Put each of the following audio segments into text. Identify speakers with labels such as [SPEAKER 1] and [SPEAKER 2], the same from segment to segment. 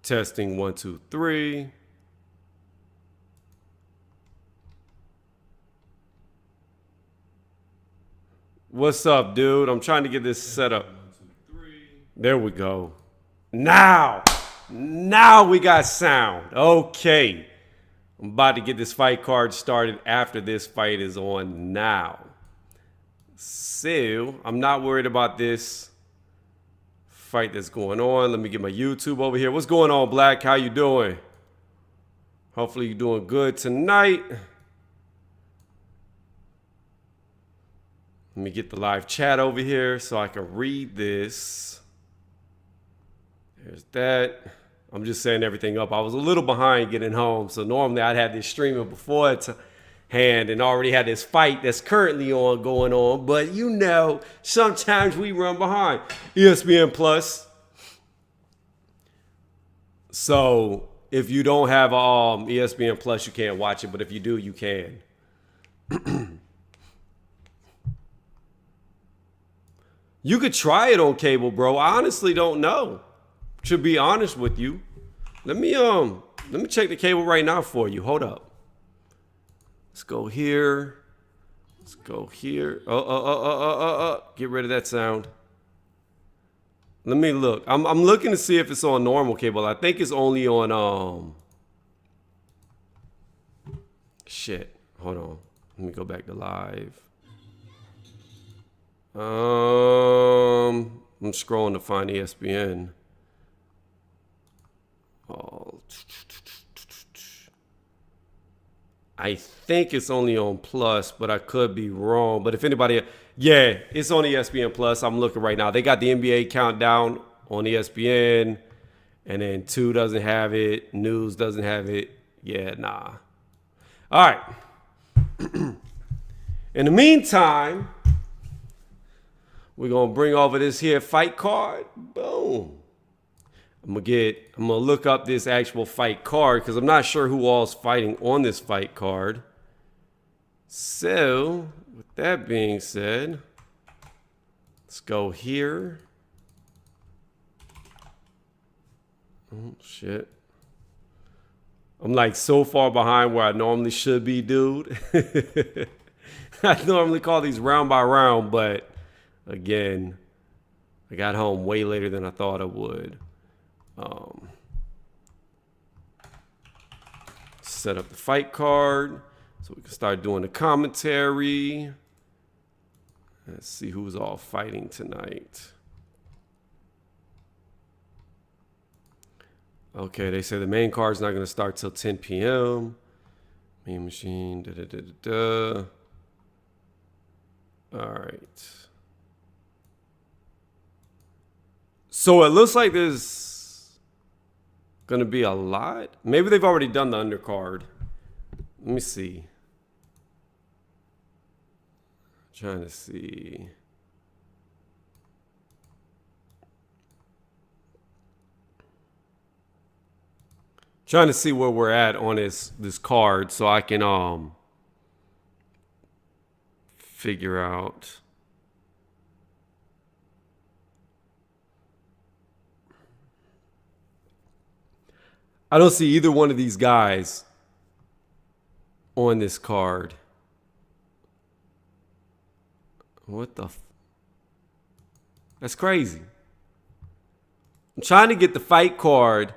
[SPEAKER 1] Testing 1, 2, 3. What's up, dude? I'm trying to get this set up. There we go. Now we got sound. Okay. I'm about to get this fight card started after this fight is on now. So, I'm not worried about this fight that's going on. Let me get my YouTube over here. What's going on, Black? How you doing? Hopefully you're doing good tonight. Let me get the live chat over here so I can read this. There's that. I'm just setting everything up. I was a little behind getting home, so normally I'd have this streaming beforehand and already had this fight that's currently going on. But you know, sometimes we run behind. ESPN Plus. So if you don't have ESPN Plus, you can't watch it. But if you do, you can. You could try it on cable, bro. I honestly don't know. To be honest with you. Let me check the cable right now for you. Hold up. Let's go here. Let's go here. Get rid of that sound. Let me look. I'm looking to see if it's on normal cable. I think it's only on shit. Hold on. Let me go back to live. I'm scrolling to find ESPN. Oh, I think it's only on Plus, but I could be wrong. But if anybody, yeah, it's on ESPN Plus. I'm looking right now. They got the NBA countdown on ESPN, and then 2 doesn't have it. News doesn't have it. Yeah, nah. All right. In the meantime, we're going to bring over this here fight card. Boom. I'm gonna look up this actual fight card because I'm not sure who all's fighting on this fight card. So, with that being said, let's go here. Oh, shit. I'm like so far behind where I normally should be, dude. I normally call these round by round, but again, I got home way later than I thought I would. Set up the fight card so we can start doing the commentary. Let's see who's all fighting tonight. Okay, they say the main card's not going to start till 10 p.m. Main machine, All right. So it looks like there's going to be a lot. Maybe they've already done the undercard. Let me see. Trying to see. Trying to see where we're at on this card so I can figure out. I don't see either one of these guys on this card. What the? That's crazy. I'm trying to get the fight card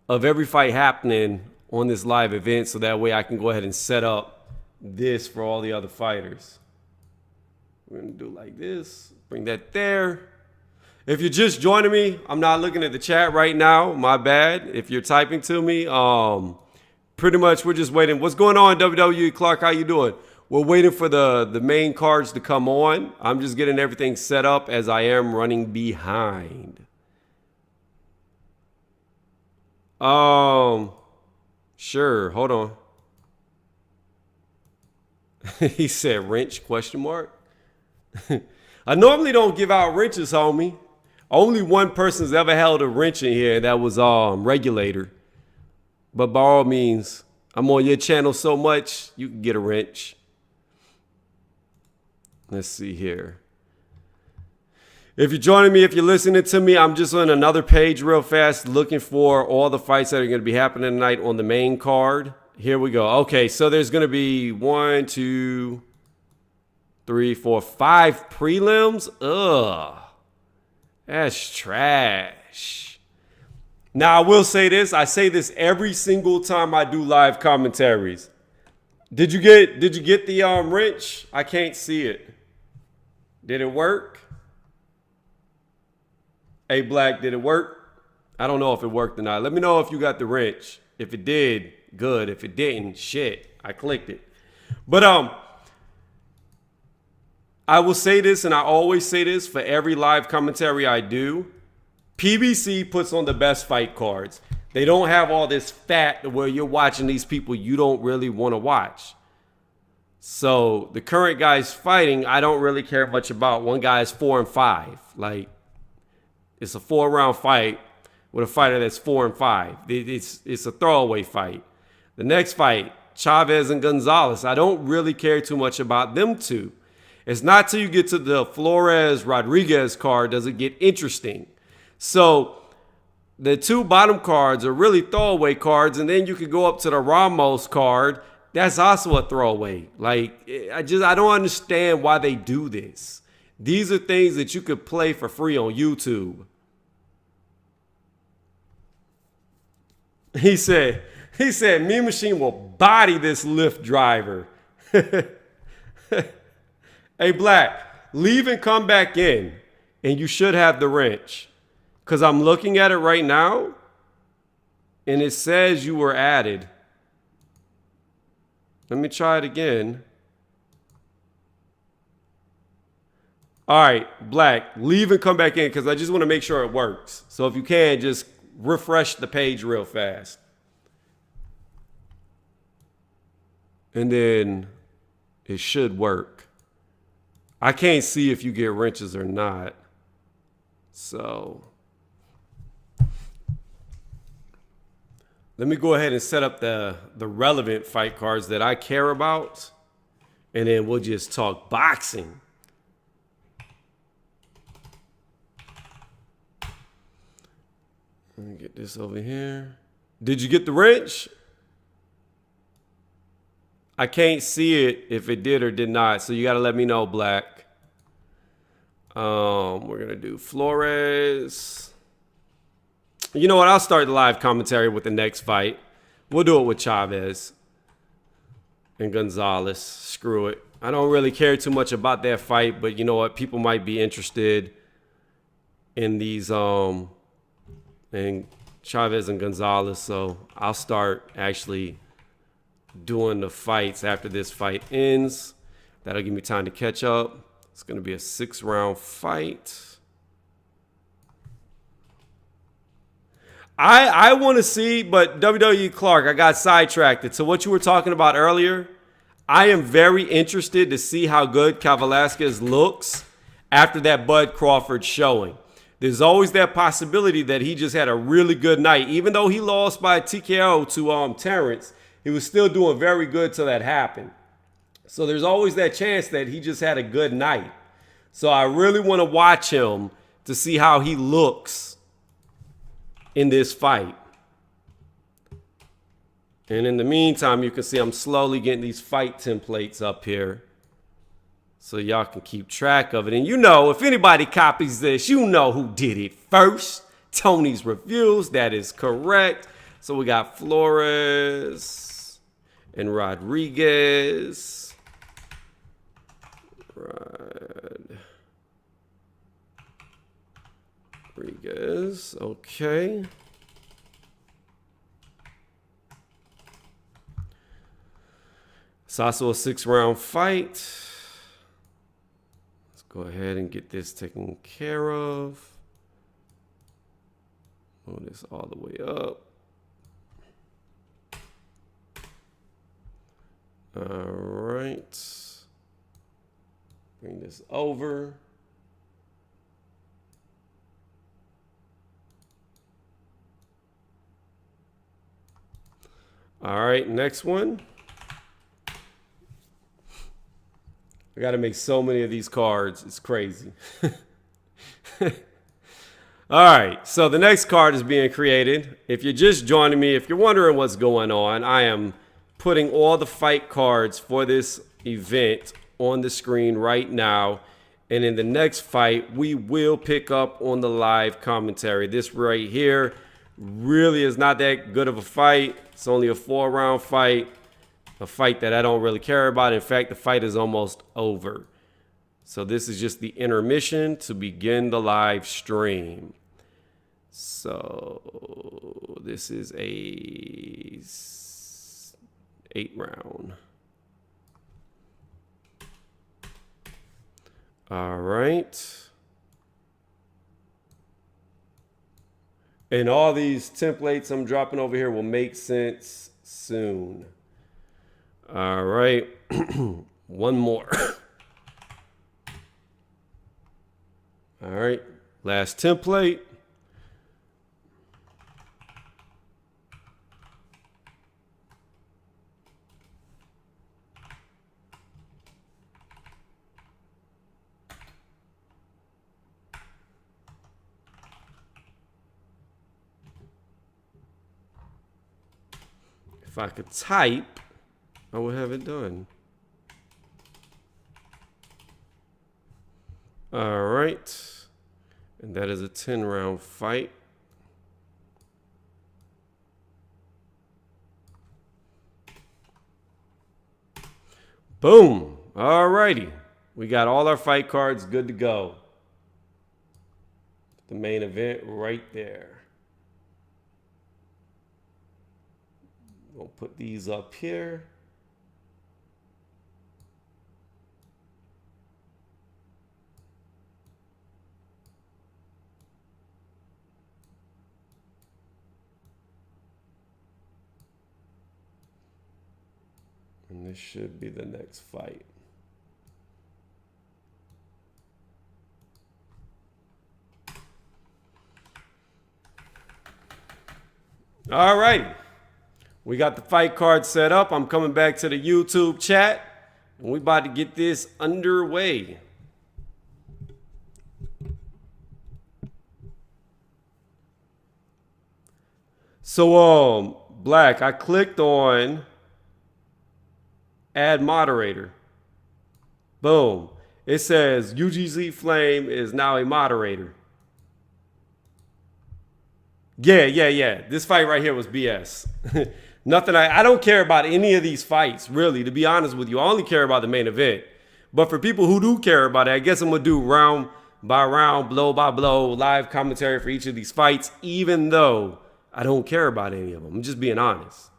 [SPEAKER 1] of every fight happening on this live event so that way I can go ahead and set up this for all the other fighters. We're going to do like this. Bring that there. If you're just joining me, I'm not looking at the chat right now. My bad. If you're typing to me, pretty much we're just waiting. What's going on, WWE Clark? How you doing? We're waiting for the main cards to come on. I'm just getting everything set up as I am running behind. Sure. Hold on. He said wrench, question mark. I normally don't give out wrenches, homie. Only one person's ever held a wrench in here, and that was Regulator. But by all means, I'm on your channel so much, you can get a wrench. Let's see here. If you're joining me, if you're listening to me, I'm just on another page real fast looking for all the fights that are going to be happening tonight on the main card. Here we go. Okay, so there's going to be 1, 2, 3, 4, 5 prelims. Ugh. That's trash. Now, I will say this. I say this every single time I do live commentaries. Did you get the wrench? I can't see it. Did it work? Hey, Black, did it work? I don't know if it worked or not. Let me know if you got the wrench. If it did, good. If it didn't, shit. I clicked it. But I will say this, and I always say this for every live commentary I do. PBC puts on the best fight cards. They don't have all this fat where you're watching these people you don't really want to watch. So the current guys fighting, I don't really care much about. One guy is 4-5. Like, it's a 4-round fight with a fighter that's 4-5. It's a throwaway fight. The next fight, Chavez and Gonzalez. I don't really care too much about them two. It's not till you get to the Flores Rodriguez card does it get interesting. So the two bottom cards are really throwaway cards, and then you can go up to the Ramos card. That's also a throwaway. Like, I don't understand why they do this. These are things that you could play for free on YouTube. He said, Mean Machine will body this Lyft driver. Hey, Black, leave and come back in, and you should have the wrench. Because I'm looking at it right now, and it says you were added. Let me try it again. All right, Black, leave and come back in, because I just want to make sure it works. So if you can, just refresh the page real fast. And then it should work. I can't see if you get wrenches or not. So let me go ahead and set up the relevant fight cards that I care about. And then we'll just talk boxing. Let me get this over here. Did you get the wrench? I can't see it if it did or did not, so you got to let me know, Black. We're going to do Flores. You know what? I'll start the live commentary with the next fight. We'll do it with Chavez and Gonzalez. Screw it. I don't really care too much about that fight, but you know what? People might be interested in these and Chavez and Gonzalez, so I'll start actually doing the fights after this fight ends. That'll give me time to catch up. It's going to be a 6-round fight. I want to see, but WWE Clark, I got sidetracked. So what you were talking about earlier, I am very interested to see how good Kavaliauskas looks after that Bud Crawford showing. There's always that possibility that he just had a really good night. Even though he lost by TKO to Terrence, he was still doing very good till that happened. So there's always that chance that he just had a good night. So I really want to watch him to see how he looks in this fight. And in the meantime, you can see I'm slowly getting these fight templates up here so y'all can keep track of it. And you know, if anybody copies this, you know who did it first. Tony's Reviews. That is correct. So we got Flores and Rodriguez. Rodriguez. Okay. It's also a 6-round fight. Let's go ahead and get this taken care of. Move this all the way up. All right. Bring this over. All right, next one. I got to make so many of these cards. It's crazy. All right, so the next card is being created. If you're just joining me, if you're wondering what's going on, I am putting all the fight cards for this event on the screen right now. And in the next fight, we will pick up on the live commentary. This right here really is not that good of a fight. It's only a 4-round fight, a fight that I don't really care about. In fact, the fight is almost over. So this is just the intermission to begin the live stream. So this is a 8-round. All right. And all these templates I'm dropping over here will make sense soon. All right. One more. All right. Last template. If I could type, I would have it done. All right. And that is a 10-round fight. Boom. All righty. We got all our fight cards good to go. The main event right there. We'll put these up here. And this should be the next fight. All right. We got the fight card set up. I'm coming back to the YouTube chat, and we about to get this underway. So, Black, I clicked on add moderator. Boom. It says UGZ Flame is now a moderator. Yeah. This fight right here was BS. Nothing. I don't care about any of these fights, really, to be honest with you. I only care about the main event. But for people who do care about it, I guess I'm going to do round by round, blow by blow, live commentary for each of these fights, even though I don't care about any of them. I'm just being honest.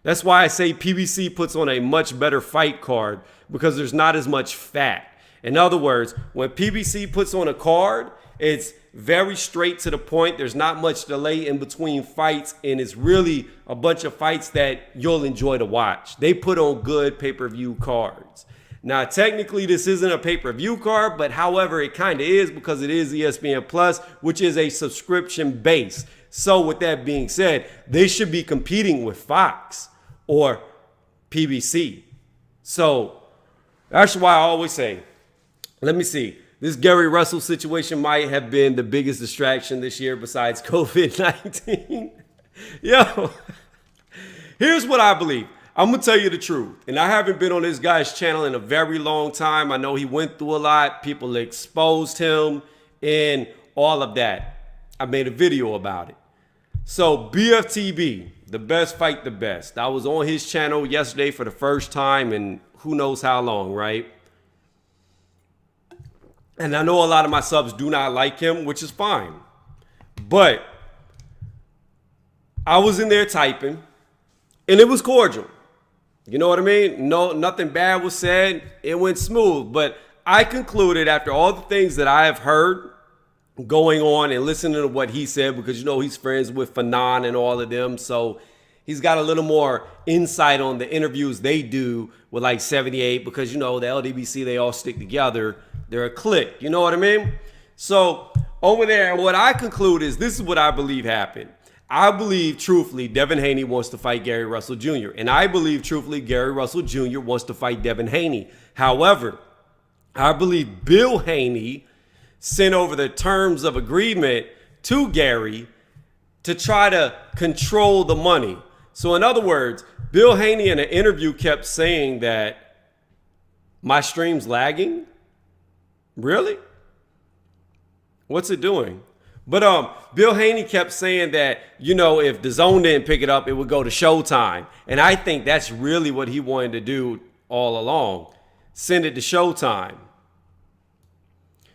[SPEAKER 1] That's why I say PBC puts on a much better fight card, because there's not as much fat. In other words, when PBC puts on a card, it's very straight to the point. There's not much delay in between fights, and it's really a bunch of fights that you'll enjoy to watch. They put on good pay-per-view cards. Now, technically, this isn't a pay-per-view card, but however, it kind of is, because it is ESPN Plus, which is a subscription base. So with that being said, they should be competing with Fox or PBC. So that's why I always say, let me see. This Gary Russell situation might have been the biggest distraction this year besides COVID-19. Yo, here's what I believe. I'm going to tell you the truth. And I haven't been on this guy's channel in a very long time. I know he went through a lot. People exposed him and all of that. I made a video about it. So BFTB, the best fight the best. I was on his channel yesterday for the first time in who knows how long, right? And I know a lot of my subs do not like him, which is fine. But I was in there typing, and it was cordial. You know what I mean? No, nothing bad was said. It went smooth. But I concluded after all the things that I have heard going on and listening to what he said, because, you know, he's friends with Fanon and all of them. So he's got a little more insight on the interviews they do with like 78, because, you know, the LDBC, they all stick together. They're a clique. You know what I mean? So over there, what I conclude is this is what I believe happened. I believe, truthfully, Devin Haney wants to fight Gary Russell Jr. And I believe, truthfully, Gary Russell Jr. wants to fight Devin Haney. However, I believe Bill Haney sent over the terms of agreement to Gary to try to control the money. So in other words, Bill Haney in an interview kept saying that my stream's lagging. Really? What's it doing? But Bill Haney kept saying that, you know, if DAZN didn't pick it up, it would go to Showtime. And I think that's really what he wanted to do all along. Send it to Showtime.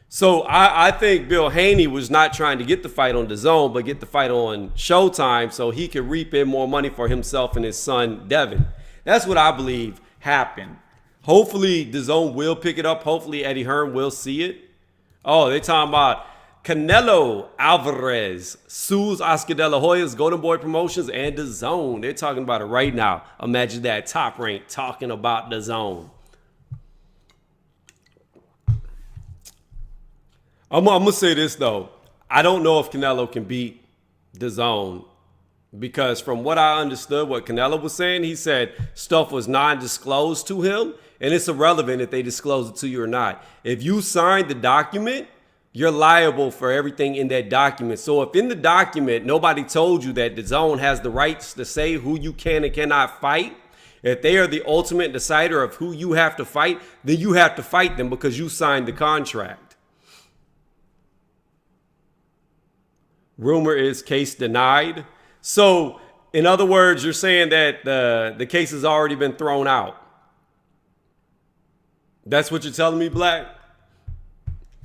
[SPEAKER 1] So I think Bill Haney was not trying to get the fight on DAZN, but get the fight on Showtime so he could reap in more money for himself and his son, Devin. That's what I believe happened. Hopefully DAZN will pick it up. Hopefully Eddie Hearn will see it. Oh, they're talking about Canelo Alvarez sues Oscar De La Hoya's Golden Boy Promotions and DAZN. They're talking about it right now. Imagine that, Top Rank talking about DAZN. I'm going to say this, though. I don't know if Canelo can beat DAZN because from what I understood, what Canelo was saying, he said stuff was non-disclosed to him, and it's irrelevant if they disclose it to you or not. If you signed the document, you're liable for everything in that document. So if in the document, nobody told you that DAZN has the rights to say who you can and cannot fight, if they are the ultimate decider of who you have to fight, then you have to fight them because you signed the contract. Rumor is case denied. So in other words, you're saying that the case has already been thrown out. That's what you're telling me, Black?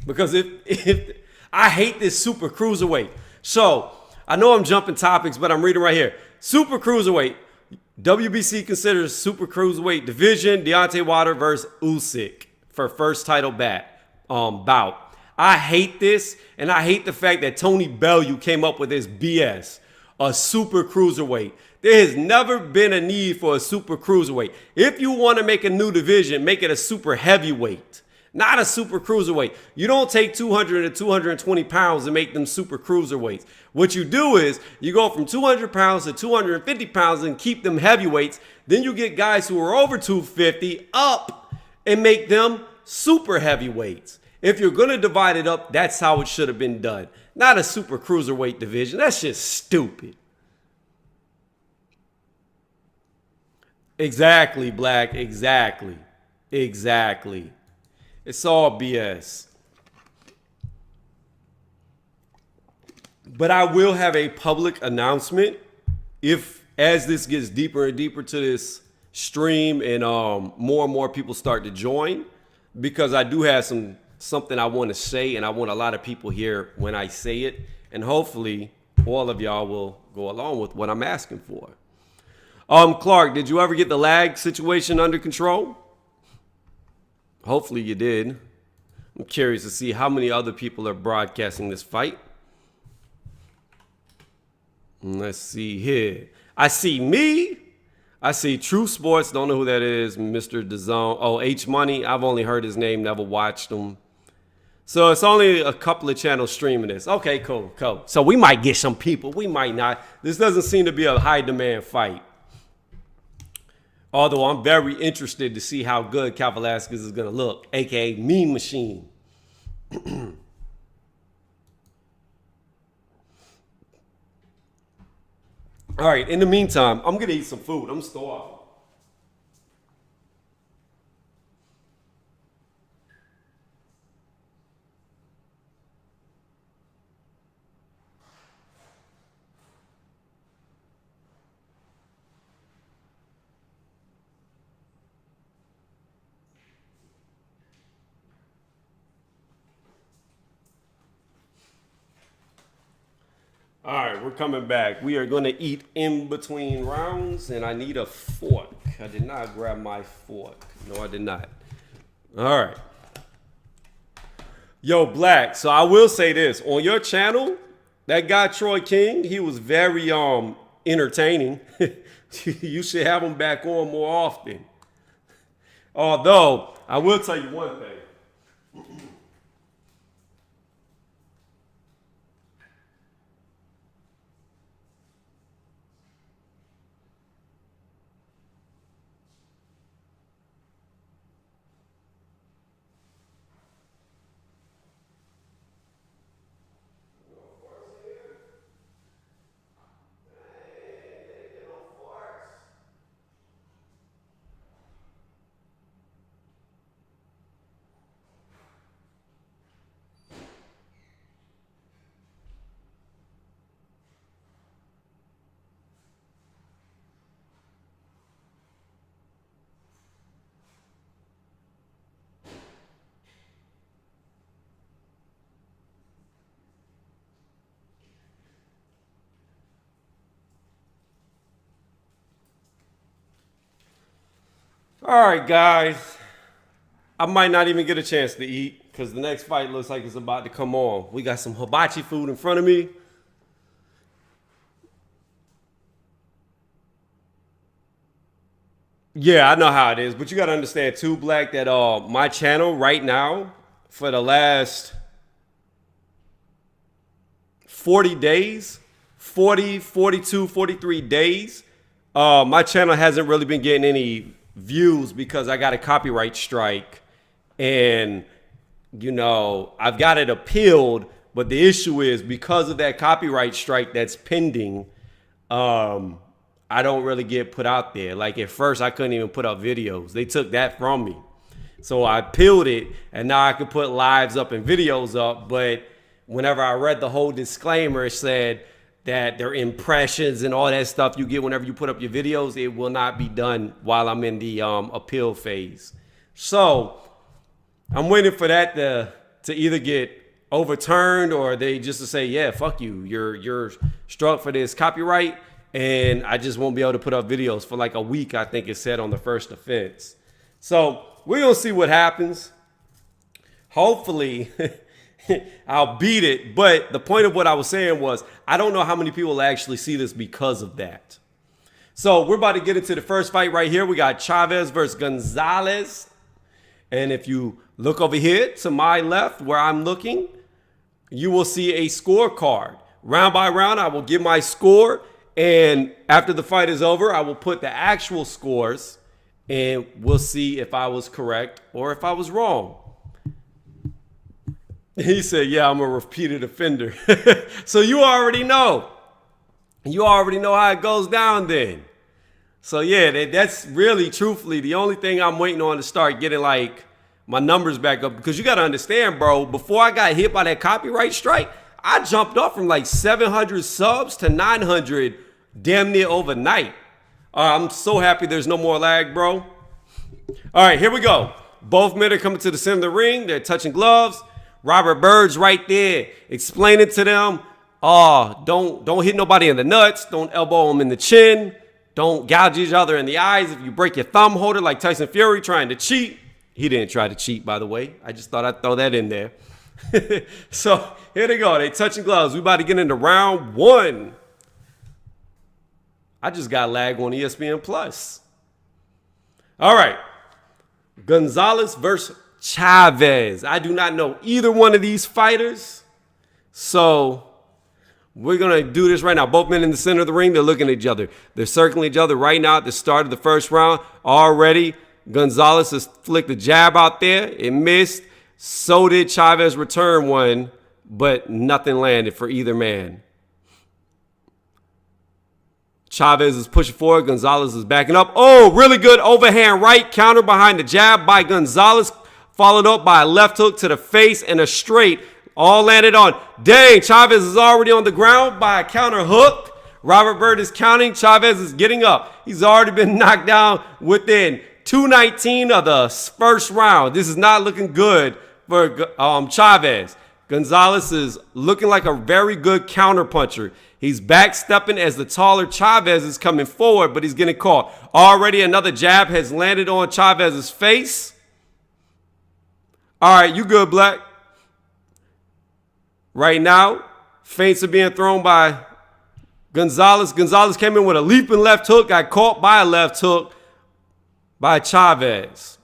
[SPEAKER 1] Because if I hate this super cruiserweight. So I know I'm jumping topics, but I'm reading right here. Super cruiserweight. WBC considers super cruiserweight division. Deontay Wilder versus Usyk for first title bout. I hate this, and I hate the fact that Tony Bellew came up with this BS. A super cruiserweight. There has never been a need for a super cruiserweight. If you want to make a new division, make it a super heavyweight. Not a super cruiserweight. You don't take 200 to 220 pounds and make them super cruiserweights. What you do is you go from 200 pounds to 250 pounds and keep them heavyweights. Then you get guys who are over 250 up and make them super heavyweights. If you're going to divide it up, that's how it should have been done. Not a super cruiserweight division. That's just stupid. Exactly, Black. Exactly. It's all BS. But I will have a public announcement as this gets deeper and deeper to this stream and more and more people start to join, because I do have something I want to say, and I want a lot of people here when I say it, and hopefully all of y'all will go along with what I'm asking for. Clark, did you ever get the lag situation under control? Hopefully you did. I'm curious to see how many other people are broadcasting this fight. Let's see here. I see me. I see True Sports. Don't know who that is. Mr. DAZN. Oh, H Money. I've only heard his name, never watched him. So it's only a couple of channels streaming this. Okay, cool. So we might get some people. We might not. This doesn't seem to be a high demand fight. Although I'm very interested to see how good Kavaliauskas is going to look, a.k.a. Mean Machine. All right, in the meantime, I'm going to eat some food. I'm starving. All right, we're coming back. We are going to eat in between rounds, and I need a fork. I did not grab my fork. No, I did not. All right. Yo, Black, so I will say this. On your channel, that guy Troy King, he was very entertaining. You should have him back on more often. Although, I will tell you one thing. All right, guys. I might not even get a chance to eat because the next fight looks like it's about to come on. We got some hibachi food in front of me. Yeah, I know how it is, but you got to understand too, Black, that my channel right now for the last 40 days, 40, 42, 43 days, my channel hasn't really been getting any views because I got a copyright strike and, you know, I've got it appealed. But the issue is because of that copyright strike that's pending, I don't really get put out there. Like at first I couldn't even put up videos. They took that from me. So I appealed it and now I can put lives up and videos up. But whenever I read the whole disclaimer, it said that their impressions and all that stuff you get whenever you put up your videos, it will not be done while I'm in the appeal phase. So I'm waiting for that to either get overturned or they just to say, yeah, fuck you. You're struck for this copyright and I just won't be able to put up videos for like a week, I think it said on the first offense. So we're going to see what happens. Hopefully I'll beat it. But the point of what I was saying was I don't know how many people actually see this because of that. So we're about to get into the first fight right here. We got Chavez versus Gonzalez. And if you look over here to my left where I'm looking, you will see a scorecard. Round by round, I will give my score. And after the fight is over, I will put the actual scores and we'll see if I was correct or if I was wrong. He said, yeah, I'm a repeated offender. So you already know. You already know how it goes down then. So yeah, that's really truthfully the only thing I'm waiting on to start getting like my numbers back up. Because you got to understand, bro, before I got hit by that copyright strike, I jumped up from like 700 subs to 900 damn near overnight. I'm so happy there's no more lag, bro. All right, here we go. Both men are coming to the center of the ring. They're touching gloves. Robert Bird's right there explaining to them, don't hit nobody in the nuts. Don't elbow them in the chin. Don't gouge each other in the eyes. If you break your thumb holder like Tyson Fury trying to cheat. He didn't try to cheat, by the way. I just thought I'd throw that in there. So here they go. They touching gloves. We about to get into round one. I just got lag on ESPN Plus. All right. Gonzalez versus Chavez. I do not know either one of these fighters. So we're going to do this right now. Both men in the center of the ring. They're looking at each other. They're circling each other right now at the start of the first round. Already, Gonzalez has flicked a jab out there. It missed. So did Chavez return one, but nothing landed for either man. Chavez is pushing forward. Gonzalez is backing up. Oh, really good overhand right counter behind the jab by Gonzalez, followed up by a left hook to the face and a straight. All landed on. Dang, Chavez is already on the ground by a counter hook. Robert Bird is counting. Chavez is getting up. He's already been knocked down within 2:19 of the first round. This is not looking good for Chavez. Gonzalez is looking like a very good counter puncher. He's backstepping as the taller Chavez is coming forward, but he's getting caught. Already another jab has landed on Chavez's face. All right, you good, Black. Right now, feints are being thrown by Gonzalez. Gonzalez came in with a leaping left hook, got caught by a left hook by Chavez.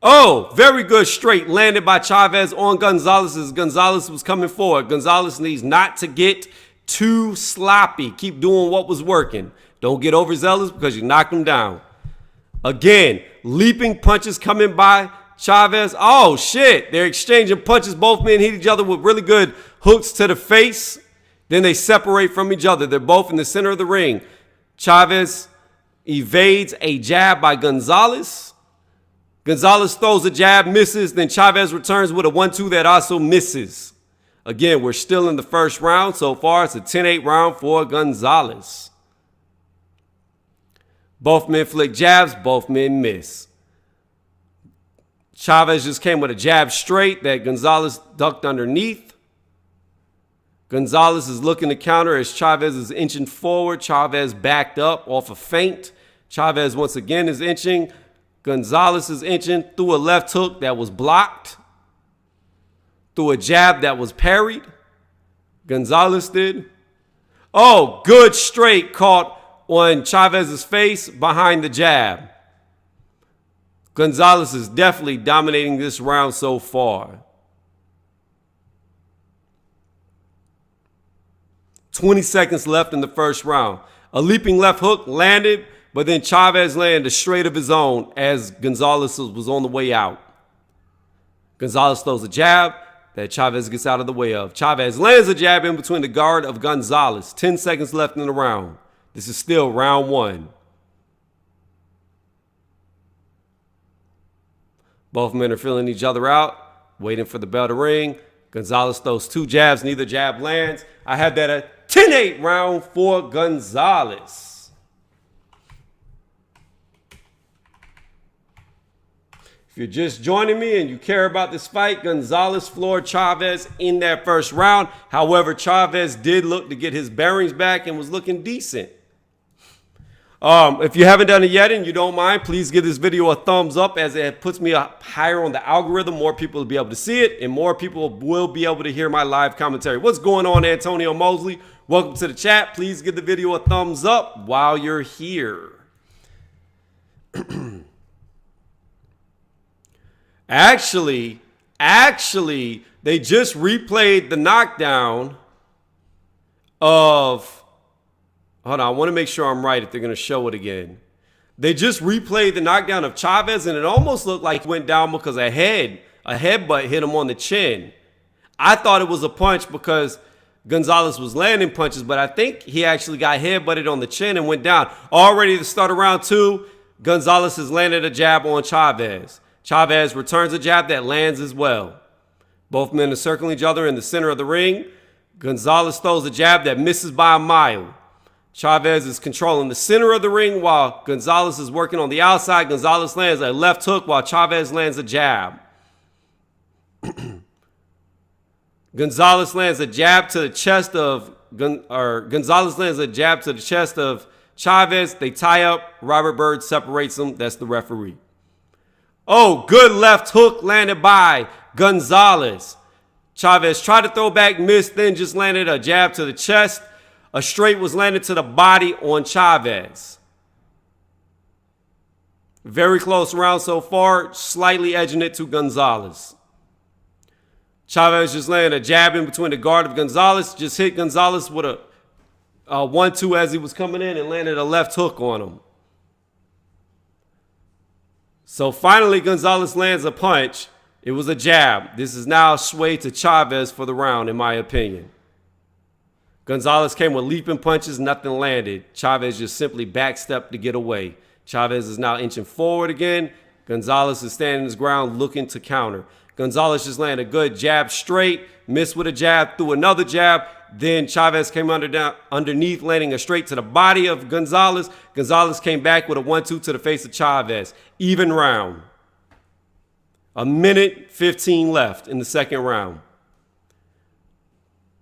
[SPEAKER 1] Oh, very good straight landed by Chavez on Gonzalez as Gonzalez was coming forward. Gonzalez needs not to get too sloppy. Keep doing what was working. Don't get overzealous because you knock him down. Again, leaping punches coming by Chavez. Oh, shit. They're exchanging punches. Both men hit each other with really good hooks to the face. Then they separate from each other. They're both in the center of the ring. Chavez evades a jab by Gonzalez. Gonzalez throws a jab, misses. Then Chavez returns with a 1-2 that also misses. Again, we're still in the first round. So far, it's a 10-8 round for Gonzalez. Both men flick jabs. Both men miss. Chavez just came with a jab straight that Gonzalez ducked underneath. Gonzalez is looking to counter as Chavez is inching forward. Chavez backed up off a feint. Chavez once again is inching. Gonzalez is inching through a left hook that was blocked. Through a jab that was parried. Gonzalez did. Oh, good straight caught on Chavez's face behind the jab. Gonzalez is definitely dominating this round so far. 20 seconds left in the first round. A leaping left hook landed, but then Chavez landed a straight of his own as Gonzalez was on the way out. Gonzalez throws a jab that Chavez gets out of the way of. Chavez lands a jab in between the guard of Gonzalez. 10 seconds left in the round. This is still round one. Both men are feeling each other out, waiting for the bell to ring. Gonzalez throws two jabs. Neither jab lands. I had that a 10-8 round for Gonzalez. If you're just joining me and you care about this fight, Gonzalez floored Chavez in that first round. However, Chavez did look to get his bearings back and was looking decent. If you haven't done it yet and you don't mind, please give this video a thumbs up as it puts me up higher on the algorithm. More people will be able to see it and more people will be able to hear my live commentary. What's going on, Antonio Mosley? Welcome to the chat. Please give the video a thumbs up while you're here. Actually, they just replayed the knockdown of... Hold on, I want to make sure I'm right if they're going to show it again. They just replayed the knockdown of Chavez, and it almost looked like he went down because a headbutt hit him on the chin. I thought it was a punch because Gonzalez was landing punches, but I think he actually got headbutted on the chin and went down. Already to start of round two, Gonzalez has landed a jab on Chavez. Chavez returns a jab that lands as well. Both men are circling each other in the center of the ring. Gonzalez throws a jab that misses by a mile. Chavez is controlling the center of the ring while Gonzalez is working on the outside. Gonzalez lands a left hook while Chavez lands a jab. Gonzalez lands a jab to the chest of Chavez. They tie up. Robert Byrd separates them. That's the referee. Oh, good left hook landed by Gonzalez. Chavez tried to throw back, missed, then just landed a jab to the chest. A straight was landed to the body on Chavez. Very close round so far, slightly edging it to Gonzalez. Chavez just landed a jab in between the guard of Gonzalez, just hit Gonzalez with a 1-2 as he was coming in and landed a left hook on him. So finally, Gonzalez lands a punch. It was a jab. This is now swayed to Chavez for the round, in my opinion. Gonzalez came with leaping punches, nothing landed. Chavez just simply backstepped to get away. Chavez is now inching forward again. Gonzalez is standing his ground looking to counter. Gonzalez just landed a good jab straight, missed with a jab, threw another jab. Then Chavez came underneath, landing a straight to the body of Gonzalez. Gonzalez came back with a 1-2 to the face of Chavez. Even round. 1:15 left in the second round.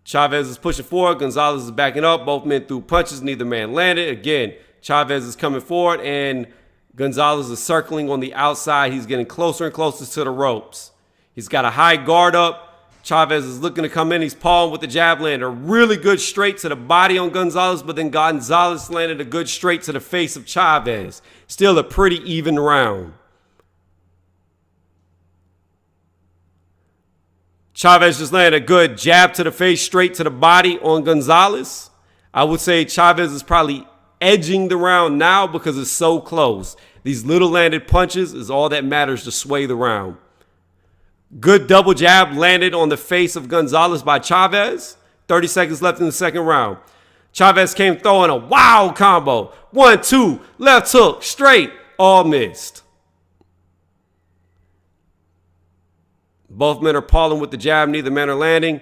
[SPEAKER 1] Chavez is pushing forward. Gonzalez is backing up. Both men threw punches. Neither man landed. Again, Chavez is coming forward, and Gonzalez is circling on the outside. He's getting closer and closer to the ropes. He's got a high guard up. Chavez is looking to come in. He's pawing with the jab lander. Really good straight to the body on Gonzalez, but then Gonzalez landed a good straight to the face of Chavez. Still a pretty even round. Chavez just landed a good jab to the face, straight to the body on Gonzalez. I would say Chavez is probably edging the round now because it's so close. These little landed punches is all that matters to sway the round. Good double jab landed on the face of Gonzalez by Chavez. 30 seconds left in the second round. Chavez came throwing a wild combo. 1-2, left hook, straight, all missed. Both men are pawing with the jab. Neither man are landing.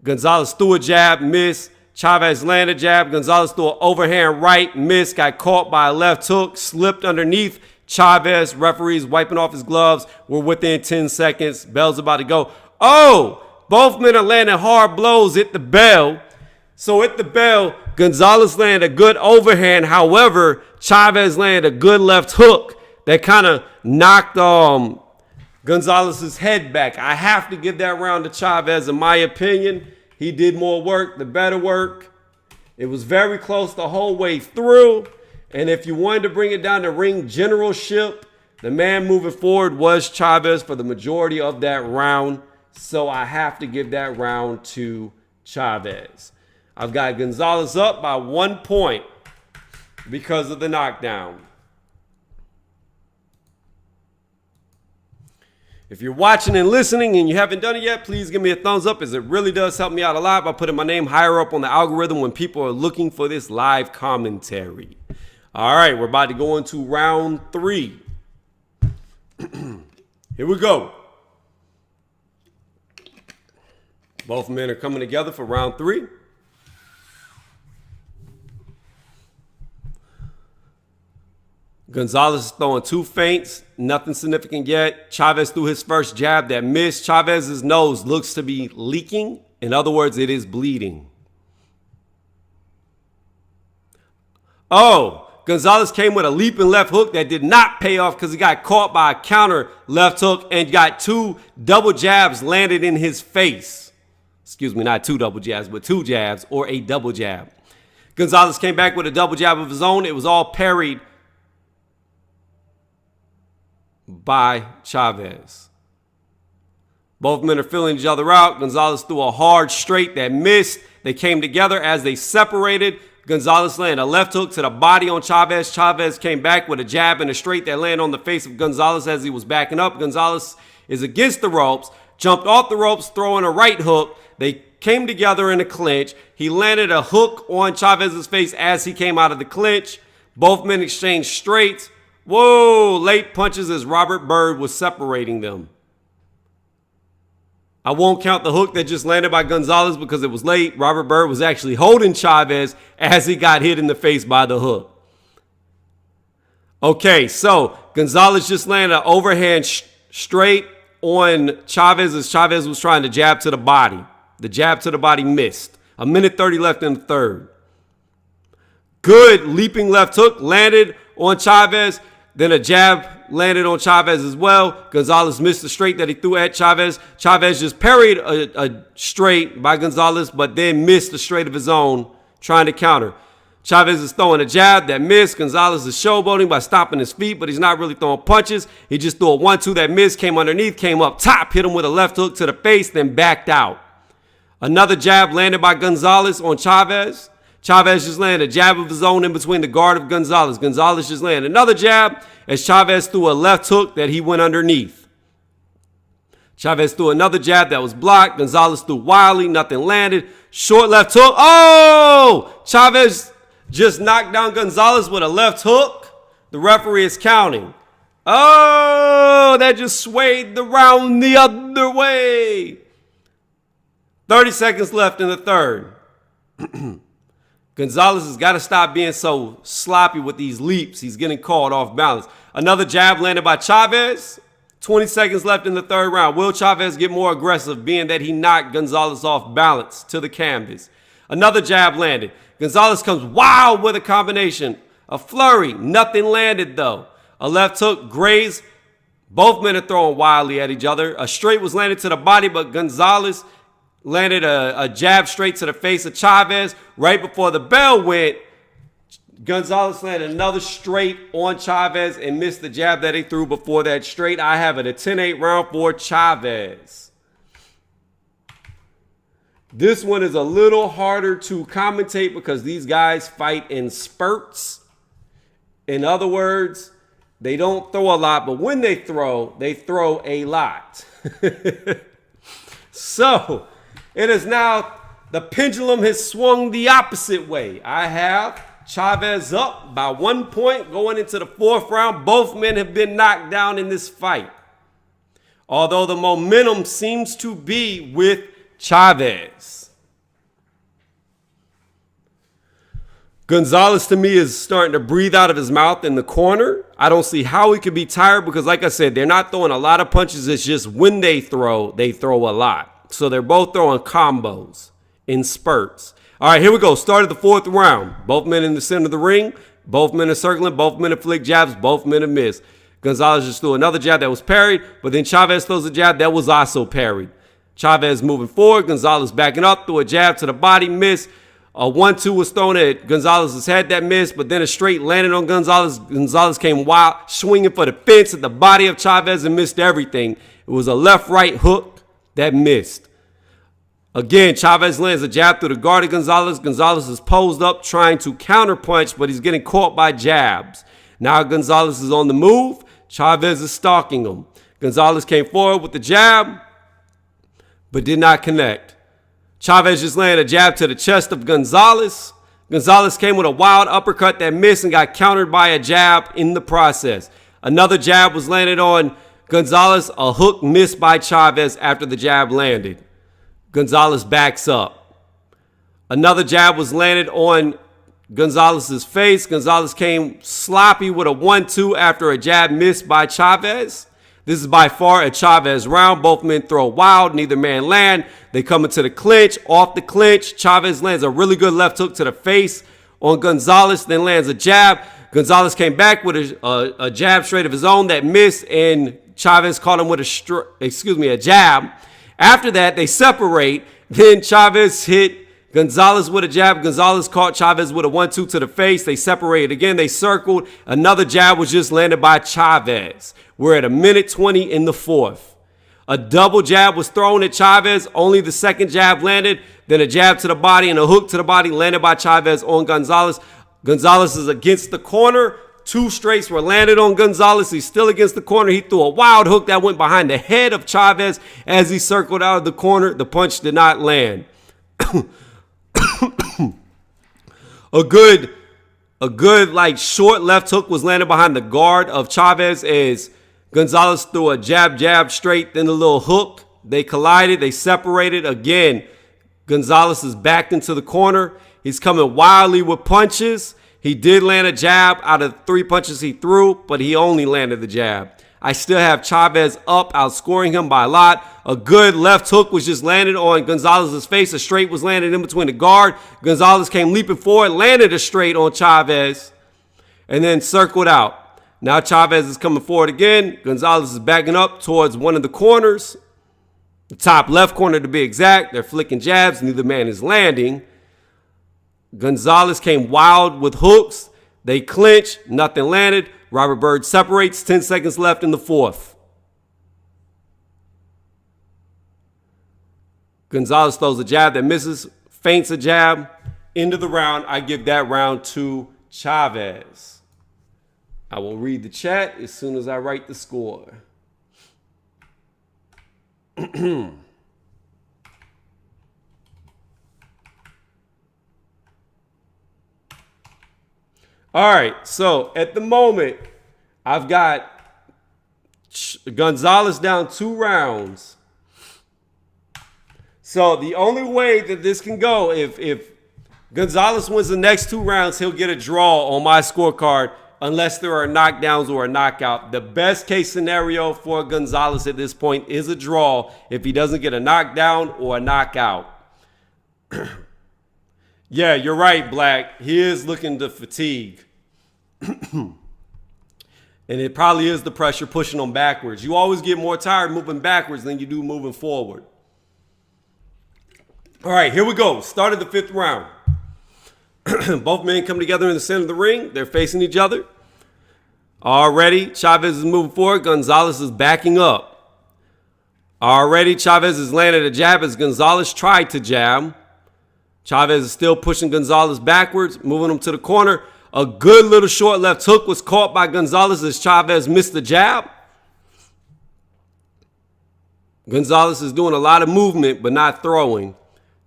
[SPEAKER 1] Gonzalez threw a jab, missed. Chavez landed a jab. Gonzalez threw an overhand right, missed. Got caught by a left hook, slipped underneath. Chavez, referees wiping off his gloves. We're within 10 seconds. Bell's about to go. Oh, both men are landing hard blows. Hit the bell. So at the bell, Gonzalez landed a good overhand. However, Chavez landed a good left hook that kind of knocked Gonzalez's head back. I have to give that round to Chavez, in my opinion. He did more work, the better work. It was very close the whole way through. And if you wanted to bring it down to ring generalship, the man moving forward was Chavez for the majority of that round. So I have to give that round to Chavez. I've got Gonzalez up by 1 point because of the knockdown. If you're watching and listening and you haven't done it yet, please give me a thumbs up, as it really does help me out a lot by putting my name higher up on the algorithm when people are looking for this live commentary. All right, we're about to go into round 3. Here we go. Both men are coming together for round 3. Gonzalez is throwing 2 feints, nothing significant yet. Chavez threw his first jab that missed. Chavez's nose looks to be leaking. In other words, it is bleeding. Oh, Gonzalez came with a leaping left hook that did not pay off because he got caught by a counter left hook and got 2 double jabs landed in his face. Excuse me, not 2 double jabs, but 2 jabs or a double jab. Gonzalez came back with a double jab of his own. It was all parried by Chavez. Both men are feeling each other out. Gonzalez threw a hard straight that missed. They came together. As they separated, Gonzalez landed a left hook to the body on Chavez. Chavez came back with a jab and a straight that landed on the face of Gonzalez as he was backing up. Gonzalez is against the ropes, jumped off the ropes, throwing a right hook. They came together in a clinch. He landed a hook on Chavez's face as he came out of the clinch. Both men exchanged straights. Whoa, late punches as Robert Byrd was separating them. I won't count the hook that just landed by Gonzalez because it was late. Robert Byrd was actually holding Chavez as he got hit in the face by the hook. Okay, so Gonzalez just landed an overhand straight on Chavez as Chavez was trying to jab to the body. The jab to the body missed. 1:30 left in the third. Good leaping left hook landed on Chavez. Then a jab landed on Chavez as well. Gonzalez missed the straight that he threw at Chavez. Chavez just parried a straight by Gonzalez, but then missed the straight of his own, trying to counter. Chavez is throwing a jab that missed. Gonzalez is showboating by stopping his feet, but he's not really throwing punches. He just threw a 1-2 that missed, came underneath, came up top, hit him with a left hook to the face, then backed out. Another jab landed by Gonzalez on Chavez. Chavez just landed a jab of his own in between the guard of Gonzalez. Gonzalez just landed another jab as Chavez threw a left hook that he went underneath. Chavez threw another jab that was blocked. Gonzalez threw wildly, nothing landed. Short left hook. Oh! Chavez just knocked down Gonzalez with a left hook. The referee is counting. Oh, that just swayed the round the other way. 30 seconds left in the third. Gonzalez has got to stop being so sloppy with these leaps. He's getting called off balance. Another jab landed by Chavez. 20 seconds left in the third round. Will Chavez get more aggressive, being that he knocked Gonzalez off balance to the canvas? Another jab landed. Gonzalez comes wild with a combination. A flurry. Nothing landed, though. A left hook grazed. Both men are throwing wildly at each other. A straight was landed to the body, but Gonzalez landed a jab straight to the face of Chavez. Right before the bell went, Gonzalez landed another straight on Chavez and missed the jab that he threw before that straight. I have it a 10-8 round for Chavez. This one is a little harder to commentate because these guys fight in spurts. In other words, they don't throw a lot, but when they throw a lot. So, it is now, the pendulum has swung the opposite way. I have Chavez up by 1 point going into the fourth round. Both men have been knocked down in this fight. Although the momentum seems to be with Chavez. Gonzalez, to me, is starting to breathe out of his mouth in the corner. I don't see how he could be tired because, like I said, they're not throwing a lot of punches. It's just when they throw a lot. So they're both throwing combos in spurts. All right, here we go. Started the fourth round. Both men in the center of the ring. Both men are circling. Both men have flicked jabs. Both men have missed. Gonzalez just threw another jab that was parried, but then Chavez throws a jab that was also parried. Chavez moving forward. Gonzalez backing up, threw a jab to the body, missed. A 1-2 was thrown at Gonzalez's head that missed, but then a straight landed on Gonzalez. Gonzalez came wild, swinging for the fence at the body of Chavez and missed everything. It was a left-right hook that missed. Again, Chavez lands a jab through the guard of Gonzalez. Gonzalez is posed up trying to counterpunch, but he's getting caught by jabs. Now Gonzalez is on the move. Chavez is stalking him. Gonzalez came forward with the jab, but did not connect. Chavez just landed a jab to the chest of Gonzalez. Gonzalez came with a wild uppercut that missed and got countered by a jab in the process. Another jab was landed on Gonzalez. A hook missed by Chavez after the jab landed. Gonzalez backs up. Another jab was landed on Gonzalez's face. Gonzalez came sloppy with a 1-2 after a jab missed by Chavez. This is by far a Chavez round. Both men throw wild. Neither man land. They come into the clinch. Off the clinch, Chavez lands a really good left hook to the face on Gonzalez, then lands a jab. Gonzalez came back with a jab straight of his own that missed, and Chavez caught him with a jab. After that, they separate. Then Chavez hit Gonzalez with a jab. Gonzalez caught Chavez with a 1-2 to the face. They separated again. They circled. Another jab was just landed by Chavez. We're at 1:20 in the fourth. A double jab was thrown at Chavez. Only the second jab landed. Then a jab to the body and a hook to the body landed by Chavez on Gonzalez. Gonzalez is against the corner. Two straights were landed on Gonzalez. He's still against the corner. He threw a wild hook that went behind the head of Chavez as he circled out of the corner. The punch did not land. A good like short left hook was landed behind the guard of Chavez as Gonzalez threw a jab straight, then a little hook. They collided. They separated. Again, Gonzalez is backed into the corner. He's coming wildly with punches. He did land a jab out of 3 punches he threw, but he only landed the jab. I still have Chavez up, outscoring him by a lot. A good left hook was just landed on Gonzalez's face. A straight was landed in between the guard. Gonzalez came leaping forward, landed a straight on Chavez, and then circled out. Now Chavez is coming forward again. Gonzalez is backing up towards one of the corners, the top left corner to be exact. They're flicking jabs. Neither man is landing. Gonzalez came wild with hooks. They clinch. Nothing landed. Robert Byrd separates. 10 seconds left in the fourth. Gonzalez throws a jab that misses, feints a jab. End of the round. I give that round to Chavez. I will read the chat as soon as I write the score. All right, so at the moment, I've got Gonzalez down 2 rounds. So the only way that this can go, if Gonzalez wins the next 2 rounds, he'll get a draw on my scorecard unless there are knockdowns or a knockout. The best case scenario for Gonzalez at this point is a draw if he doesn't get a knockdown or a knockout. Yeah, you're right, Black. He is looking to fatigue. And it probably is the pressure pushing him backwards. You always get more tired moving backwards than you do moving forward. All right, here we go. Started the 5th round. Both men come together in the center of the ring. They're facing each other. Already, Chavez is moving forward. Gonzalez is backing up. Already, Chavez has landed a jab as Gonzalez tried to jab. Chavez is still pushing Gonzalez backwards, moving him to the corner. A good little short left hook was caught by Gonzalez as Chavez missed the jab. Gonzalez is doing a lot of movement, but not throwing.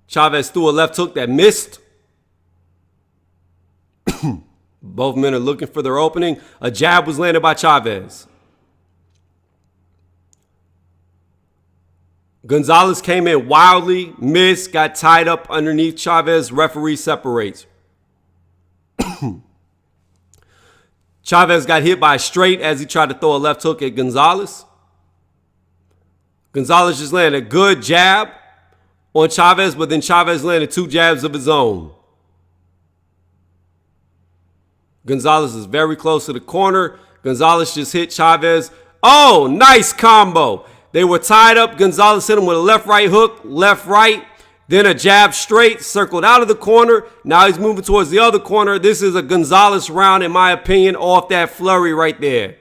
[SPEAKER 1] Chavez threw a left hook that missed. Both men are looking for their opening. A jab was landed by Chavez. Gonzalez came in wildly, missed, got tied up underneath Chavez. Referee separates. Chavez got hit by a straight as he tried to throw a left hook at Gonzalez. Gonzalez just landed a good jab on Chavez, but then Chavez landed 2 jabs of his own. Gonzalez is very close to the corner. Gonzalez just hit Chavez. Oh, nice combo. They were tied up. Gonzalez hit him with a left-right hook, left-right, then a jab straight, circled out of the corner. Now he's moving towards the other corner. This is a Gonzalez round, in my opinion, off that flurry right there.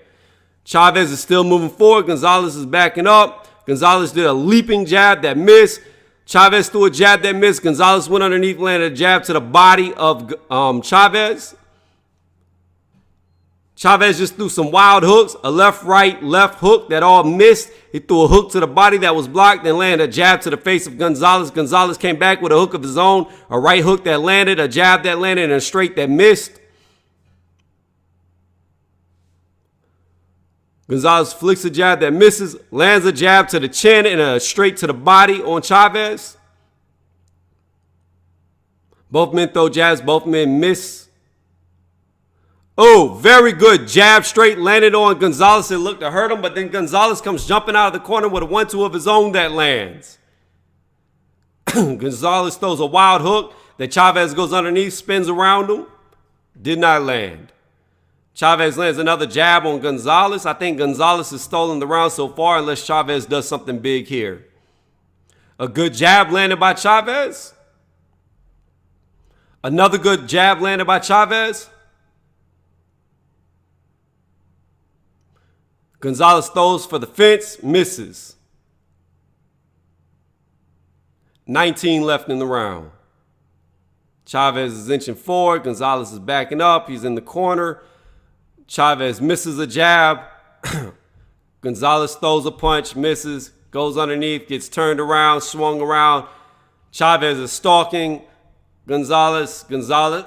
[SPEAKER 1] Chavez is still moving forward. Gonzalez is backing up. Gonzalez did a leaping jab that missed. Chavez threw a jab that missed. Gonzalez went underneath, landed a jab to the body of Chavez. Chavez just threw some wild hooks, a left-right, left hook that all missed. He threw a hook to the body that was blocked, then landed a jab to the face of Gonzalez. Gonzalez came back with a hook of his own, a right hook that landed, a jab that landed, and a straight that missed. Gonzalez flicks a jab that misses, lands a jab to the chin and a straight to the body on Chavez. Both men throw jabs, both men miss. Oh, very good. Jab straight landed on Gonzalez. It looked to hurt him, but then Gonzalez comes jumping out of the corner with a 1-2 of his own that lands. Gonzalez throws a wild hook that Chavez goes underneath, spins around him. Did not land. Chavez lands another jab on Gonzalez. I think Gonzalez has stolen the round so far unless Chavez does something big here. A good jab landed by Chavez. Another good jab landed by Chavez. Gonzalez throws for the fence, misses. 19 left in the round. Chavez is inching forward. Gonzalez is backing up. He's in the corner. Chavez misses a jab. Gonzalez throws a punch, misses, goes underneath, gets turned around, swung around. Chavez is stalking Gonzalez. Gonzalez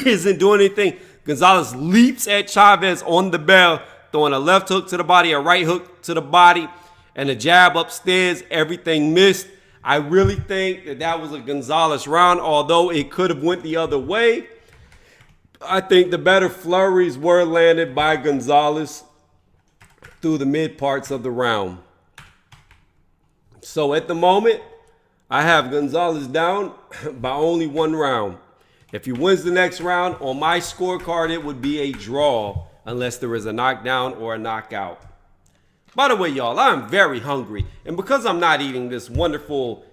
[SPEAKER 1] isn't doing anything. Gonzalez leaps at Chavez on the bell, throwing a left hook to the body, a right hook to the body, and a jab upstairs. Everything missed. I really think that was a Gonzalez round, although it could have went the other way. I think the better flurries were landed by Gonzalez through the mid parts of the round. So at the moment, I have Gonzalez down by only 1 round. If he wins the next round, on my scorecard, it would be a draw unless there is a knockdown or a knockout. By the way, y'all, I'm very hungry. And because I'm not eating this wonderful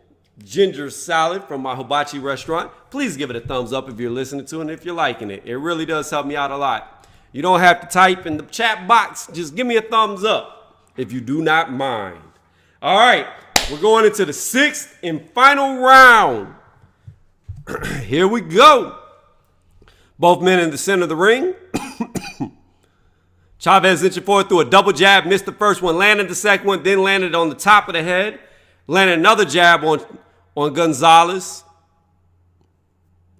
[SPEAKER 1] ginger salad from my hibachi restaurant, please give it a thumbs up if you're listening to it and if you're liking it. It really does help me out a lot. You don't have to type in the chat box. Just give me a thumbs up if you do not mind. All right, we're going into the 6th and final round. Here we go. Both men in the center of the ring. Chavez inching forward through a double jab, missed the first one, landed the second one, then landed on the top of the head, landed another jab on Gonzalez.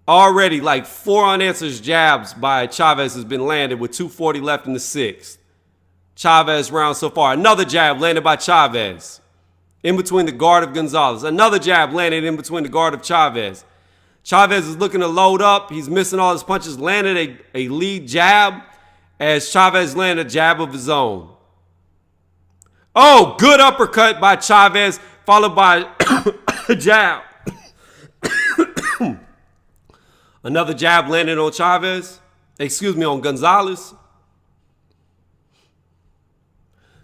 [SPEAKER 1] Already like 4 unanswered jabs by Chavez has been landed with 2:40 left in the 6th. Chavez round so far. Another jab landed by Chavez in between the guard of Gonzalez. Another jab landed in between the guard of Chavez. Chavez is looking to load up. He's missing all his punches. Landed a lead jab as Chavez landed a jab of his own. Oh, good uppercut by Chavez, followed by a jab. Another jab landed on Chavez. On Gonzalez.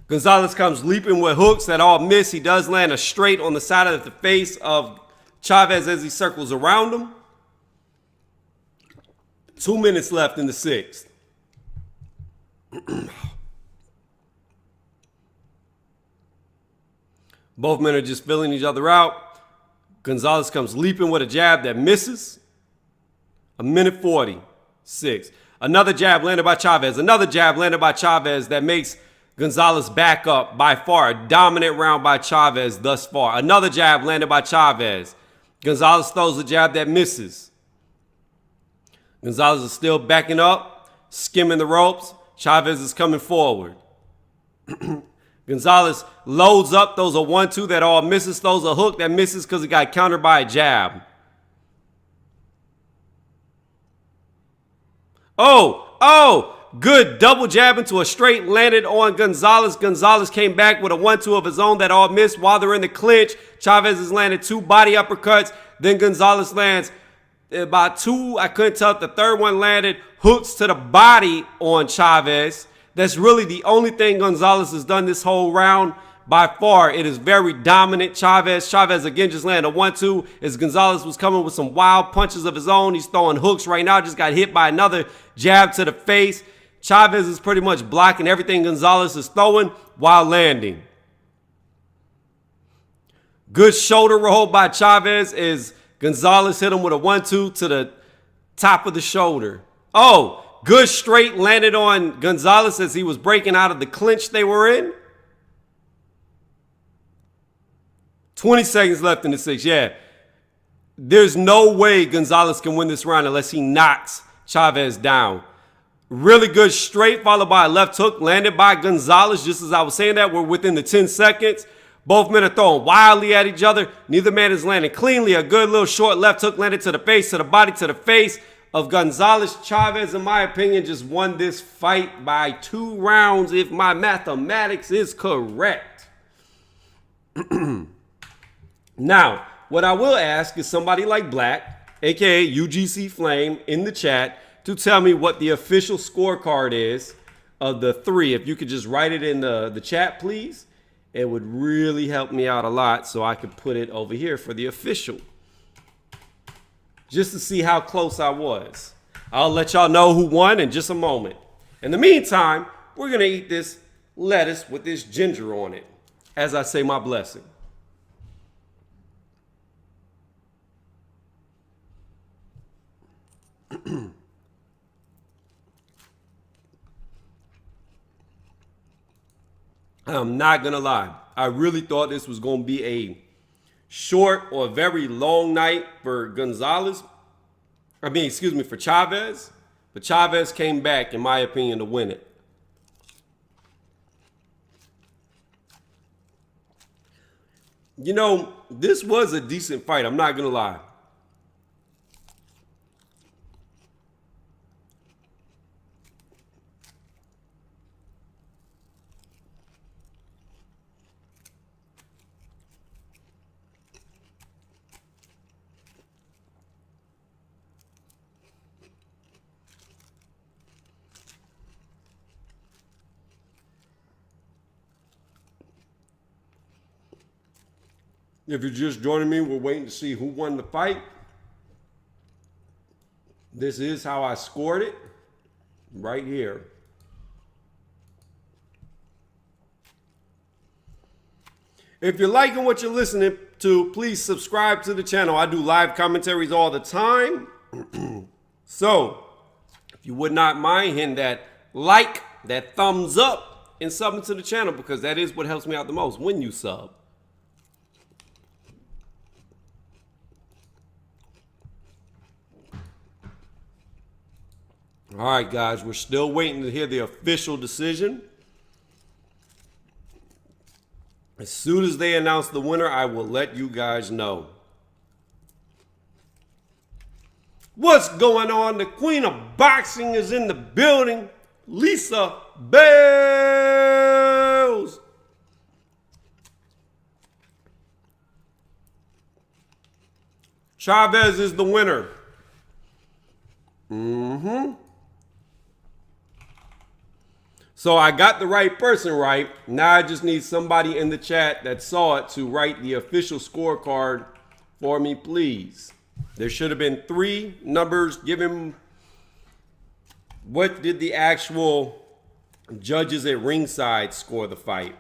[SPEAKER 1] Gonzalez comes leaping with hooks that all miss. He does land a straight on the side of the face of Chavez as he circles around him. 2 minutes left in the 6th. Both men are just filling each other out. Gonzalez comes leaping with a jab that misses. 1:40:06. Another jab landed by Chavez. Another jab landed by Chavez that makes Gonzalez back up. By far, a dominant round by Chavez thus far. Another jab landed by Chavez. Gonzalez throws a jab that misses. Gonzalez is still backing up, skimming the ropes. Chavez is coming forward. Gonzalez loads up, throws a 1-2 that all misses, throws a hook that misses because he got countered by a jab. Oh, good double jab into a straight, landed on Gonzalez. Gonzalez came back with a 1-2 of his own that all missed. While they're in the clinch, Chavez has landed 2 body uppercuts. Then Gonzalez lands about 2. I couldn't tell if the third one landed. Hooks to the body on Chavez. That's really the only thing Gonzalez has done this whole round. By far, it is very dominant. Chavez again just landed a 1-2 as Gonzalez was coming with some wild punches of his own. He's throwing hooks right now. Just got hit by another jab to the face. Chavez is pretty much blocking everything Gonzalez is throwing while landing. Good shoulder roll by Chavez as Gonzalez hit him with a 1-2 to the top of the shoulder. Oh, good straight landed on Gonzalez as he was breaking out of the clinch they were in. 20 seconds left in the 6th. Yeah. There's no way Gonzalez can win this round unless he knocks Chavez down. Really good straight followed by a left hook landed by Gonzalez. Just as I was saying that, we're within the 10 seconds. Both men are throwing wildly at each other. Neither man is landing cleanly. A good little short left hook landed to the face, to the body, to the face of Gonzalez. Chavez, in my opinion, just won this fight by 2 rounds if my mathematics is correct. Now, what I will ask is somebody like Black, aka UGC Flame, in the chat to tell me what the official scorecard is of the 3. If you could just write it in the chat, please. It would really help me out a lot so I could put it over here for the official. Just to see how close I was. I'll let y'all know who won in just a moment. In the meantime, we're going to eat this lettuce with this ginger on it as I say my blessing. I'm not going to lie. I really thought this was going to be a short or very long night for Gonzalez. For Chavez. But Chavez came back, in my opinion, to win it. You know, this was a decent fight. I'm not going to lie. If you're just joining me, we're waiting to see who won the fight. This is how I scored it, right here. If you're liking what you're listening to, please subscribe to the channel. I do live commentaries all the time. So, if you would not mind hitting that like, that thumbs up, and subbing to the channel, because that is what helps me out the most when you sub. All right, guys, we're still waiting to hear the official decision. As soon as they announce the winner, I will let you guys know. What's going on? The queen of boxing is in the building. Lisa Bales. Chavez is the winner. So I got the right person right. Now I just need somebody in the chat that saw it to write the official scorecard for me, please. There should have been 3 numbers given. What did the actual judges at ringside score the fight?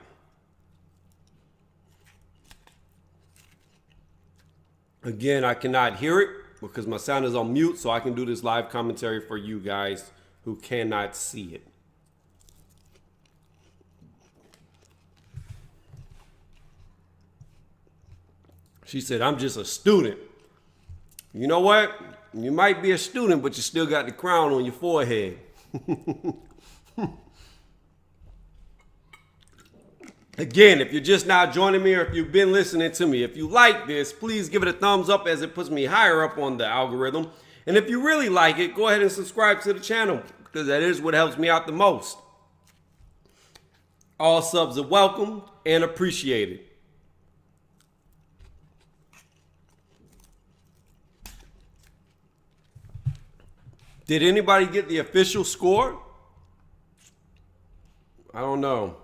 [SPEAKER 1] Again, I cannot hear it because my sound is on mute, so I can do this live commentary for you guys who cannot see it. She said, I'm just a student. You know what? You might be a student, but you still got the crown on your forehead. Again, if you're just now joining me or if you've been listening to me, if you like this, please give it a thumbs up as it puts me higher up on the algorithm. And if you really like it, go ahead and subscribe to the channel. because that is what helps me out the most. All subs are welcome and appreciated. Did anybody get the official score? I don't know.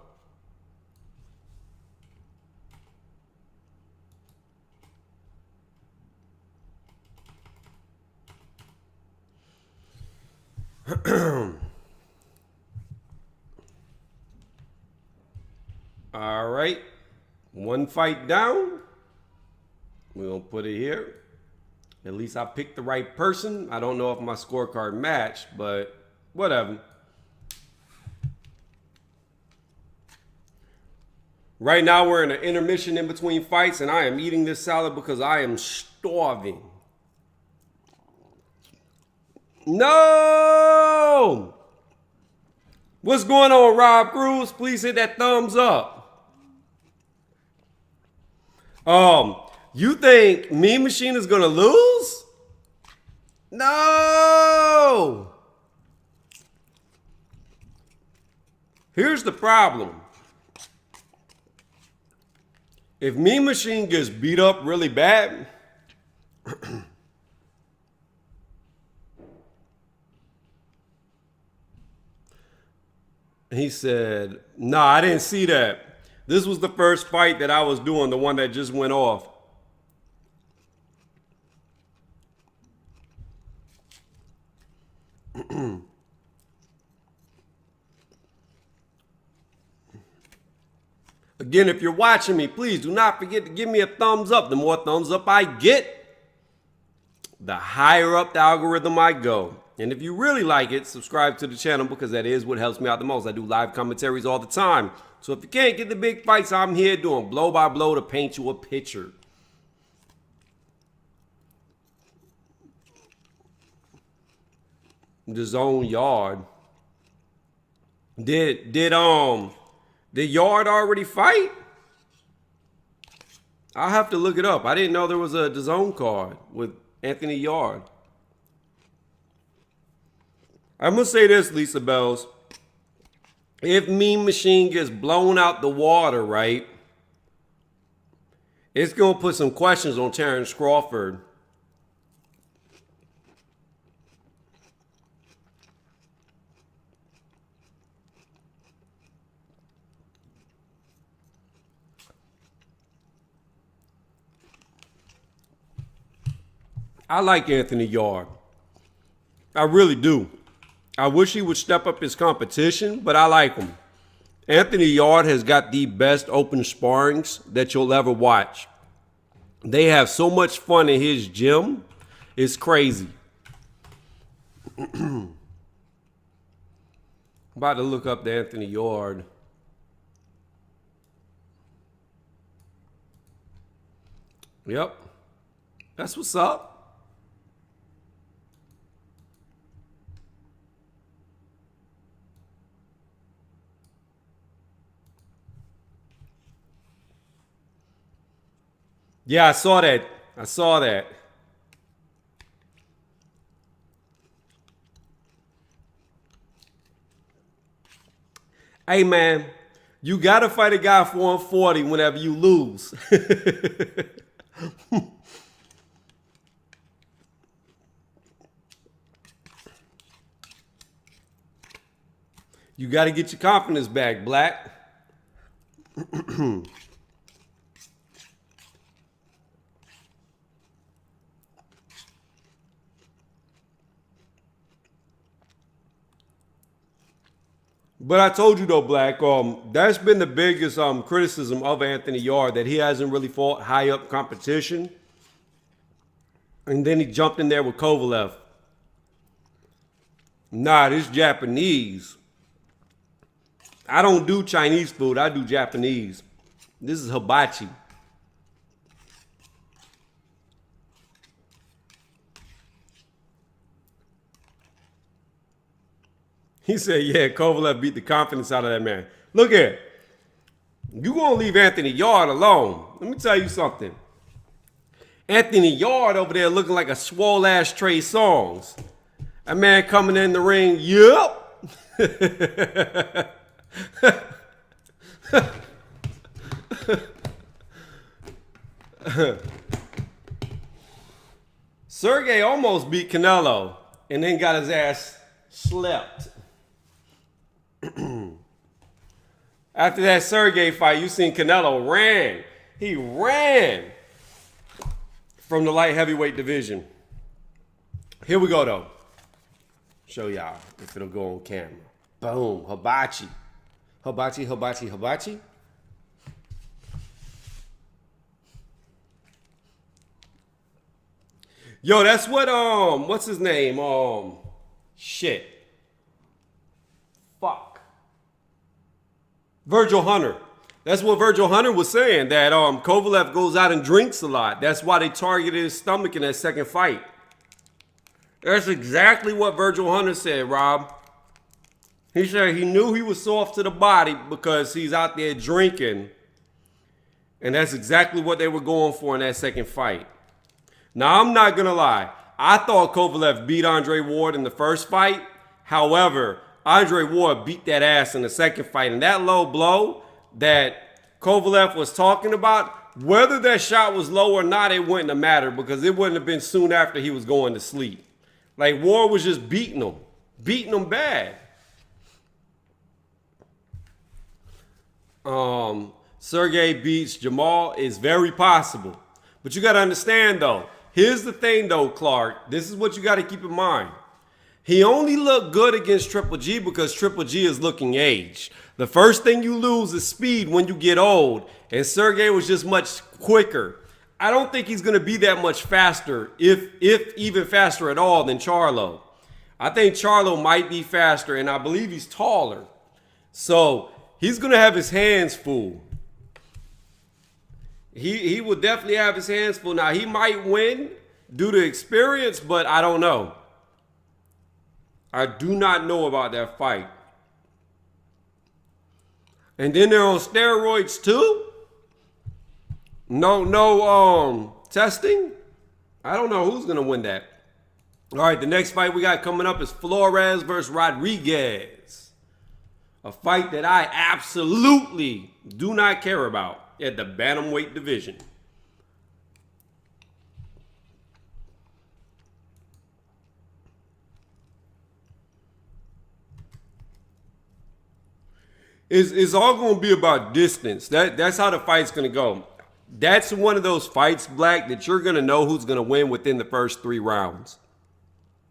[SPEAKER 1] All right. One fight down. We're going to put it here. At least I picked the right person. I don't know if my scorecard matched, but whatever. Right now we're in an intermission in between fights, and I am eating this salad because I am starving. No! What's going on, Rob Cruz? Please hit that thumbs up. You think Mean Machine is gonna lose? No! Here's the problem. If Mean Machine gets beat up really bad, he said, nah, I didn't see that. This was the first fight that I was doing, the one that just went off. Again, if you're watching me, please do not forget to give me a thumbs up. The more thumbs up I get, the higher up the algorithm I go. And if you really like it, subscribe to the channel because that is what helps me out the most. I do live commentaries all the time. So if you can't get the big fights, I'm here doing blow by blow to paint you a picture. The zone yard. Did Yard already fight? I'll have to look it up. I didn't know there was a DAZN card with Anthony Yard. I'm going to say this, Lisa Bells. If Mean Machine gets blown out the water, right, it's going to put some questions on Terrence Crawford. I like Anthony Yard. I really do. I wish he would step up his competition, but I like him. Anthony Yard has got the best open sparrings that you'll ever watch. They have so much fun in his gym. It's crazy. I'm about to look up the Anthony Yard. Yep. That's what's up. Yeah, I saw that. I saw that. Hey, man, you got to fight a guy for 140 whenever you lose. You got to get your confidence back, Black. But I told you though, Black, that's been the biggest criticism of Anthony Yard, that he hasn't really fought high up competition. And then he jumped in there with Kovalev. Nah, this Japanese. I don't do Chinese food, I do Japanese. This is hibachi. He said, yeah, Kovalev beat the confidence out of that man. Look here. You going to leave Anthony Yard alone. Let me tell you something. Anthony Yard over there looking like a swole-ass Trey Songz. That man coming in the ring, yep. Sergey almost beat Canelo and then got his ass slept. After that Sergey fight, you seen Canelo ran. He ran from the light heavyweight division. Here we go, though. Show y'all if it'll go on camera. Boom. Hibachi. Hibachi, hibachi, hibachi. Yo, that's what, what's his name? Shit. Fuck. Virgil Hunter. That's what Virgil Hunter was saying, that Kovalev goes out and drinks a lot. That's why they targeted his stomach in that second fight. That's exactly what Virgil Hunter said, Rob. He said he knew he was soft to the body because he's out there drinking. And that's exactly what they were going for in that second fight. Now, I'm not going to lie. I thought Kovalev beat Andre Ward in the first fight. However, Andre Ward beat that ass in the second fight. And that low blow that Kovalev was talking about, whether that shot was low or not, it wouldn't have mattered because it wouldn't have been soon after he was going to sleep. Like, Ward was just beating him bad. Sergey beats Jamal is very possible. But you got to understand, though, here's the thing, though, Clark. This is what you got to keep in mind. He only looked good against Triple G because Triple G is looking aged. The first thing you lose is speed when you get old. And Sergey was just much quicker. I don't think he's going to be that much faster, if even faster at all, than Charlo. I think Charlo might be faster, and I believe he's taller. So he's going to have his hands full. He will definitely have his hands full. Now, he might win due to experience, but I don't know. I do not know about that fight. And then they're on steroids too? No testing? I don't know who's going to win that. All right, the next fight we got coming up is Flores versus Rodriguez. A fight that I absolutely do not care about at the bantamweight division. It's all going to be about distance. That's how the fight's going to go. That's one of those fights, Black, that you're going to know who's going to win within the first 3 rounds.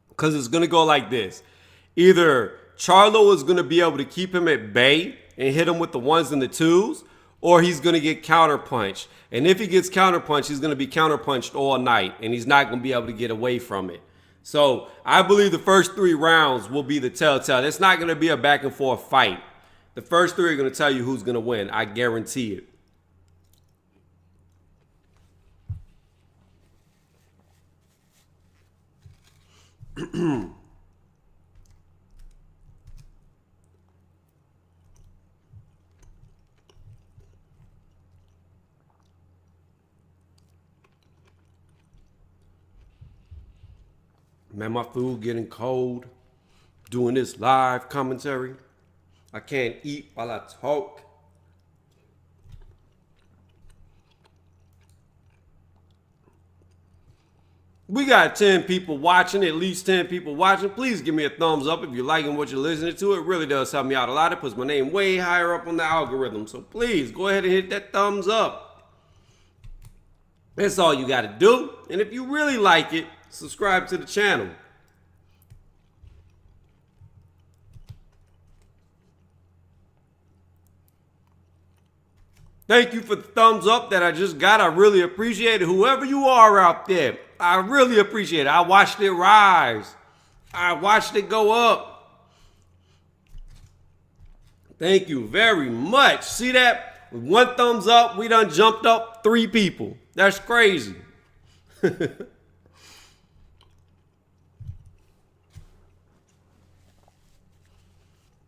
[SPEAKER 1] Because it's going to go like this. Either Charlo is going to be able to keep him at bay and hit him with the 1s and the 2s, or he's going to get counterpunched. And if he gets counterpunched, he's going to be counterpunched all night, and he's not going to be able to get away from it. So I believe the first 3 rounds will be the telltale. It's not going to be a back and forth fight. The first 3 are going to tell you who's going to win. I guarantee it. Man, my food getting cold. Doing this live commentary. I can't eat while I talk. We got 10 people watching, at least 10 people watching. Please give me a thumbs up if you're liking what you're listening to. It really does help me out a lot. It puts my name way higher up on the algorithm. So please go ahead and hit that thumbs up. That's all you got to do. And if you really like it, subscribe to the channel. Thank you for the thumbs up that I just got. I really appreciate it. Whoever you are out there, I really appreciate it. I watched it rise. I watched it go up. Thank you very much. See that? With 1 thumbs up, we done jumped up 3 people. That's crazy.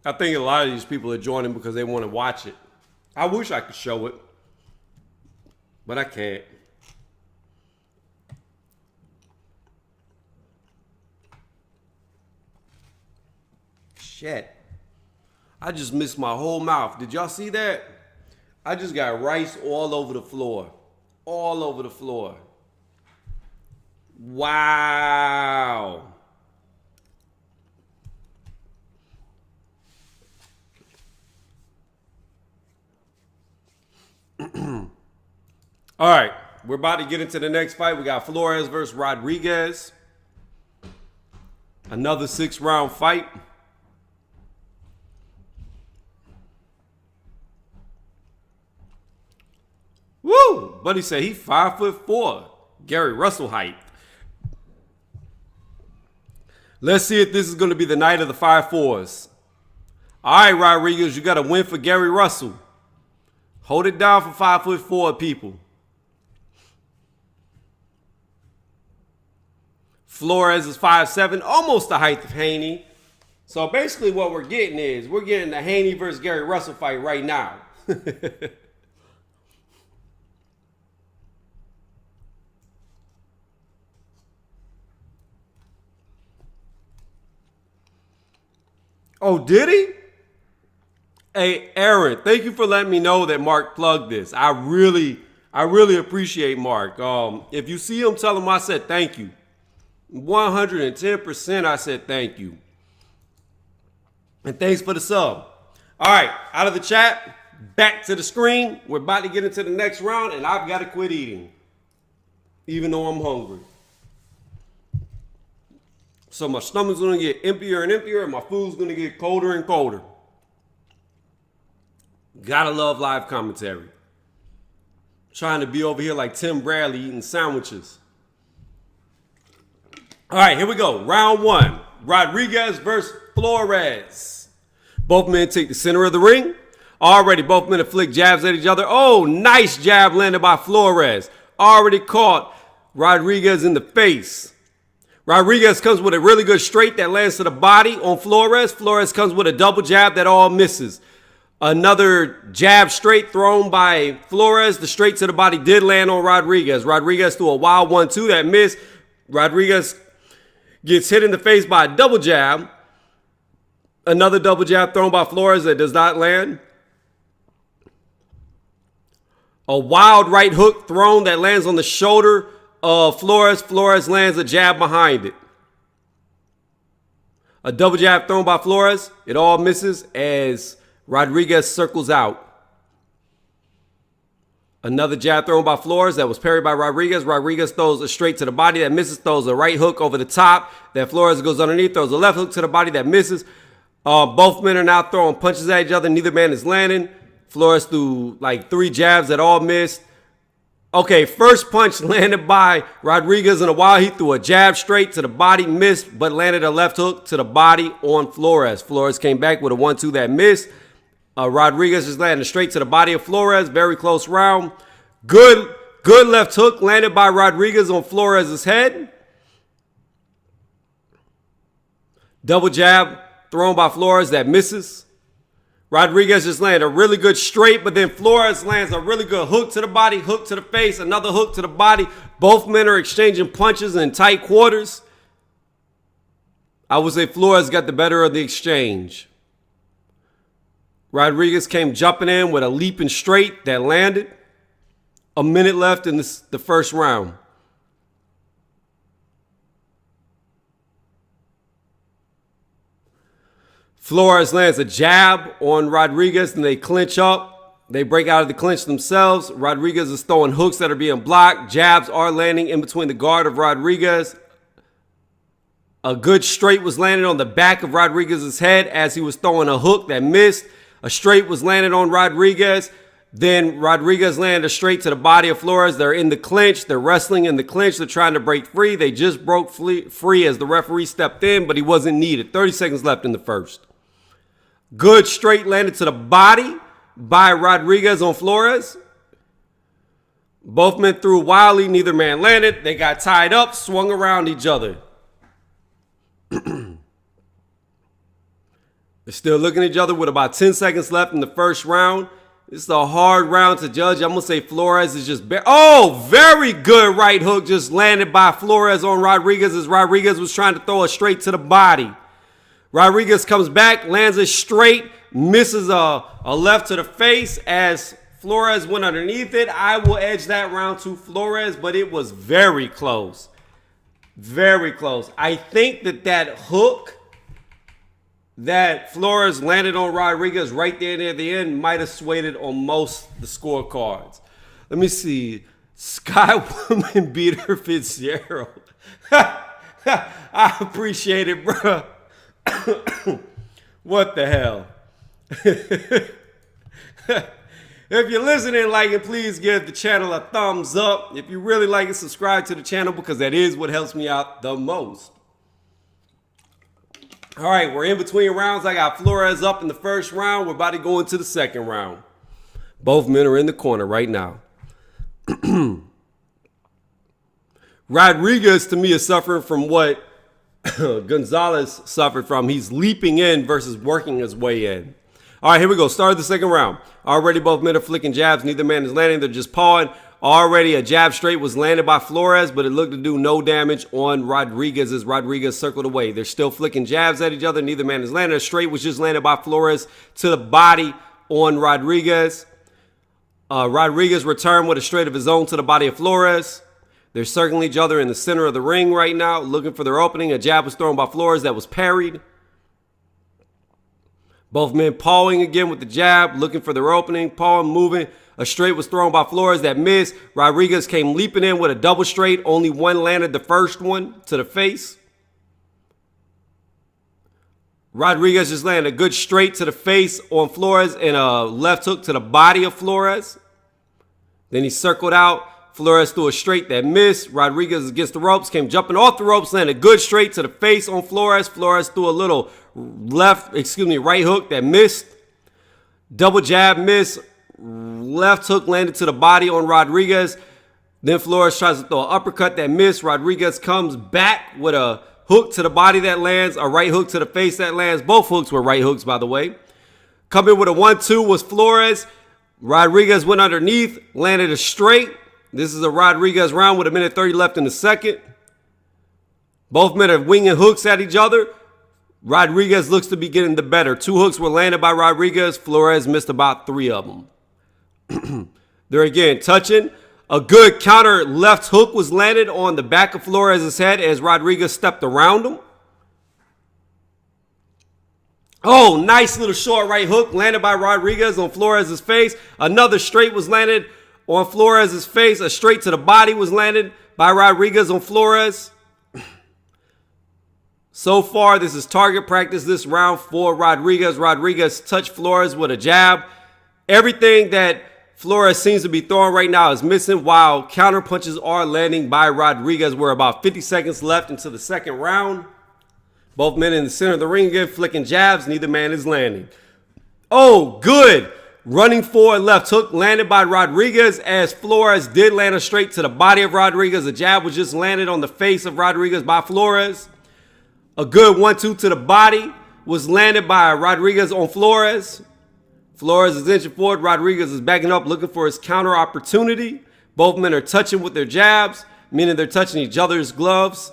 [SPEAKER 1] I think a lot of these people are joining because they want to watch it. I wish I could show it, but I can't. Shit. Shit. I just missed my whole mouth. Did y'all see that? I just got rice all over the floor. All over the floor. Wow. All right, we're about to get into the next fight. We got Flores versus Rodriguez. Another 6-round fight. Woo! Buddy said he 5'4". Gary Russell height. Let's see if this is going to be the night of the 5'4s. All right, Rodriguez, you got a win for Gary Russell. Hold it down for 5'4" people. Flores is 5'7", almost the height of Haney. So basically what we're getting is we're getting the Haney versus Gary Russell fight right now. Oh, did he? Hey, Aaron, thank you for letting me know that Mark plugged this. I really appreciate Mark. If you see him, tell him I said thank you. 110% I said thank you. And thanks for the sub. All right, out of the chat, back to the screen. We're about to get into the next round, and I've got to quit eating, even though I'm hungry. So my stomach's going to get emptier and emptier, and my food's going to get colder and colder. Gotta love live commentary. Trying to be over here like Tim Bradley eating sandwiches. All right, here we go. Round 1. Rodriguez versus Flores. Both men take the center of the ring. Already both men have flicked jabs at each other. Oh, nice jab landed by Flores. Already caught Rodriguez in the face. Rodriguez comes with a really good straight that lands to the body on Flores. Flores comes with a double jab that all misses. Another jab straight thrown by Flores. The straight to the body did land on Rodriguez. Rodriguez threw a wild 1-2 that missed. Rodriguez gets hit in the face by a double jab. Another double jab thrown by Flores that does not land. A wild right hook thrown that lands on the shoulder of Flores. Flores lands a jab behind it. A double jab thrown by Flores. It all misses as Rodriguez circles out. Another jab thrown by Flores that was parried by Rodriguez. Rodriguez throws a straight to the body that misses, throws a right hook over the top that Flores goes underneath, throws a left hook to the body that misses. Both men are now throwing punches at each other. Neither man is landing. Flores threw like 3 jabs that all missed. Okay, first punch landed by Rodriguez in a while. He threw a jab straight to the body, missed, but landed a left hook to the body on Flores. Flores came back with a 1-2 that missed. Rodriguez just landed straight to the body of Flores. Very close round. Good left hook landed by Rodriguez on Flores' head. Double jab thrown by Flores that misses. Rodriguez just landed a really good straight, but then Flores lands a really good hook to the body, hook to the face, another hook to the body. Both men are exchanging punches in tight quarters. I would say Flores got the better of the exchange. Rodriguez came jumping in with a leaping straight that landed. A minute left in the first round. Flores lands a jab on Rodriguez and they clinch up. They break out of the clinch themselves. Rodriguez is throwing hooks that are being blocked. Jabs are landing in between the guard of Rodriguez. A good straight was landed on the back of Rodriguez's head as he was throwing a hook that missed. A straight was landed on Rodriguez. Then Rodriguez landed a straight to the body of Flores. They're in the clinch. They're wrestling in the clinch. They're trying to break free. They just broke free as the referee stepped in, but he wasn't needed. 30 seconds left in the first. Good straight landed to the body by Rodriguez on Flores. Both men threw wildly. Neither man landed. They got tied up, swung around each other. They're still looking at each other with about 10 seconds left in the first round. This is a hard round to judge. I'm going to say Flores is just... very good right hook just landed by Flores on Rodriguez as Rodriguez was trying to throw a straight to the body. Rodriguez comes back, lands it straight, misses a left to the face as Flores went underneath it. I will edge that round to Flores, but it was very close. Very close. I think that hook that Flores landed on Rodriguez right there near the end might have swayed it on most of the scorecards. Let me see. Sky Woman beat her Fitzgerald. I appreciate it, bro. What the hell? If you're listening, like it, please give the channel a thumbs up. If you really like it, subscribe to the channel because that is what helps me out the most. All right, we're in between rounds. I got Flores up in the first round. We're about to go into the second round. Both men are in the corner right now. Rodriguez, to me, is suffering from what Gonzalez suffered from. He's leaping in versus working his way in. All right, here we go. Start the second round. Already both men are flicking jabs. Neither man is landing. They're just pawing. Already a jab straight was landed by Flores, but it looked to do no damage on Rodriguez as Rodriguez circled away. They're still flicking jabs at each other. Neither man is landing. A straight was just landed by Flores to the body on Rodriguez. Rodriguez returned with a straight of his own to the body of Flores. They're circling each other in the center of the ring right now, looking for their opening. A jab was thrown by Flores that was parried. Both men pawing again with the jab, looking for their opening, pawing, moving. A straight was thrown by Flores that missed. Rodriguez came leaping in with a double straight. Only one landed the first one to the face. Rodriguez just landed a good straight to the face on Flores and a left hook to the body of Flores. Then he circled out. Flores threw a straight that missed. Rodriguez against the ropes, came jumping off the ropes, landed a good straight to the face on Flores. Flores threw a little right hook that missed. Double jab missed. Left hook landed to the body on Rodriguez. Then Flores tries to throw an uppercut that missed. Rodriguez comes back with a hook to the body that lands, a right hook to the face that lands. Both hooks were right hooks, by the way. Coming with a 1-2 was Flores. Rodriguez went underneath, landed a straight. This is a Rodriguez round with 1:30 left in the second. Both men are winging hooks at each other. Rodriguez looks to be getting the better. 2 hooks were landed by Rodriguez. Flores missed about 3 of them. They're again touching. A good counter left hook was landed on the back of Flores' head as Rodriguez stepped around him. Oh, nice little short right hook landed by Rodriguez on Flores' face. Another straight was landed on Flores' face. A straight to the body was landed by Rodriguez on Flores. So far, this is target practice this round for Rodriguez. Rodriguez touched Flores with a jab. Everything that Flores seems to be throwing right now is missing, while counter punches are landing by Rodriguez. We're about 50 seconds left into the second round. Both men in the center of the ring again, flicking jabs. Neither man is landing. Oh, good. Running forward left hook landed by Rodriguez as Flores did land a straight to the body of Rodriguez. A jab was just landed on the face of Rodriguez by Flores. A good 1-2 to the body was landed by Rodriguez on Flores. Flores is inching forward. Rodriguez is backing up, looking for his counter opportunity. Both men are touching with their jabs, meaning they're touching each other's gloves.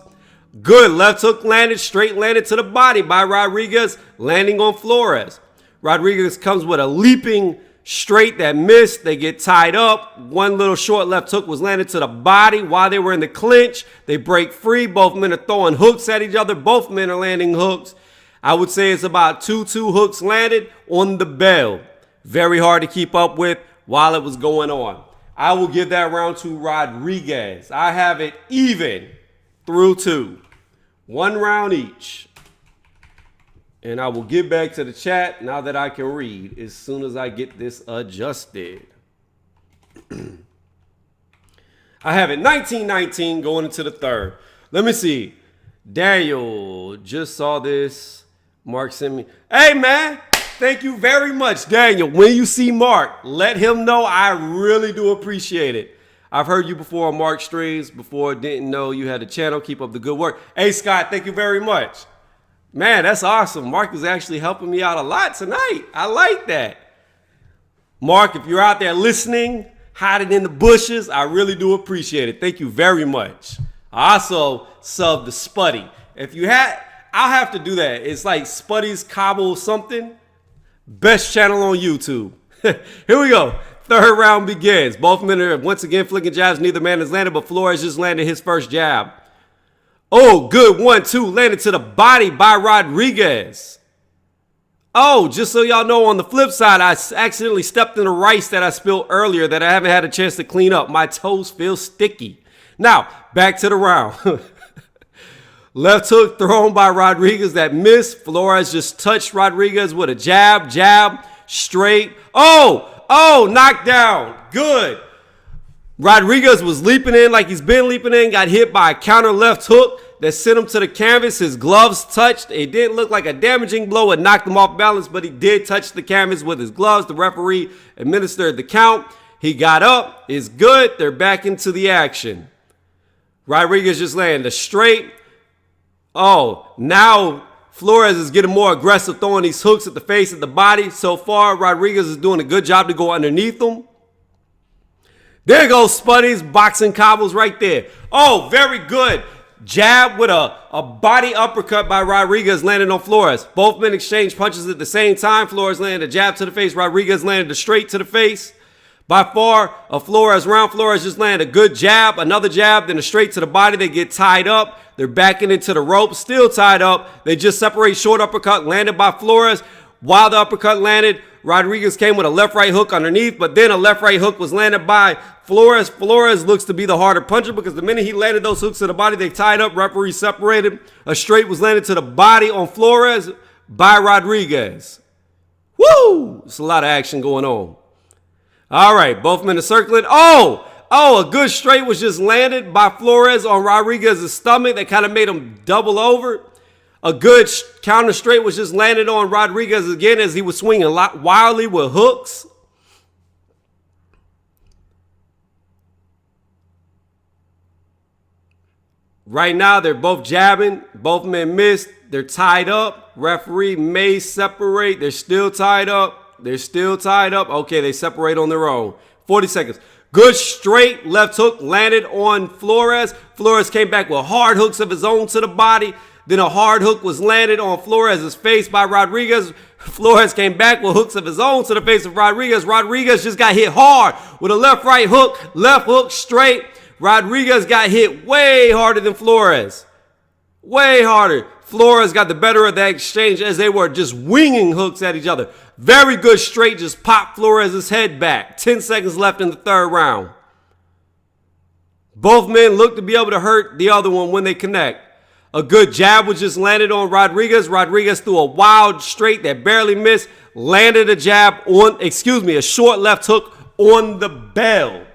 [SPEAKER 1] Good left hook landed, straight landed to the body by Rodriguez, landing on Flores. Rodriguez comes with a leaping straight that missed. They get tied up. One little short left hook was landed to the body while they were in the clinch. They break free. Both men are throwing hooks at each other. Both men are landing hooks. I would say it's about 2 hooks landed on the bell. Very hard to keep up with while it was going on. I will give that round to Rodriguez. I have it even through 2. 1 round each. And I will get back to the chat now that I can read as soon as I get this adjusted. I have it 19-19 going into the third. Let me see. Daniel just saw this. Mark sent me. Hey, man. Thank you very much, Daniel. When you see Mark, let him know I really do appreciate it. I've heard you before on Mark streams. Before, didn't know you had a channel. Keep up the good work. Hey, Scott, thank you very much. Man, that's awesome. Mark is actually helping me out a lot tonight. I like that. Mark, if you're out there listening, hiding in the bushes, I really do appreciate it. Thank you very much. I also subbed the Spuddy. If you had, I'll have to do that. It's like Spuddy's Cobble something. Best channel on YouTube. Here we go. Third round begins. Both men are once again flicking jabs. Neither man has landed, but Flores just landed his first jab. Oh, good 1-2. Landed to the body by Rodriguez. Oh, just so y'all know, on the flip side, I accidentally stepped in the rice that I spilled earlier that I haven't had a chance to clean up. My toes feel sticky. Now, back to the round. Left hook thrown by Rodriguez that missed. Flores just touched Rodriguez with a jab, straight. Oh, knocked down. Good. Rodriguez was leaping in like he's been leaping in, got hit by a counter left hook that sent him to the canvas. His gloves touched. It didn't look like a damaging blow. It knocked him off balance, but he did touch the canvas with his gloves. The referee administered the count. He got up. It's good. They're back into the action. Rodriguez just landed a straight. Oh, now Flores is getting more aggressive, throwing these hooks at the face, at the body. So far, Rodriguez is doing a good job to go underneath him. There goes Spuddy's boxing cobbles right there. Oh, very good. Jab with a body uppercut by Rodriguez landing on Flores. Both men exchanged punches at the same time. Flores landed a jab to the face. Rodriguez landed a straight to the face. By far, a Flores round. Flores just landed a good jab, another jab, then a straight to the body. They get tied up. They're backing into the rope, still tied up. They just separate. Short uppercut landed by Flores. While the uppercut landed, Rodriguez came with a left-right hook underneath, but then a left-right hook was landed by Flores. Flores looks to be the harder puncher because the minute he landed those hooks to the body, they tied up. Referee separated. A straight was landed to the body on Flores by Rodriguez. Woo! It's a lot of action going on. All right, both men are circling. Oh, a good straight was just landed by Flores on Rodriguez's stomach. That kind of made him double over. A good counter straight was just landed on Rodriguez again as he was swinging a lot wildly with hooks. Right now, they're both jabbing. Both men missed. They're tied up. Referee may separate. They're still tied up. Okay, they separate on their own. 40 seconds. Good straight left hook landed on Flores. Flores came back with hard hooks of his own to the body. Then a hard hook was landed on Flores' face by Rodriguez. Flores came back with hooks of his own to the face of Rodriguez. Rodriguez just got hit hard with a left-right hook, left hook straight. Rodriguez got hit way harder than Flores. Way harder. Flores got the better of that exchange as they were just winging hooks at each other. Very good straight, just popped Flores' head back. 10 seconds left in the third round. Both men look to be able to hurt the other one when they connect. A good jab was just landed on Rodriguez. Rodriguez threw a wild straight that barely missed. Landed a a short left hook on the bell.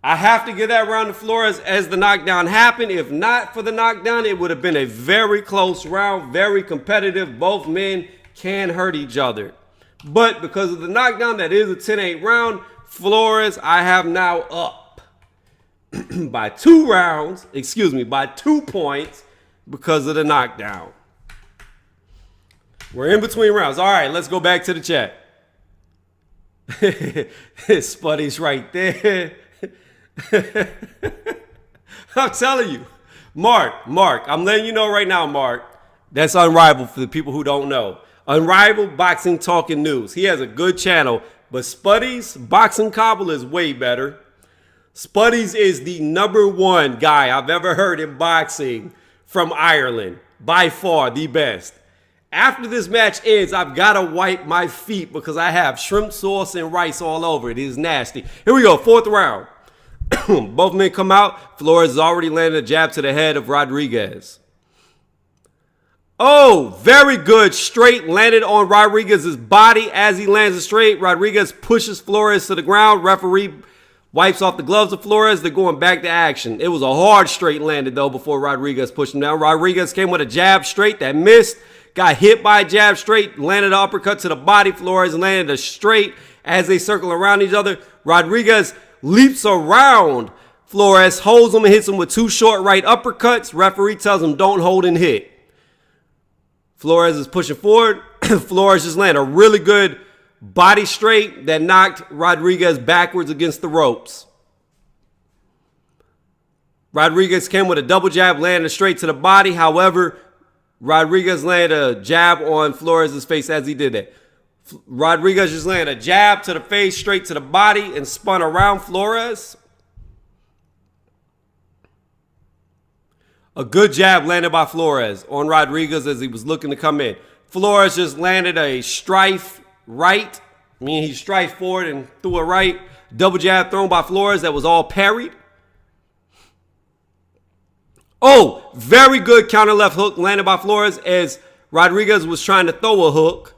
[SPEAKER 1] I have to give that round to Flores as the knockdown happened. If not for the knockdown, it would have been a very close round, very competitive. Both men can hurt each other. But because of the knockdown, that is a 10-8 round. Flores, I have now up by 2 points because of the knockdown. We're in between rounds. All right, let's go back to the chat. Spuddy's right there. I'm telling you. Mark, I'm letting you know right now, Mark. That's Unrivaled for the people who don't know. Unrivaled Boxing Talking News. He has a good channel, but Spuddy's Boxing Cobble is way better. Spuddy's is the #1 guy I've ever heard in boxing from Ireland. By far the best. After this match ends, I've got to wipe my feet because I have shrimp sauce and rice all over. It is nasty. Here we go, 4th round. Both men come out. Flores has already landed a jab to the head of Rodriguez. Oh, very good straight landed on Rodriguez's body. As he lands a straight, Rodriguez pushes Flores to the ground. Referee wipes off the gloves of Flores. They're going back to action. It was a hard straight landed, though, before Rodriguez pushed him down. Rodriguez came with a jab straight that missed. Got hit by a jab straight. Landed an uppercut to the body. Flores landed a straight as they circle around each other. Rodriguez leaps around Flores, holds him and hits him with 2 short right uppercuts. Referee tells him don't hold and hit. Flores is pushing forward. Flores just landed a really good body straight that knocked Rodriguez backwards against the ropes. Rodriguez came with a double jab, landed straight to the body. However, Rodriguez landed a jab on Flores' face as he did that. Rodriguez just landed a jab to the face, straight to the body, and spun around Flores. A good jab landed by Flores on Rodriguez as he was looking to come in. Flores just landed a strife right. He strifed forward and threw a right. Double jab thrown by Flores that was all parried. Oh, very good counter left hook landed by Flores as Rodriguez was trying to throw a hook.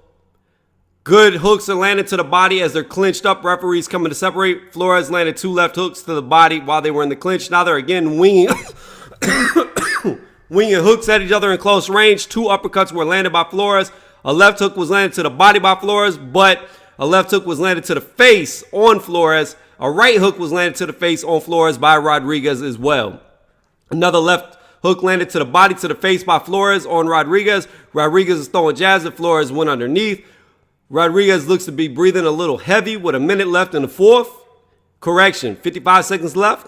[SPEAKER 1] Good hooks are landed to the body as they're clinched up. Referees coming to separate. Flores landed 2 left hooks to the body while they were in the clinch. Now they're again winging hooks at each other in close range. 2 uppercuts were landed by Flores. A left hook was landed to the body by Flores, but a left hook was landed to the face on Flores. A right hook was landed to the face on Flores by Rodriguez as well. Another left hook landed to the body, to the face by Flores on Rodriguez. Rodriguez is throwing jabs and Flores went underneath. Rodriguez looks to be breathing a little heavy with a minute left in the fourth. Correction, 55 seconds left.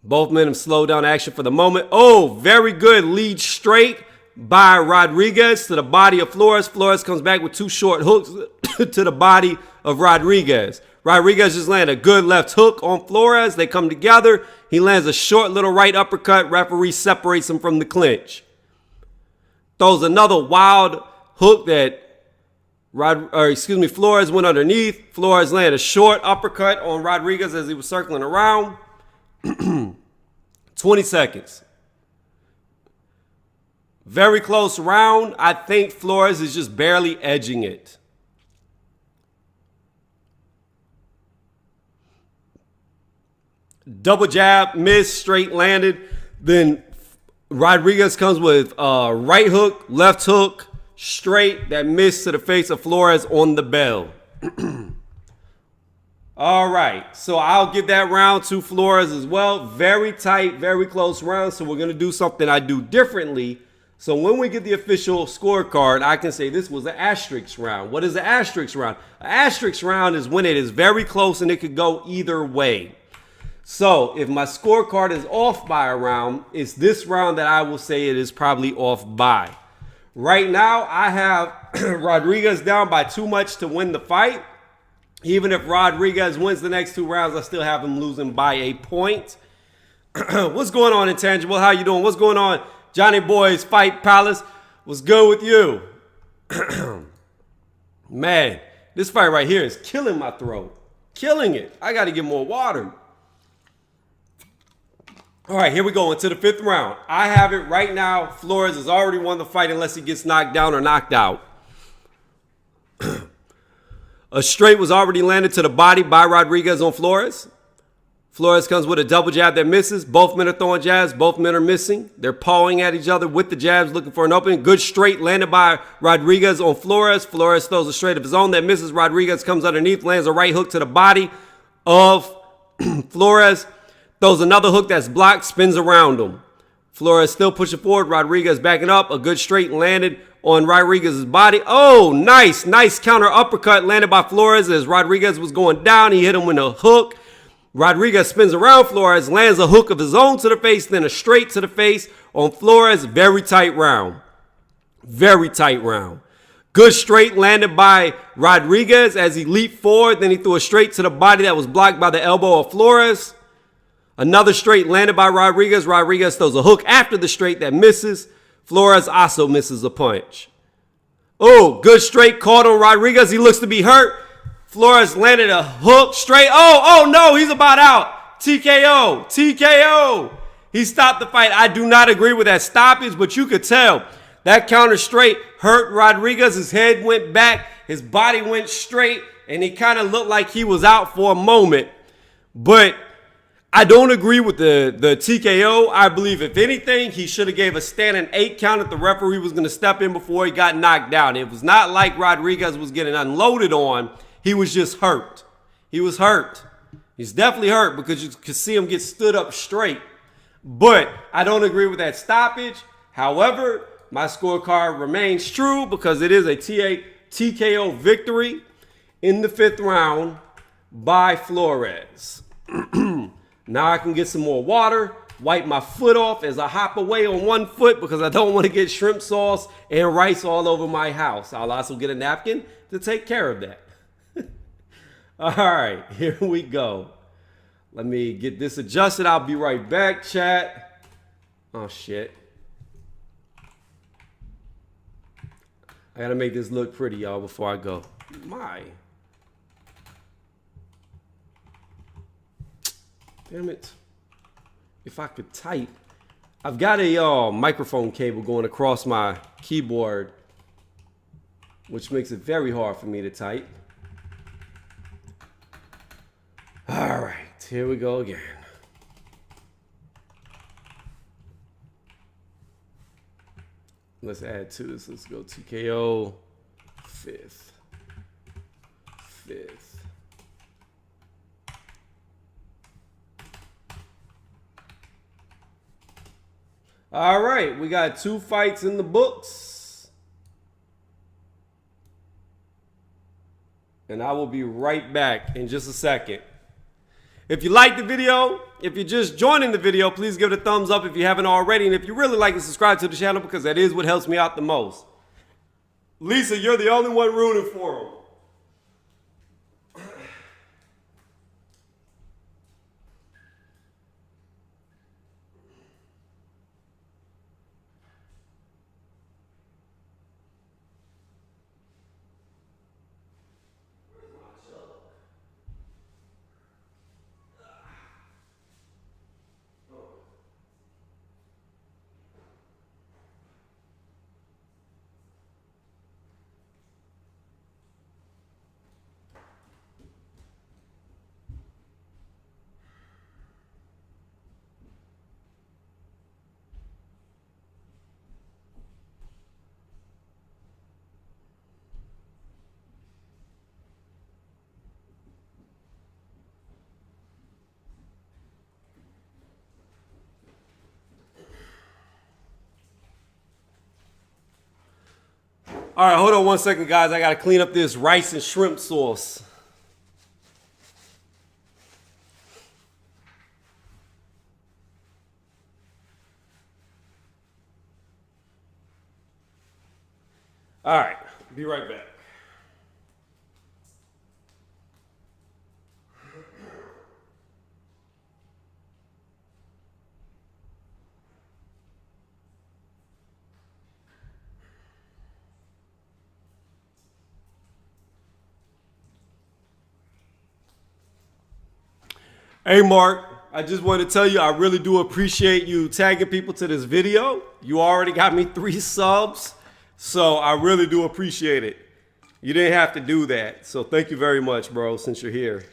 [SPEAKER 1] Both men have slowed down action for the moment. Oh, very good lead straight by Rodriguez to the body of Flores. Flores comes back with 2 short hooks to the body of Rodriguez. Rodriguez just landed a good left hook on Flores. They come together. He lands a short little right uppercut. Referee separates him from the clinch. Throws another wild hook that Flores went underneath. Flores landed a short uppercut on Rodriguez as he was circling around. 20 seconds. Very close round. I think Flores is just barely edging it. Double jab, missed, straight landed. Then Rodriguez comes with right hook, left hook, straight that missed to the face of Flores on the bell. All right, so I'll give that round to Flores as well. Very tight, very close round. So we're going to do something I do differently. So when we get the official scorecard, I can say this was an asterisk round. What is an asterisk round? An asterisk round is when it is very close and it could go either way. So if my scorecard is off by a round, it's this round that I will say it is probably off by. Right now, I have Rodriguez down by too much to win the fight. Even if Rodriguez wins the next 2 rounds, I still have him losing by a point. What's going on, Intangible? How you doing? What's going on, Johnny Boy's Fight Palace? What's good with you? Man, this fight right here is killing my throat. Killing it. I got to get more water. All right, here we go into the 5th round. I have it right now. Flores has already won the fight unless he gets knocked down or knocked out. A straight was already landed to the body by Rodriguez on Flores. Flores comes with a double jab that misses. Both men are throwing jabs. Both men are missing. They're pawing at each other with the jabs, looking for an opening. Good straight landed by Rodriguez on Flores. Flores throws a straight of his own that misses. Rodriguez comes underneath, lands a right hook to the body of Flores. Throws another hook that's blocked, spins around him. Flores still pushing forward. Rodriguez backing up. A good straight landed on Rodriguez's body. Oh, nice counter uppercut landed by Flores as Rodriguez was going down. He hit him with a hook. Rodriguez spins around Flores, lands a hook of his own to the face, then a straight to the face on Flores. Very tight round. Very tight round. Good straight landed by Rodriguez as he leaped forward. Then he threw a straight to the body that was blocked by the elbow of Flores. Another straight landed by Rodriguez. Rodriguez throws a hook after the straight that misses. Flores also misses a punch. Oh, good straight caught on Rodriguez. He looks to be hurt. Flores landed a hook straight. Oh no, he's about out. TKO. He stopped the fight. I do not agree with that stoppage, but you could tell that counter straight hurt Rodriguez. His head went back. His body went straight, and he kind of looked like he was out for a moment. But I don't agree with the TKO. I believe, if anything, he should have gave a standing 8 count if the referee was going to step in before he got knocked down. It was not like Rodriguez was getting unloaded on. He was just hurt. He was hurt. He's definitely hurt because you could see him get stood up straight. But I don't agree with that stoppage. However, my scorecard remains true because it is a TKO victory in the 5th round by Flores. Now I can get some more water, wipe my foot off as I hop away on one foot because I don't want to get shrimp sauce and rice all over my house. I'll also get a napkin to take care of that. All right, here we go. Let me get this adjusted. I'll be right back, chat. Oh, shit. I gotta make this look pretty, y'all, before I go. My. Damn it. If I could type. I've got a microphone cable going across my keyboard, which makes it very hard for me to type. All right, here we go again. Let's add to this. Let's go TKO, fifth. All right, we got 2 fights in the books. And I will be right back in just a second. If you like the video, if you're just joining the video, please give it a thumbs up if you haven't already. And if you really like it, subscribe to the channel because that is what helps me out the most. Lisa, you're the only one rooting for him. All right, hold on one second, guys. I got to clean up this rice and shrimp sauce. All right, be right back. Hey, Mark, I just want to tell you I really do appreciate you tagging people to this video. You already got me 3 subs, so I really do appreciate it. You didn't have to do that, so thank you very much, bro, since you're here.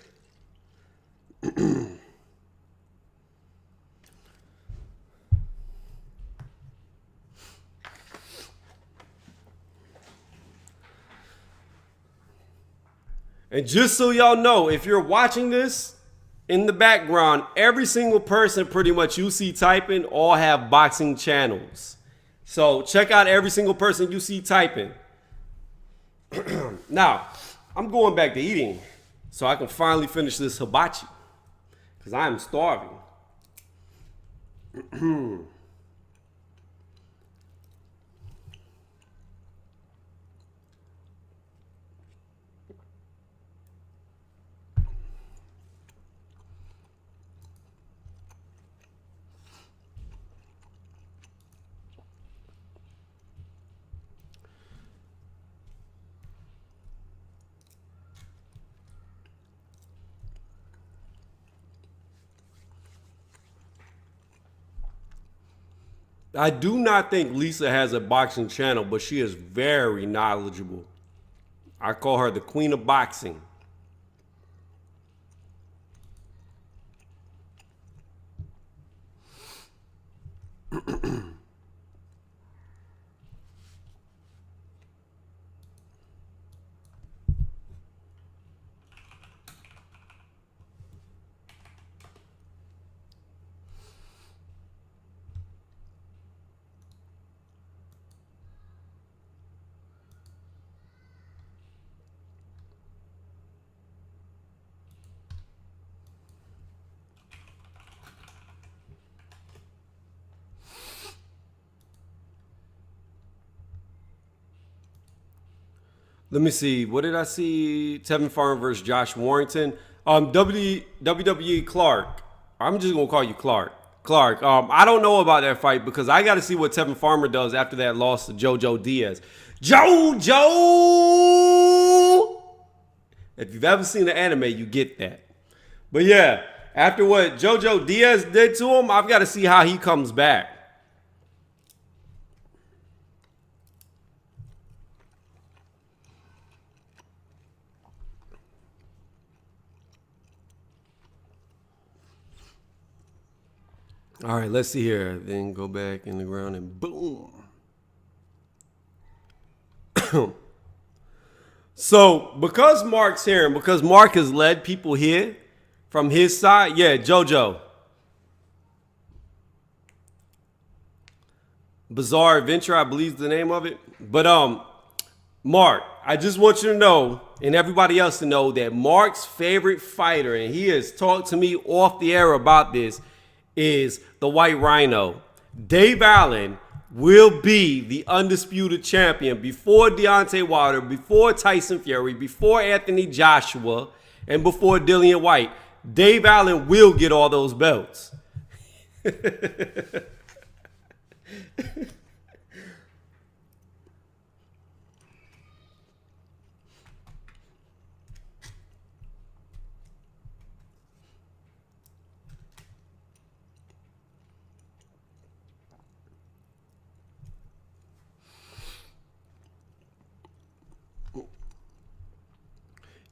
[SPEAKER 1] And just so y'all know, if you're watching this, in the background, every single person pretty much you see typing all have boxing channels. So check out every single person you see typing. Now, I'm going back to eating so I can finally finish this hibachi because I am starving. I do not think Lisa has a boxing channel, but she is very knowledgeable. I call her the queen of boxing. Let me see. What did I see? Tevin Farmer versus Josh Warrington. WWE Clark. I'm just gonna call you Clark. Clark. I don't know about that fight because I got to see what Tevin Farmer does after that loss to JoJo Diaz. JoJo. If you've ever seen the anime, you get that. But yeah, after what JoJo Diaz did to him, I've got to see how he comes back. All right, let's see here. Then go back in the ground and boom. So because Mark's here and because Mark has led people here from his side, yeah, JoJo. Bizarre Adventure, I believe is the name of it. But Mark, I just want you to know, and everybody else to know, that Mark's favorite fighter, and he has talked to me off the air about this, is the White Rhino. Dave Allen will be the undisputed champion before Deontay Wilder, before Tyson Fury, before Anthony Joshua, and before Dillian White. Dave Allen will get all those belts.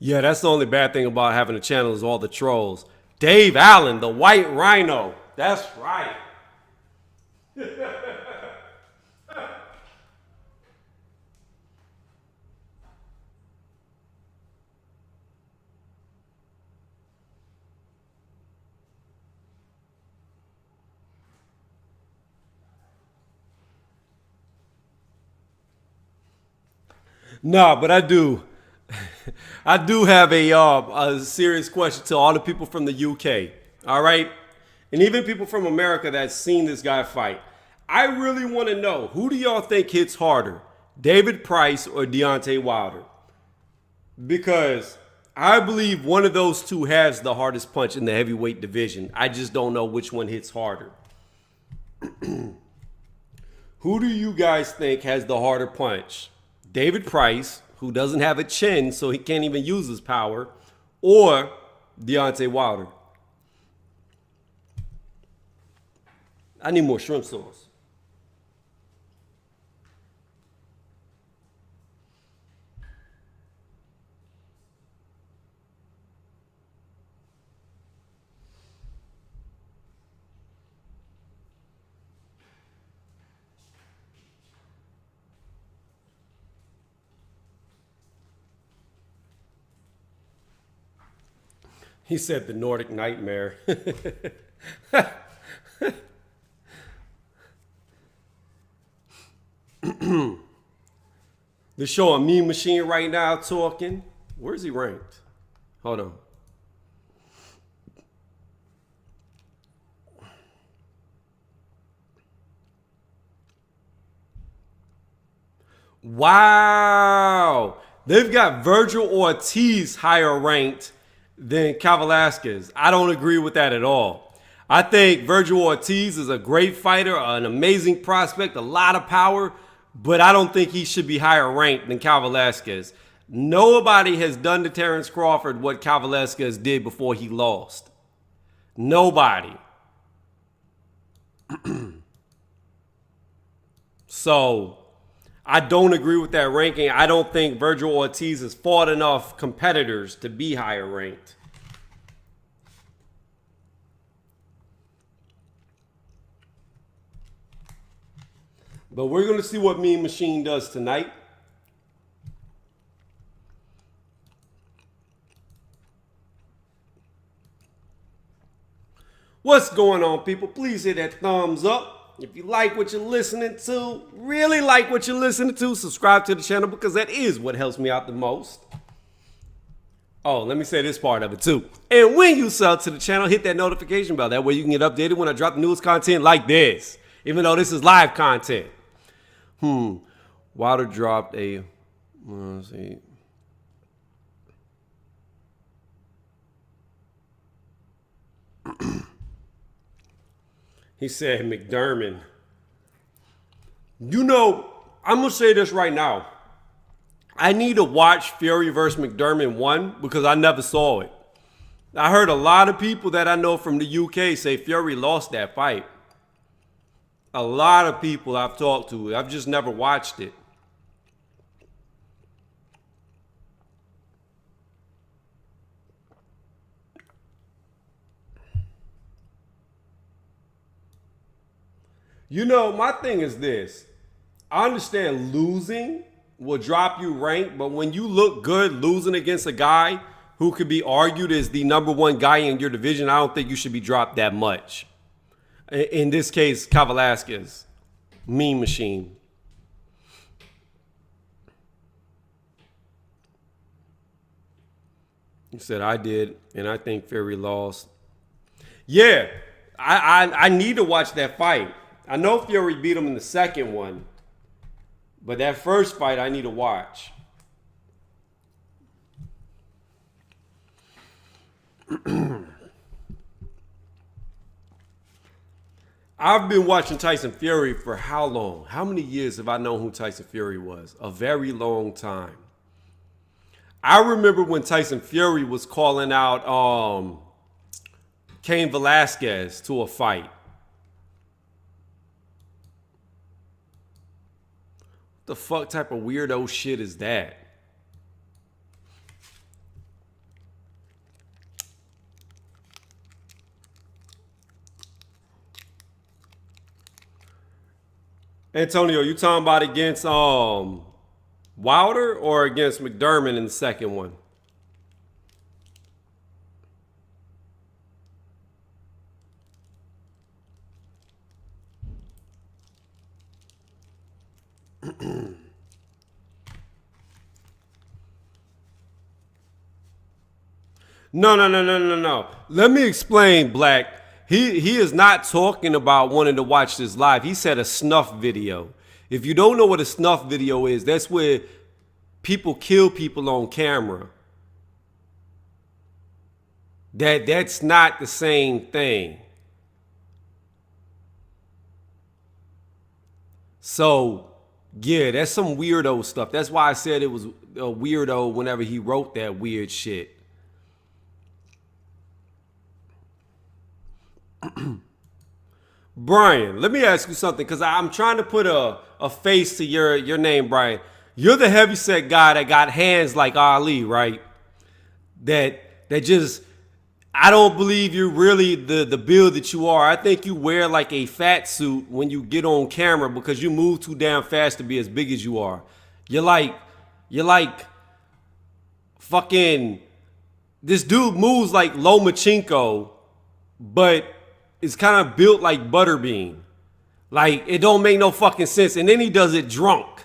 [SPEAKER 1] Yeah, that's the only bad thing about having a channel is all the trolls. Dave Allen, the White Rhino. That's right. No, but I do. I do have a serious question to all the people from the UK, all right? And even people from America that's seen this guy fight. I really want to know, who do y'all think hits harder, David Price or Deontay Wilder? Because I believe one of those two has the hardest punch in the heavyweight division. I just don't know which one hits harder. Who do you guys think has the harder punch? David Price, who doesn't have a chin, so he can't even use his power, or Deontay Wilder? I need more shrimp sauce. He said the Nordic Nightmare. They're showing Mean Machine right now talking. Where's he ranked? Hold on. Wow. They've got Virgil Ortiz higher ranked than Kavaliauskas. I don't agree with that at all. I think Virgil Ortiz is a great fighter, an amazing prospect, a lot of power, but I don't think he should be higher ranked than Kavaliauskas. Nobody has done to Terrence Crawford what Kavaliauskas did before he lost. Nobody. So I don't agree with that ranking. I don't think Virgil Ortiz has fought enough competitors to be higher ranked. But we're going to see what Mean Machine does tonight. What's going on, people? Please hit that thumbs up. If you like what you're listening to, really like what you're listening to, subscribe to the channel because that is what helps me out the most. Oh, let me say this part of it too. And when you sub to the channel, hit that notification bell. That way you can get updated when I drop the newest content like this, even though this is live content. Wilder dropped a, let's see. He said McDermott. You know, I'm going to say this right now. I need to watch Fury versus McDermott 1 because I never saw it. I heard a lot of people that I know from the UK say Fury lost that fight. A lot of people I've talked to. I've just never watched it. You know, my thing is this. I understand losing will drop you rank, but when you look good losing against a guy who could be argued as the #1 guy in your division, I don't think you should be dropped that much. In this case, Kavaliauskas, Mean Machine. He said, I did, and I think Fury lost. Yeah, I need to watch that fight. I know Fury beat him in the second one, but that first fight I need to watch. I've been watching Tyson Fury for how long? How many years have I known who Tyson Fury was? A very long time. I remember when Tyson Fury was calling out Cain Velasquez to a fight. What the fuck type of weirdo shit is that? Antonio, you talking about against Wilder or against McDermott in the second one? No. Let me explain, Black. He is not talking about wanting to watch this live. He said a snuff video. If you don't know what a snuff video is, that's where people kill people on camera. That's not the same thing. So, yeah, that's some weirdo stuff. That's why I said it was a weirdo whenever he wrote that weird shit. Brian, let me ask you something because I'm trying to put a face to your name, Brian. You're the heavyset guy that got hands like Ali, right? That just, I don't believe you're really the build that you are. I think you wear like a fat suit when you get on camera because you move too damn fast to be as big as you are. You're like fucking, this dude moves like Lomachenko, but it's kind of built like Butterbean. Like, it don't make no fucking sense. And then he does it drunk.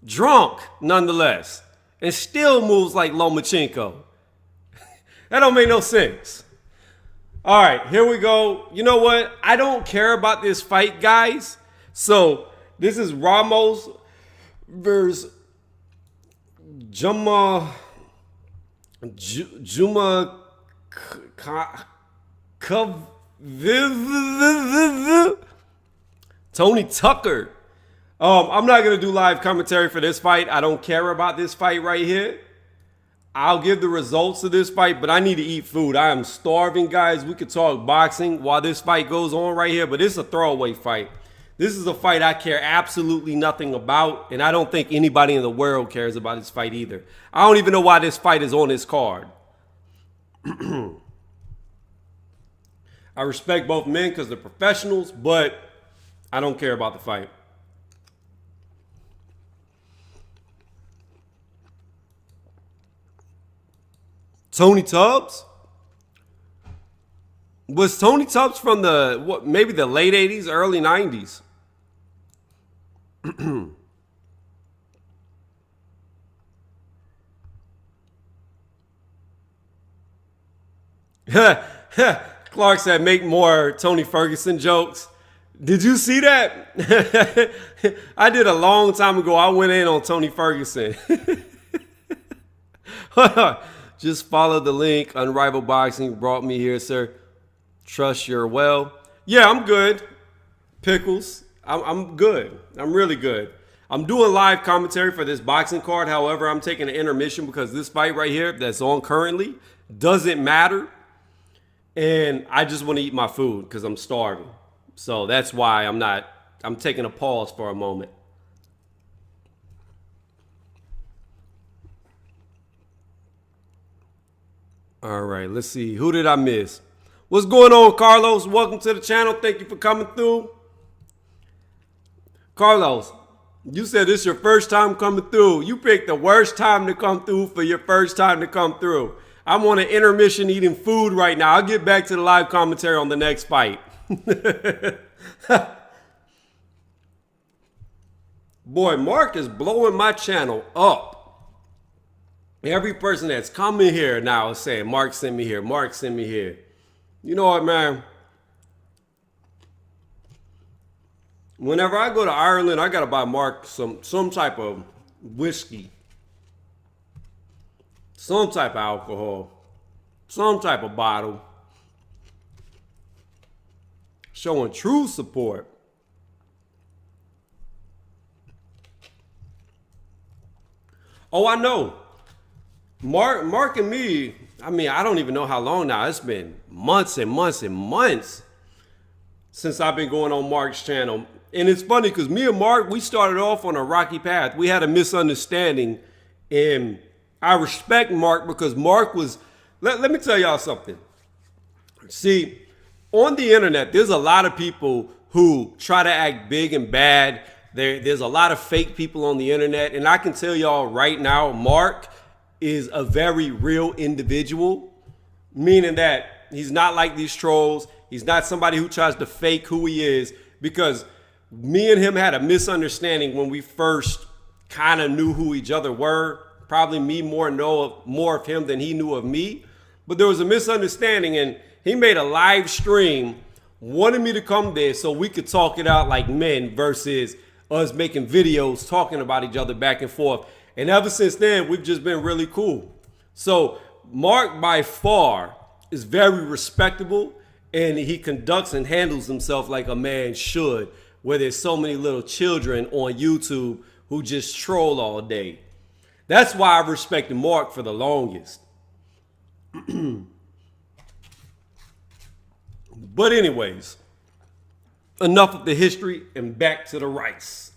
[SPEAKER 1] Drunk, nonetheless. And still moves like Lomachenko. That don't make no sense. All right, here we go. You know what? I don't care about this fight, guys. So, this is Ramos versus Juma Tony Tucker. I'm not going to do live commentary for this fight. I don't care about this fight right here. I'll give the results of this fight, but I need to eat food. I am starving, guys. We could talk boxing while this fight goes on right here, but it's a throwaway fight. This is a fight I care absolutely nothing about, and I don't think anybody in the world cares about this fight either. I don't even know why this fight is on this card. I respect both men because they're professionals, but I don't care about the fight. Tony Tubbs? Was Tony Tubbs from maybe the late 80s, early 90s? Clark said, make more Tony Ferguson jokes. Did you see that? I did a long time ago. I went in on Tony Ferguson. Just follow the link. Unrivaled Boxing brought me here, sir. Trust you're well. Yeah, I'm good. Pickles. I'm good. I'm really good. I'm doing live commentary for this boxing card. However, I'm taking an intermission because this fight right here that's on currently doesn't matter. And I just want to eat my food because I'm starving. So that's why I'm taking a pause for a moment. All right, let's see. Who did I miss? What's going on, Carlos? Welcome to the channel. Thank you for coming through. Carlos, you said this is your first time coming through. You picked the worst time to come through for your first time to come through. I'm on an intermission eating food right now. I'll get back to the live commentary on the next fight. Boy, Mark is blowing my channel up. Every person that's coming here now is saying, Mark sent me here, Mark sent me here. You know what, man? Whenever I go to Ireland, I got to buy Mark some type of whiskey. Some type of alcohol. Some type of bottle. Showing true support. Oh, I know. Mark and me, I mean, I don't even know how long now. It's been months and months and months since I've been going on Mark's channel. And it's funny because me and Mark, we started off on a rocky path. We had a misunderstanding. And I respect Mark because Mark was, let me tell y'all something. See, on the internet, there's a lot of people who try to act big and bad. There's a lot of fake people on the internet. And I can tell y'all right now, Mark is a very real individual, meaning that he's not like these trolls. He's not somebody who tries to fake who he is, because me and him had a misunderstanding when we first kind of knew who each other were. Probably me more of him than he knew of me. But there was a misunderstanding, and he made a live stream, wanted me to come there so we could talk it out like men versus us making videos talking about each other back and forth. And ever since then, we've just been really cool. So Mark, by far, is very respectable, and he conducts and handles himself like a man should, where there's so many little children on YouTube who just troll all day. That's why I've respected Mark for the longest. But anyways, enough of the history and back to the rice.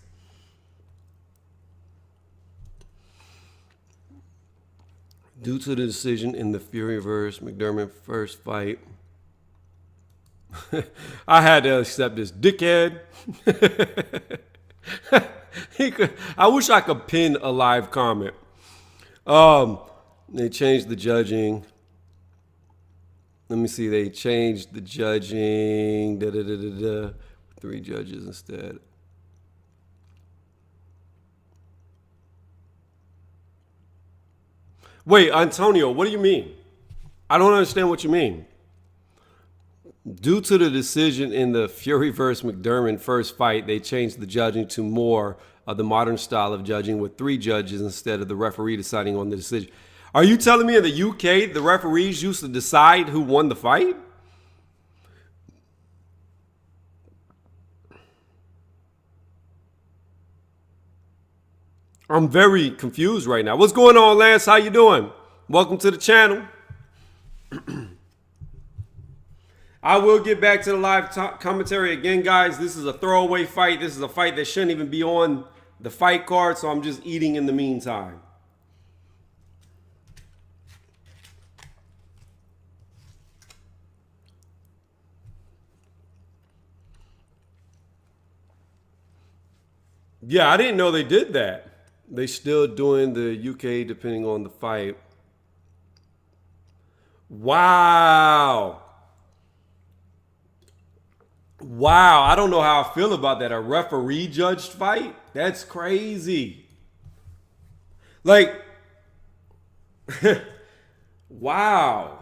[SPEAKER 1] Due to the decision in the Fury versus McDermott first fight, I had to accept this dickhead. I wish I could pin a live comment. They changed the judging. Let me see. They changed the judging. 3 judges instead. Wait, Antonio, what do you mean? I don't understand what you mean. Due to the decision in the Fury versus McDermott first fight, they changed the judging to more of the modern style of judging with 3 judges instead of the referee deciding on the decision. Are you telling me in the UK, the referees used to decide who won the fight? I'm very confused right now. What's going on, Lance? How you doing? Welcome to the channel. I will get back to the live commentary again, guys. This is a throwaway fight. This is a fight that shouldn't even be on the fight card, so I'm just eating in the meantime. Yeah, I didn't know they did that. They still doing the UK depending on the fight. Wow. Wow, I don't know how I feel about that. A referee judged fight? That's crazy. Like, wow.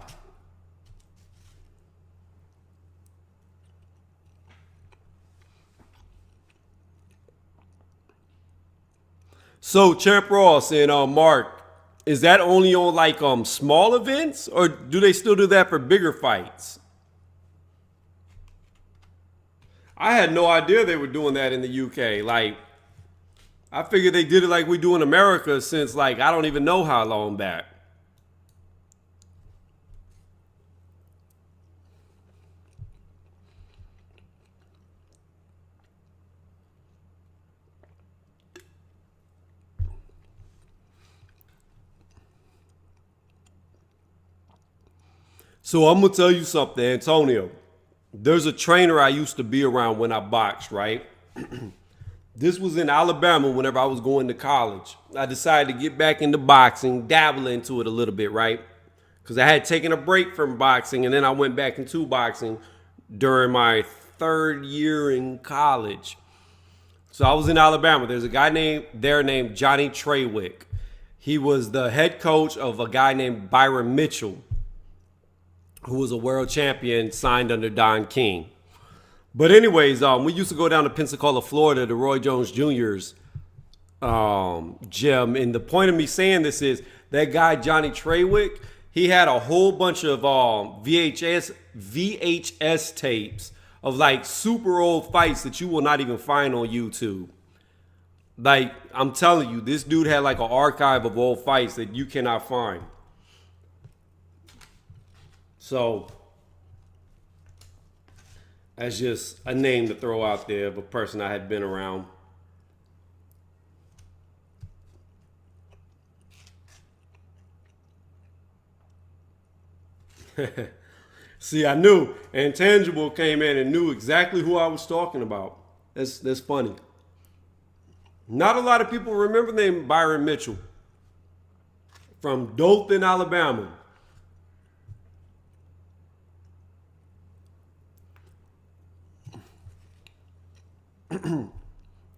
[SPEAKER 1] So Champ Ross and Mark, is that only on like small events, or do they still do that for bigger fights? I had no idea they were doing that in the UK. Like, I figured they did it like we do in America since, like, I don't even know how long back. So I'm gonna tell you something, Antonio. There's a trainer I used to be around when I boxed, right? This was in Alabama whenever I was going to college. I decided to get back into boxing, dabble into it a little bit, right? Because I had taken a break from boxing and then I went back into boxing during my third year in college. So I was in Alabama. There's a guy named Johnny Trawick. He was the head coach of a guy named Byron Mitchell, who was a world champion signed under Don King. But anyways, we used to go down to Pensacola, Florida, to Roy Jones Jr.'s gym. And the point of me saying this is that guy, Johnny Trawick, he had a whole bunch of VHS tapes of like super old fights that you will not even find on YouTube. Like, I'm telling you, this dude had like an archive of old fights that you cannot find. So that's just a name to throw out there of a person I had been around. See, I knew. Intangible came in and knew exactly who I was talking about. That's funny. Not a lot of people remember the name Byron Mitchell from Dothan, Alabama.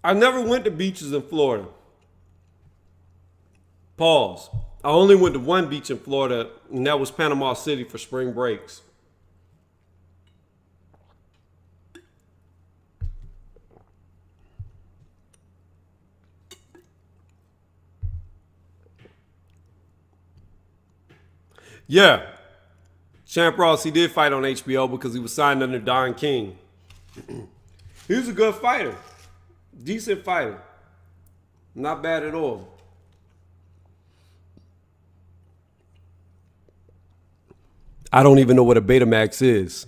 [SPEAKER 1] I never went to beaches in Florida. Pause. I only went to one beach in Florida, and that was Panama City for spring breaks. Yeah, Champ Ross, he did fight on HBO because he was signed under Don King. He was a good fighter. Decent fighter. Not bad at all. I don't even know what a Betamax is.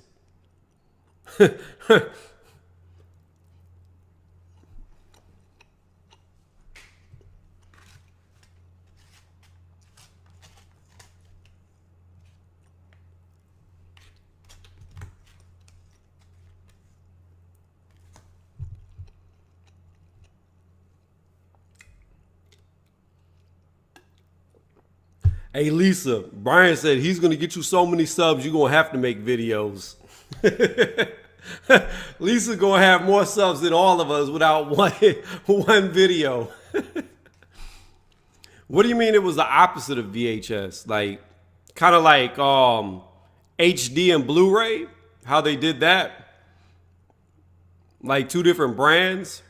[SPEAKER 1] Hey, Lisa, Brian said he's going to get you so many subs, you're going to have to make videos. Lisa's going to have more subs than all of us without one video. What do you mean it was the opposite of VHS? Like, kind of like HD and Blu-ray? How they did that? Like two different brands?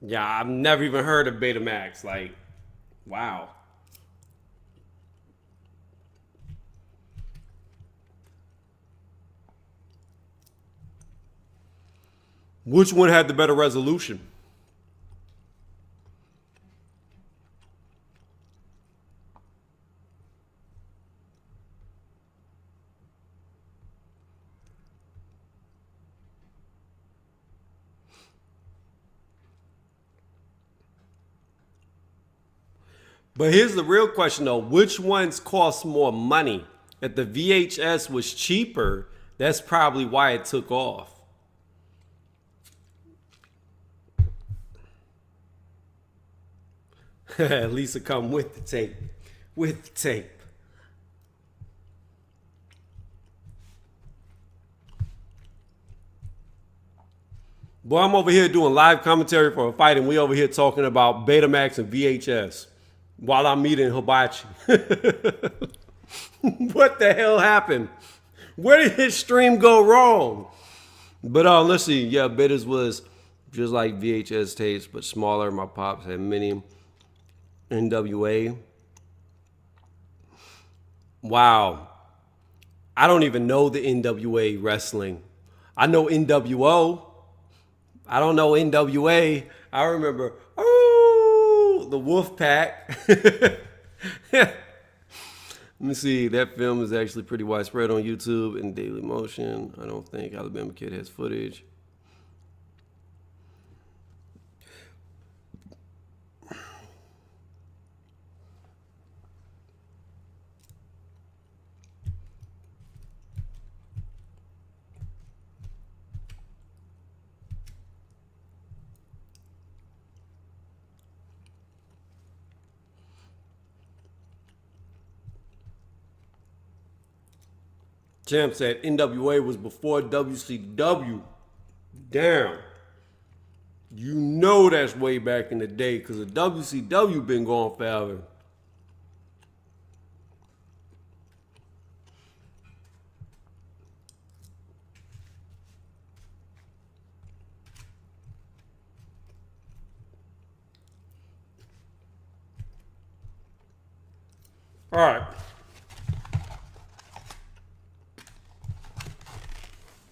[SPEAKER 1] Yeah, I've never even heard of Betamax. Like, wow. Which one had the better resolution? But here's the real question though. Which ones cost more money? If the VHS was cheaper, that's probably why it took off. Lisa come with the tape. With the tape. Boy, I'm over here doing live commentary for a fight, and we over here talking about Betamax and VHS while I'm eating hibachi. What the hell happened? Where did his stream go wrong? But let's see. Yeah, Betas was just like VHS tapes, but smaller. My pops had mini NWA. Wow. I don't even know the NWA wrestling. I know NWO. I don't know NWA. I remember, oh, the Wolf Pack. Let me see. That film is actually pretty widespread on YouTube and Daily Motion. I don't think Alabama Kid has footage. Champ said NWA was before WCW. Damn. You know that's way back in the day because the WCW been going forever. All right.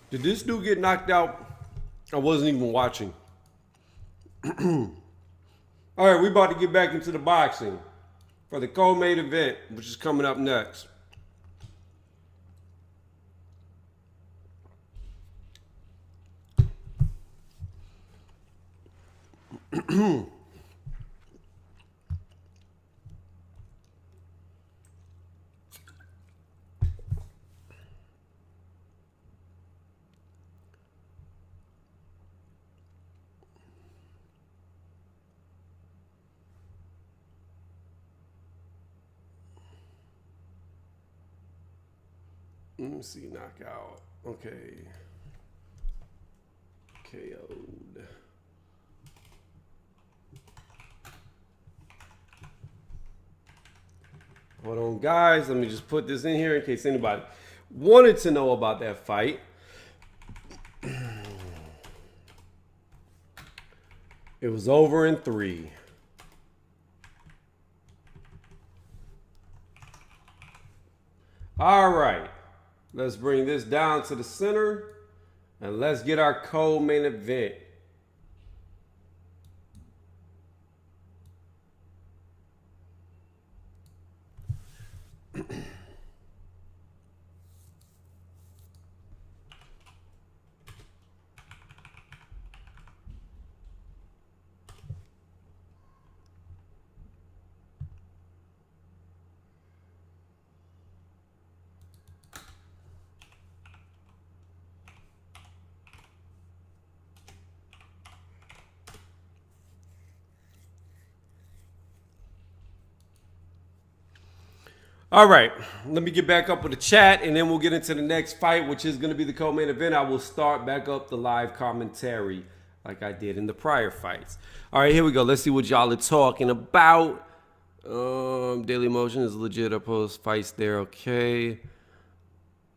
[SPEAKER 1] Did this dude get knocked out? I wasn't even watching. All right, we about to get back into the boxing for the co-main event, which is coming up next. Let me see, knockout. Okay. KO'd. Hold on, guys. Let me just put this in here in case anybody wanted to know about that fight. It was over in 3. All right. Let's bring this down to the center and let's get our co-main event. All right, let me get back up with the chat, and then we'll get into the next fight, which is going to be the co-main event. I will start back up the live commentary like I did in the prior fights. All right, here we go. Let's see what y'all are talking about. Daily Motion is legit. I post fights there. Okay.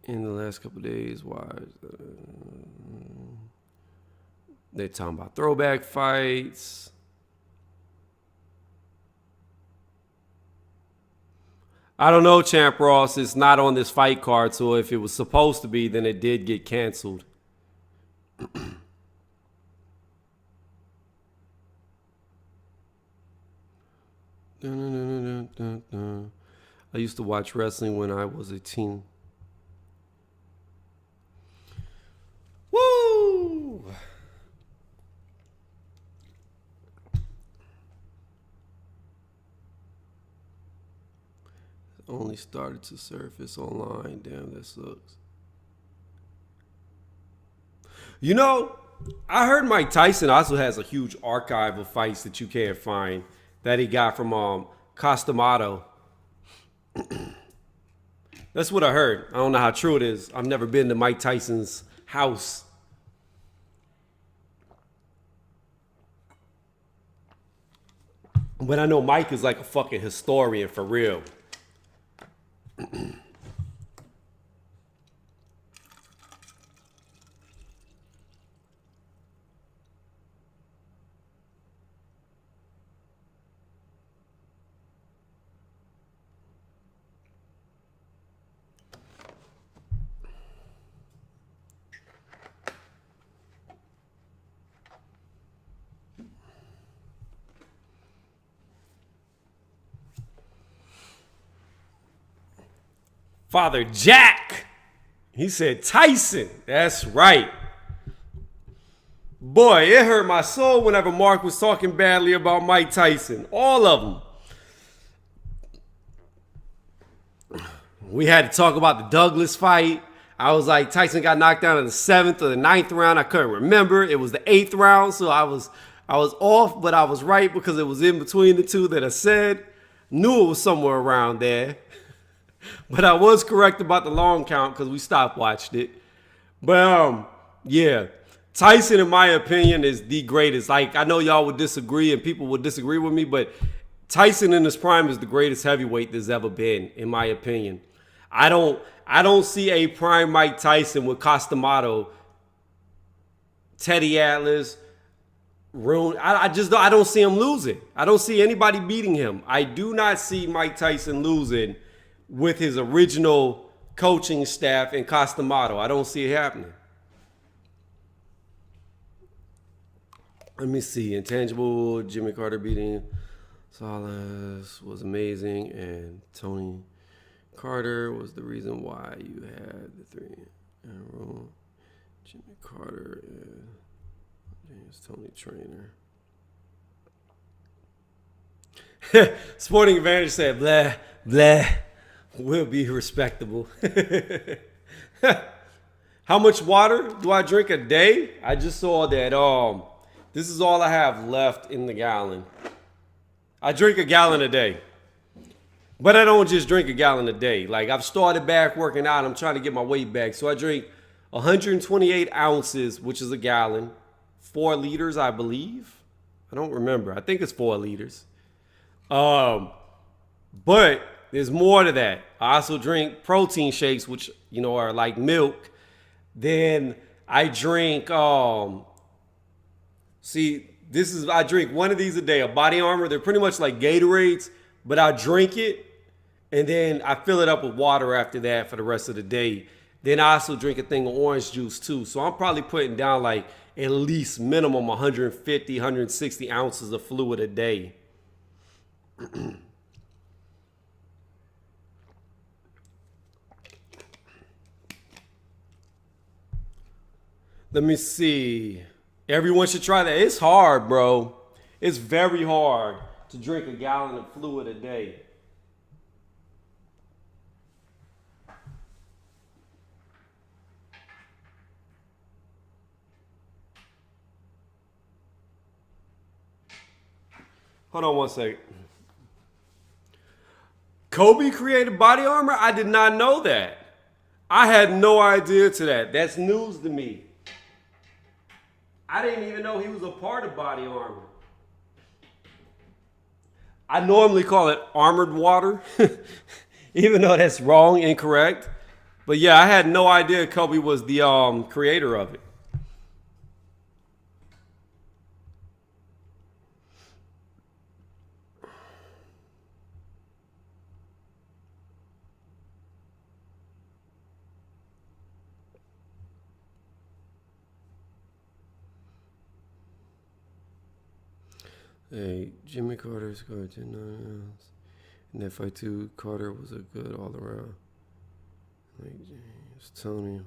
[SPEAKER 1] In the last couple of days, why? They're talking about throwback fights. I don't know, Champ Ross. It's not on this fight card, so if it was supposed to be, then it did get canceled. I used to watch wrestling when I was a teen. Woo! Only started to surface online. Damn, that sucks. You know, I heard Mike Tyson also has a huge archive of fights that you can't find that he got from Costamato. That's what I heard. I don't know how true it is. I've never been to Mike Tyson's house. But I know Mike is like a fucking historian for real. Father Jack. He said Tyson. That's right. Boy, it hurt my soul whenever Mark was talking badly about Mike Tyson. All of them. We had to talk about the Douglas fight. I was like, Tyson got knocked down in the 7th or the 9th round. I couldn't remember. It was the 8th round, so I was off, but I was right because it was in between the two that I said. Knew it was somewhere around there. But I was correct about the long count because we stopwatched it. But, yeah. Tyson, in my opinion, is the greatest. Like, I know y'all would disagree and people would disagree with me, but Tyson in his prime is the greatest heavyweight there's ever been, in my opinion. I don't see a prime Mike Tyson with Costamato, Teddy Atlas, Rune. I don't see him losing. I don't see anybody beating him. I do not see Mike Tyson losing with his original coaching staff and Costamato. I don't see it happening. Let me see. Intangible, Jimmy Carter beating Gonzalez was amazing, and Tony Carter was the reason why you had the three in a row. Jimmy Carter and James Tony Trainer. Sporting Advantage said, blah, blah, will be respectable. How much water do I drink a day? I just saw that this is all I have left in the gallon. I drink a gallon a day. But I don't just drink a gallon a day. Like, I've started back working out. I'm trying to get my weight back. So I drink 128 ounces, which is a gallon. 4 liters, I believe. I don't remember. I think it's 4 liters. But there's more to that. I also drink protein shakes, which, are like milk. Then I drink, I drink one of these a day, a Body Armor. They're pretty much like Gatorades, but I drink it, and then I fill it up with water after that for the rest of the day. Then I also drink a thing of orange juice too. So I'm probably putting down like at least minimum 150, 160 ounces of fluid a day. Let me see. Everyone should try that. It's hard, bro. It's very hard to drink a gallon of fluid a day. Hold on one second. Kobe created Body Armor? I did not know that. I had no idea to that. That's news to me. I didn't even know he was a part of Body Armor. I normally call it armored water, even though that's wrong, incorrect. But yeah, I had no idea Kobe was the creator of it. Hey, Jimmy Carter scored 10 ounce. In that fight too, Carter was a good all around. Like James, Tony.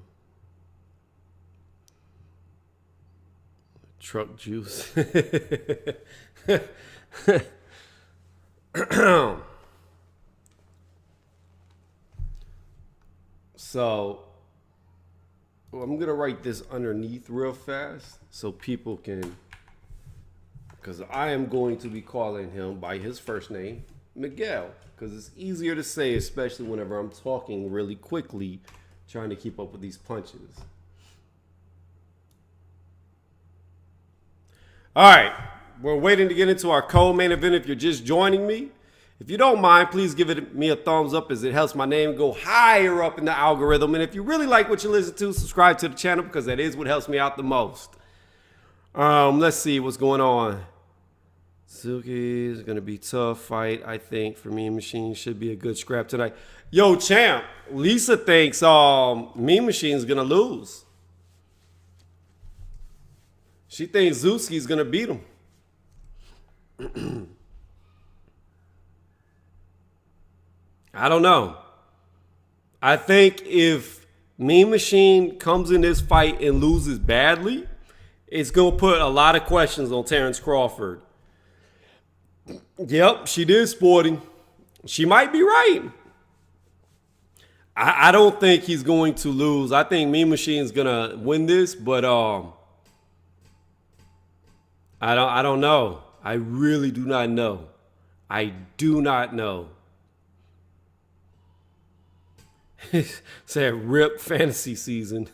[SPEAKER 1] Truck juice. So, I'm gonna write this underneath real fast so people can. Because I am going to be calling him by his first name, Miguel. Because it's easier to say, especially whenever I'm talking really quickly, trying to keep up with these punches. All right. We're waiting to get into our co-main event. If you're just joining me, if you don't mind, please give me a thumbs up as it helps my name go higher up in the algorithm. And if you really like what you listen to, subscribe to the channel because that is what helps me out the most. Let's see what's going on. Zewski is going to be a tough fight, I think. For Mean Machine should be a good scrap tonight. Yo, champ, Lisa thinks Mean Machine's going to lose. She thinks Zewski's going to beat him. I don't know. I think if Mean Machine comes in this fight and loses badly, it's going to put a lot of questions on Terrence Crawford. Yep, she did sporting. She might be right. I don't think he's going to lose. I think Mean Machine's going to win this, but I don't know. I really do not know. I do not know. Said rip fantasy season.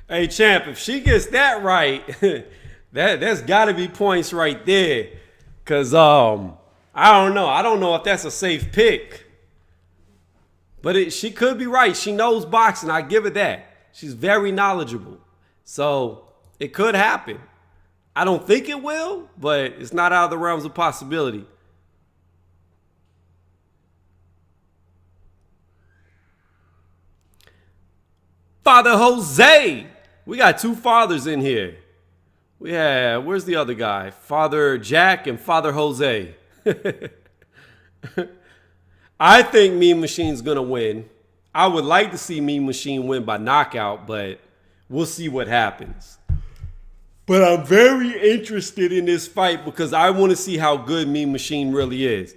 [SPEAKER 1] Hey champ, if she gets that right, that's got to be points right there. Cause I don't know. I don't know if that's a safe pick. But she could be right. She knows boxing. I give it that. She's very knowledgeable. So it could happen. I don't think it will, but it's not out of the realms of possibility. Father Jose. We got two fathers in here. We have, where's the other guy? Father Jack and Father Jose. I think Mean Machine's going to win. I would like to see Mean Machine win by knockout, but we'll see what happens. But I'm very interested in this fight because I want to see how good Mean Machine really is.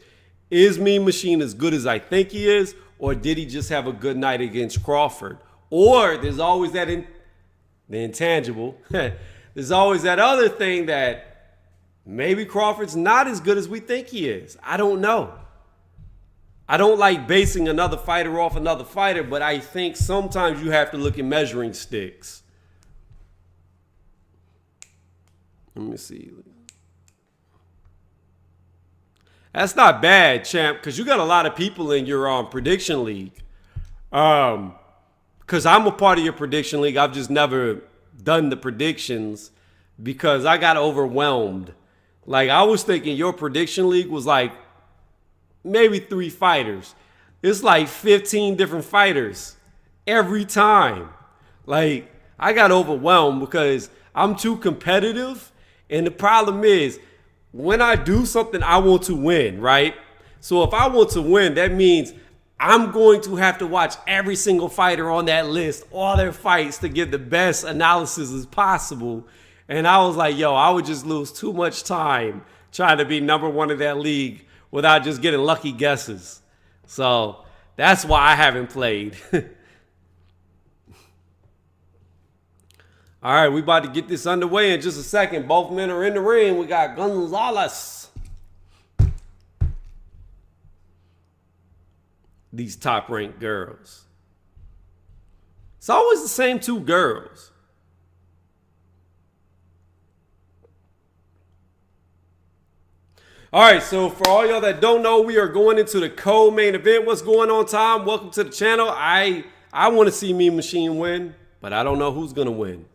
[SPEAKER 1] Is Mean Machine as good as I think he is, or did he just have a good night against Crawford? Or there's always that the intangible. There's always that other thing that maybe Crawford's not as good as we think he is. I don't know. I don't like basing another fighter off another fighter, but I think sometimes you have to look at measuring sticks. Let me see. That's not bad, champ, because you got a lot of people in your prediction league. Because I'm a part of your prediction league. I've just never done the predictions because I got overwhelmed. Like, I was thinking your prediction league was like maybe 3 fighters. It's like 15 different fighters every time. Like, I got overwhelmed because I'm too competitive. And the problem is, when I do something, I want to win, right? So if I want to win, that means I'm going to have to watch every single fighter on that list, all their fights, to get the best analysis as possible. And I was like, yo, I would just lose too much time trying to be number one in that league without just getting lucky guesses. So that's why I haven't played. All right, we about to get this underway in just a second. Both men are in the ring. We got Gonzalez. These top-ranked girls. It's always the same 2 girls. All right, so for all y'all that don't know, we are going into the co-main event. What's going on, Tom? Welcome to the channel. I want to see Mean Machine win, but I don't know who's going to win.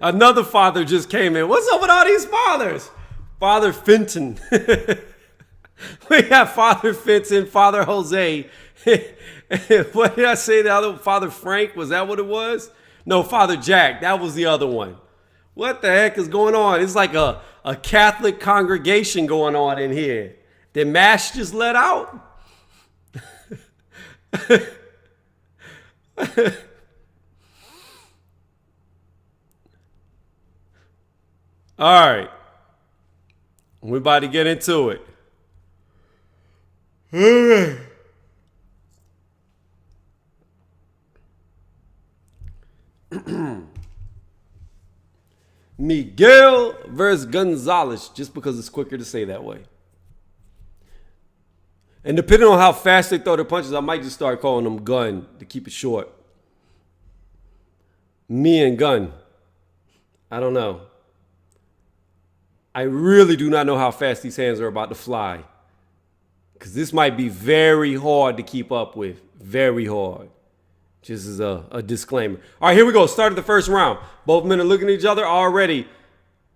[SPEAKER 1] Another father just came in. What's up with all these fathers? Father Fenton. We have Father Fenton, Father Jose. What did I say? The other Father Frank? Was that what it was? No, Father Jack. That was the other one. What the heck is going on? It's like a Catholic congregation going on in here. Did Mass just let out? All right. We're about to get into it. Miguel versus Gonzalez, just because it's quicker to say that way. And depending on how fast they throw their punches, I might just start calling them Gun to keep it short. Me and Gun. I don't know. I really do not know how fast these hands are about to fly. Because this might be very hard to keep up with. Very hard. Just as a disclaimer. All right, here we go. Started the first round. Both men are looking at each other already.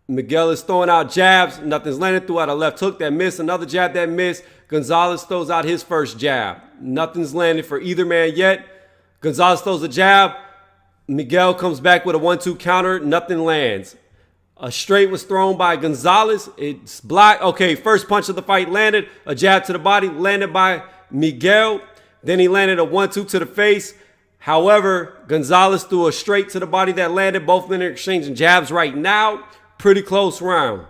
[SPEAKER 1] Miguel is throwing out jabs. Nothing's landing. Threw out a left hook that missed. Another jab that missed. Gonzalez throws out his first jab. Nothing's landed for either man yet. Gonzalez throws a jab. Miguel comes back with a 1-2 counter. Nothing lands. A straight was thrown by Gonzalez. It's blocked. Okay, first punch of the fight landed. A jab to the body landed by Miguel. Then he landed a 1-2 to the face. However, Gonzalez threw a straight to the body that landed. Both men are exchanging jabs right now. Pretty close round.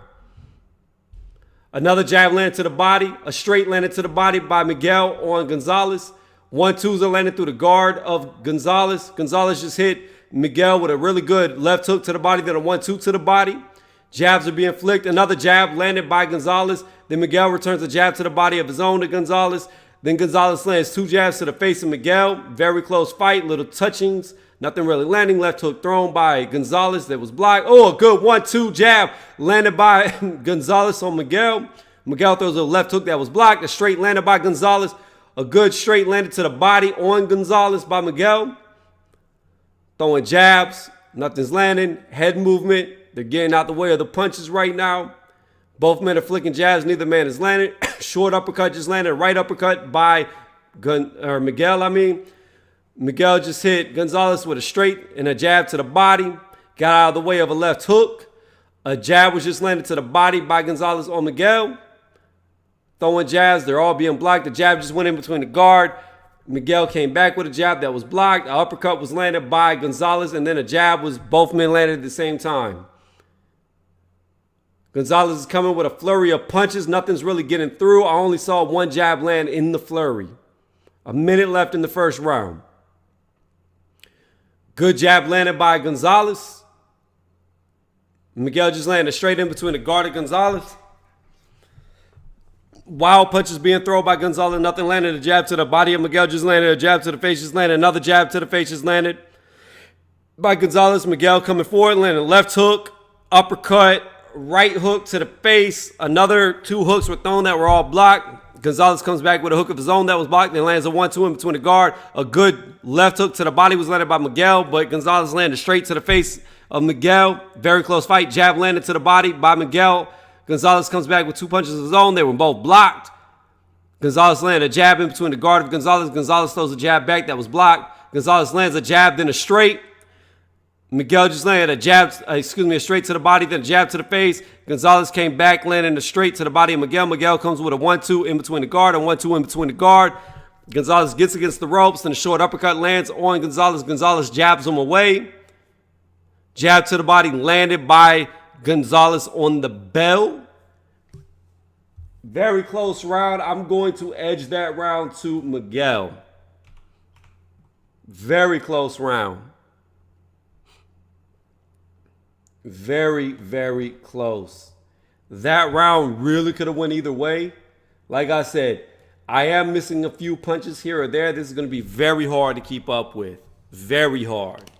[SPEAKER 1] Another jab landed to the body. A straight landed to the body by Miguel on Gonzalez. 1-2s are landed through the guard of Gonzalez. Gonzalez just hit Miguel with a really good left hook to the body, then a 1-2 to the body. Jabs are being flicked. Another jab landed by Gonzalez. Then Miguel returns a jab to the body of his own to Gonzalez. Then Gonzalez lands 2 jabs to the face of Miguel. Very close fight, little touchings. Nothing really landing. Left hook thrown by Gonzalez that was blocked. Oh, a good 1-2 jab landed by Gonzalez on Miguel. Miguel throws a left hook that was blocked. A straight landed by Gonzalez. A good straight landed to the body on Gonzalez by Miguel. Throwing jabs. Nothing's landing. Head movement. They're getting out the way of the punches right now. Both men are flicking jabs. Neither man is landing. Short uppercut just landed. Right uppercut by Miguel. Miguel just hit Gonzalez with a straight and a jab to the body. Got out of the way of a left hook. A jab was just landed to the body by Gonzalez on Miguel. Throwing jabs. They're all being blocked. The jab just went in between the guard. Miguel came back with a jab that was blocked. An uppercut was landed by Gonzalez. And then a jab was both men landed at the same time. Gonzalez is coming with a flurry of punches. Nothing's really getting through. I only saw one jab land in the flurry. A minute left in the first round. Good jab landed by Gonzalez. Miguel just landed straight in between the guard of Gonzalez. Wild punches being thrown by Gonzalez. Nothing landed. A jab to the body of Miguel just landed. A jab to the face just landed. Another jab to the face just landed by Gonzalez. Miguel coming forward, landed left hook, uppercut, right hook to the face. Another 2 hooks were thrown that were all blocked. Gonzalez comes back with a hook of his own that was blocked. Then lands a 1-2 in between the guard. A good left hook to the body was landed by Miguel, but Gonzalez landed straight to the face of Miguel. Very close fight. Jab landed to the body by Miguel. Gonzalez comes back with 2 punches of his own. They were both blocked. Gonzalez landed a jab in between the guard of Gonzalez. Gonzalez throws a jab back that was blocked. Gonzalez lands a jab, then a straight. Miguel just landed a straight to the body, then a jab to the face. Gonzalez came back, landing a straight to the body of Miguel. Miguel comes with a 1-2 in between the guard, a 1-2 in between the guard. Gonzalez gets against the ropes, and a short uppercut lands on Gonzalez. Gonzalez jabs him away. Jab to the body landed by Gonzalez on the bell. Very close round. I'm going to edge that round to Miguel. Very close round. Very, very close. That round really could have went either way. Like I said, I am missing a few punches here or there. This is going to be very hard to keep up with. Very hard.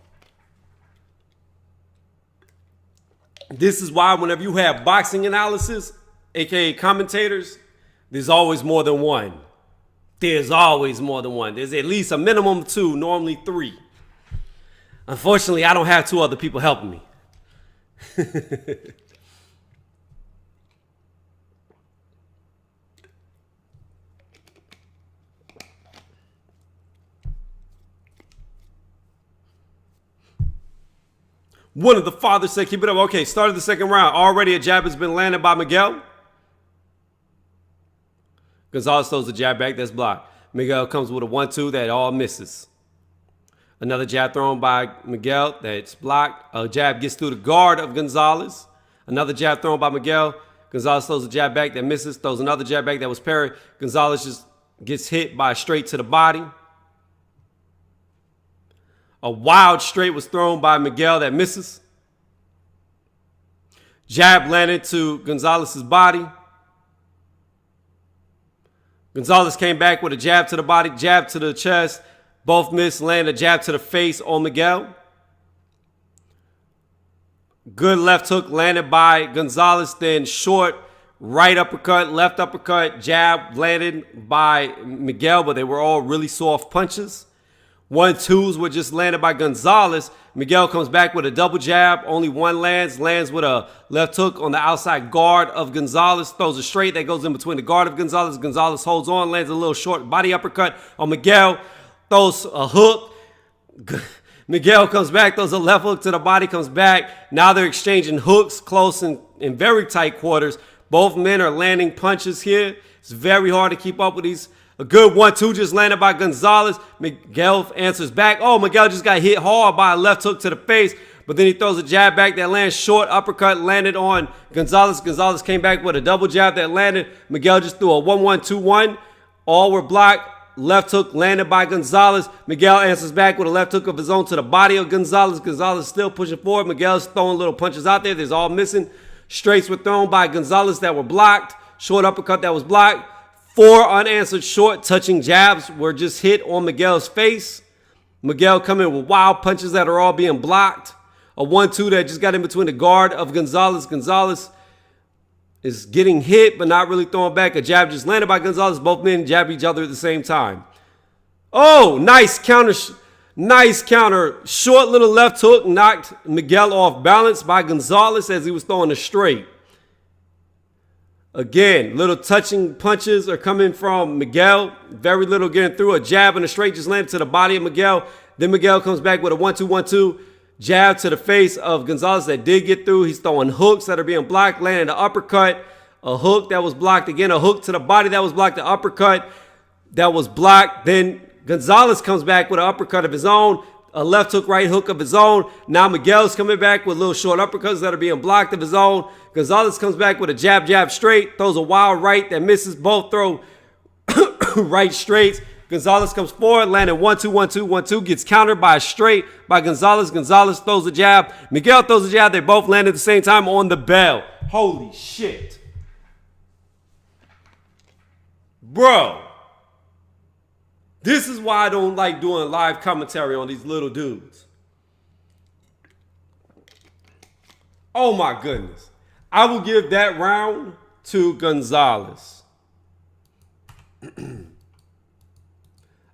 [SPEAKER 1] This is why whenever you have boxing analysis, aka commentators, there's always more than one. There's always more than one. There's at least a minimum of 2, normally 3. Unfortunately, I don't have 2 other people helping me. One of the fathers said, keep it up. Okay, started the second round. Already a jab has been landed by Miguel. Gonzalez throws the jab back. That's blocked. Miguel comes with a 1-2 that all misses. Another jab thrown by Miguel that's blocked. A jab gets through the guard of Gonzalez. Another jab thrown by Miguel. Gonzalez throws a jab back that misses. Throws another jab back that was parried. Gonzalez just gets hit by a straight to the body. A wild straight was thrown by Miguel that misses. Jab landed to Gonzalez's body. Gonzalez came back with a jab to the body, jab to the chest. Both missed, landed a jab to the face on Miguel. Good left hook landed by Gonzalez, then short right uppercut, left uppercut, jab landed by Miguel, but they were all really soft punches. 1-2s were just landed by Gonzalez. Miguel comes back with a double jab. Only one lands with a left hook on the outside guard of Gonzalez. Throws a straight that goes in between the guard of Gonzalez. Gonzalez holds on, lands a little short body uppercut on Miguel. Throws a hook. Miguel comes back, throws a left hook to the body, comes back. Now they're exchanging hooks close and in very tight quarters. Both men are landing punches here. It's very hard to keep up with these. A good 1-2 just landed by Gonzalez. Miguel answers back. Oh, Miguel just got hit hard by a left hook to the face. But then he throws a jab back that lands short. Uppercut landed on Gonzalez. Gonzalez came back with a double jab that landed. Miguel just threw a 1-1-2-1. All were blocked. Left hook landed by Gonzalez. Miguel answers back with a left hook of his own to the body of Gonzalez. Gonzalez still pushing forward. Miguel's throwing little punches out there. There's all missing. Straights were thrown by Gonzalez that were blocked. Short uppercut that was blocked. 4 unanswered short touching jabs were just hit on Miguel's face. Miguel coming with wild punches that are all being blocked. A 1-2 that just got in between the guard of Gonzalez. Gonzalez is getting hit but not really throwing back. A jab just landed by Gonzalez. Both men jab each other at the same time. Oh, nice counter. Nice counter. Short little left hook knocked Miguel off balance by Gonzalez as he was throwing a straight. Again, little touching punches are coming from Miguel. Very little getting through. A jab and a straight just landed to the body of Miguel. Then Miguel comes back with a 1-2-1-2. Jab to the face of Gonzalez that did get through. He's throwing hooks that are being blocked. Landing an uppercut. A hook that was blocked. Again, a hook to the body that was blocked. The uppercut that was blocked. Then Gonzalez comes back with an uppercut of his own. A left hook, right hook of his own. Now Miguel's coming back with little short uppercuts that are being blocked of his own. Gonzalez comes back with a jab, jab, straight. Throws a wild right that misses. Both throw right straights. Gonzalez comes forward, landing 1-2-1-2-1-2. Gets countered by a straight by Gonzalez. Gonzalez throws a jab. Miguel throws a jab. They both land at the same time on the bell. Holy shit. Bro. This is why I don't like doing live commentary on these little dudes. Oh my goodness. I will give that round to Gonzalez.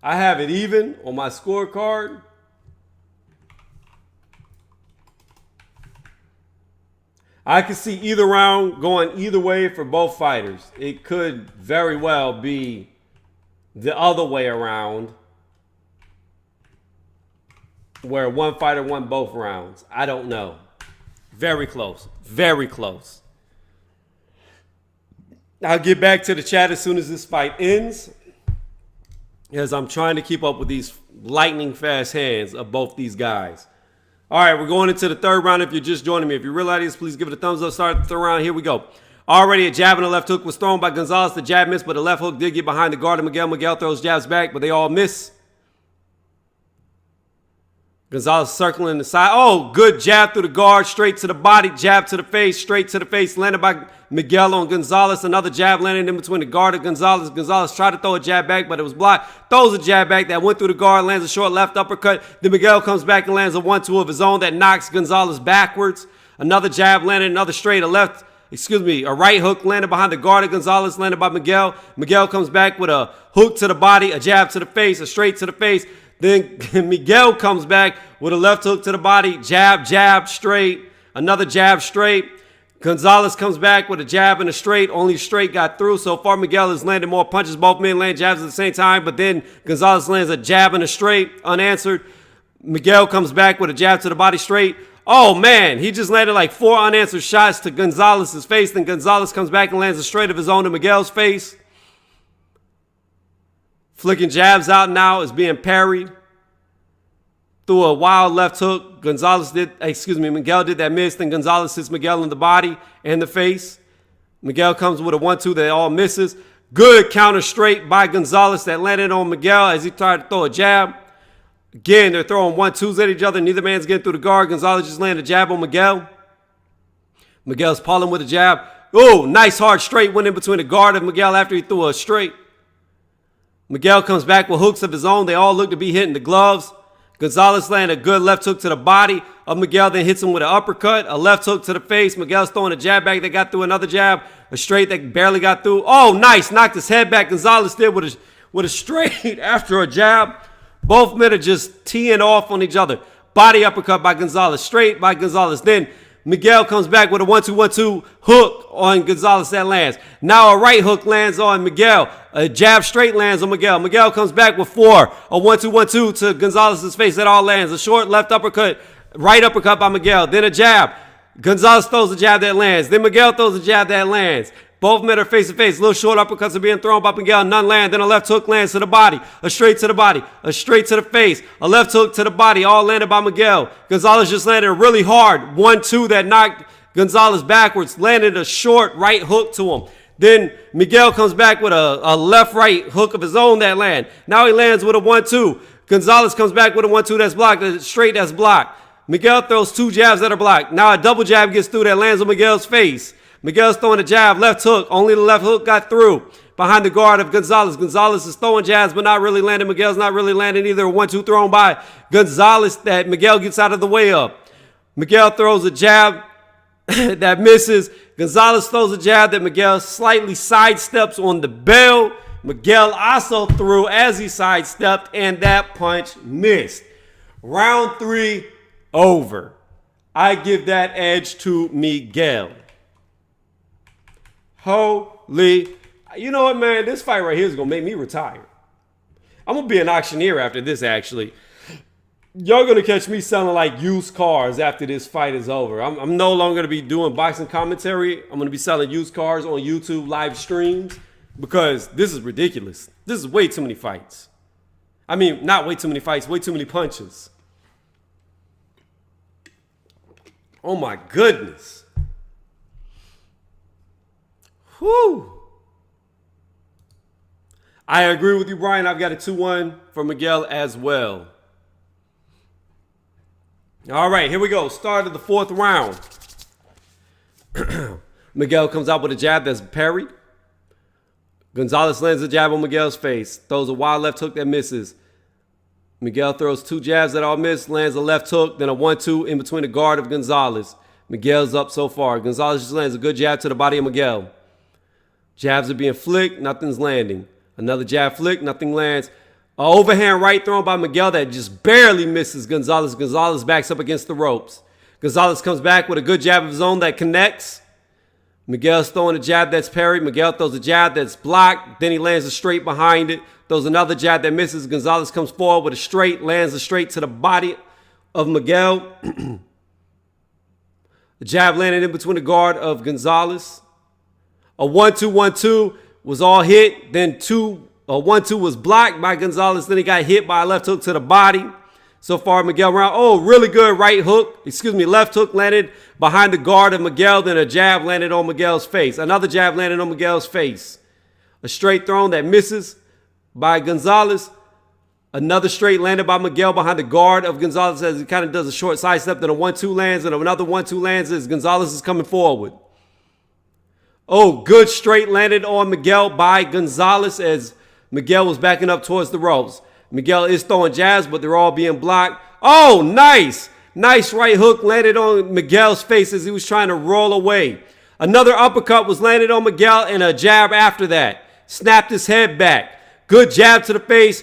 [SPEAKER 1] I have it even on my scorecard. I could see either round going either way for both fighters. It could very well be the other way around, where one fighter won both rounds. I don't know. Very close. Very close. I'll get back to the chat as soon as this fight ends, as I'm trying to keep up with these lightning fast hands of both these guys. All right, we're going into the third round. If you're just joining me, if you're real audience, please give it a thumbs up. Start the third round. Here we go. Already a jab and a left hook was thrown by Gonzalez. The jab missed, but the left hook did get behind the guard of Miguel. Miguel throws jabs back, but they all miss. Gonzalez circling the side. Oh, good jab through the guard, straight to the body, jab to the face, straight to the face, landed by Miguel on Gonzalez. Another jab landed in between the guard of Gonzalez. Gonzalez tried to throw a jab back, but it was blocked. Throws a jab back that went through the guard, lands a short left uppercut. Then Miguel comes back and lands a 1-2 of his own that knocks Gonzalez backwards. Another jab landed, another straight, a right hook landed behind the guard of Gonzalez, landed by Miguel. Miguel comes back with a hook to the body, a jab to the face, a straight to the face. Then Miguel comes back with a left hook to the body, jab, jab, straight, another jab, straight. Gonzalez comes back with a jab and a straight. Only straight got through. So far, Miguel has landed more punches. Both men land jabs at the same time, but then Gonzalez lands a jab and a straight, unanswered. Miguel comes back with a jab to the body, straight. Oh, man, he just landed like 4 unanswered shots to Gonzalez's face. Then Gonzalez comes back and lands a straight of his own to Miguel's face. Flicking jabs out now is being parried. Through a wild left hook. Miguel did that miss. Then Gonzalez hits Miguel in the body and the face. Miguel comes with a 1-2 that all misses. Good counter straight by Gonzalez that landed on Miguel as he tried to throw a jab. Again, they're throwing 1-2s at each other. Neither man's getting through the guard. Gonzalez just landed a jab on Miguel. Miguel's pulling with a jab. Oh, nice hard straight went in between the guard of Miguel after he threw a straight. Miguel comes back with hooks of his own. They all look to be hitting the gloves. Gonzalez landed a good left hook to the body of Miguel, then hits him with an uppercut, a left hook to the face. Miguel's throwing a jab back that got through, another jab, a straight that barely got through. Oh, nice. Knocked his head back. Gonzalez did with a straight after a jab. Both men are just teeing off on each other. Body uppercut by Gonzalez, straight by Gonzalez. Then Miguel comes back with a 1-2-1-2 hook on Gonzalez that lands. Now a right hook lands on Miguel. A jab straight lands on Miguel. Miguel comes back with 4. A 1-2-1-2 to Gonzalez's face. That all lands. A short left uppercut, right uppercut by Miguel. Then a jab. Gonzalez throws a jab that lands. Then Miguel throws a jab that lands. Both men are face to face. Little short uppercuts are being thrown by Miguel. None land. Then a left hook lands to the body. A straight to the body. A straight to the face. A left hook to the body. All landed by Miguel. Gonzalez just landed a really hard 1-2 that knocked Gonzalez backwards. Landed a short right hook to him. Then Miguel comes back with a left-right hook of his own that land. Now he lands with a 1-2. Gonzalez comes back with a 1-2 that's blocked. A straight that's blocked. Miguel throws 2 jabs that are blocked. Now a double jab gets through that lands on Miguel's face. Miguel's throwing a jab, left hook. Only the left hook got through behind the guard of Gonzalez. Gonzalez is throwing jabs, but not really landing. Miguel's not really landing either. A 1-2 thrown by Gonzalez that Miguel gets out of the way of. Miguel throws a jab that misses. Gonzalez throws a jab that Miguel slightly sidesteps on the bell. Miguel also threw as he sidestepped, and that punch missed. Round 3 over. I give that edge to Miguel. Holy, you know what, man? This fight right here is going to make me retire. I'm going to be an auctioneer after this, actually. Y'all going to catch me selling like used cars after this fight is over. I'm no longer going to be doing boxing commentary. I'm going to be selling used cars on YouTube live streams because this is ridiculous. This is way too many fights. I mean, not way too many fights, way too many punches. Oh, my goodness. Whew. I agree with you, Brian. I've got a 2-1 for Miguel as well. All right, here we go. Start of the 4th round. Miguel comes out with a jab that's parried. Gonzalez lands a jab on Miguel's face. Throws a wild left hook that misses. Miguel throws 2 jabs that all miss. Lands a left hook, then a 1-2 in between the guard of Gonzalez. Miguel's up so far. Gonzalez just lands a good jab to the body of Miguel. Jabs are being flicked, nothing's landing. Another jab flick, nothing lands. An overhand right thrown by Miguel that just barely misses Gonzalez. Gonzalez backs up against the ropes. Gonzalez comes back with a good jab of his own that connects. Miguel's throwing a jab that's parried. Miguel throws a jab that's blocked. Then he lands a straight behind it. Throws another jab that misses. Gonzalez comes forward with a straight, lands a straight to the body of Miguel. The jab landed in between the guard of Gonzalez. A 1-2-1-2 was all hit. Then a 1-2 was blocked by Gonzalez. Then he got hit by a left hook to the body. So far, Miguel round. Oh, really good right hook. Left hook landed behind the guard of Miguel. Then a jab landed on Miguel's face. Another jab landed on Miguel's face. A straight thrown that misses by Gonzalez. Another straight landed by Miguel behind the guard of Gonzalez as he kind of does a short sidestep. Then a 1-2 lands and another 1-2 lands as Gonzalez is coming forward. Oh, good straight landed on Miguel by Gonzalez as Miguel was backing up towards the ropes. Miguel is throwing jabs, but they're all being blocked. Oh, nice. Nice right hook landed on Miguel's face as he was trying to roll away. Another uppercut was landed on Miguel and a jab after that. Snapped his head back. Good jab to the face.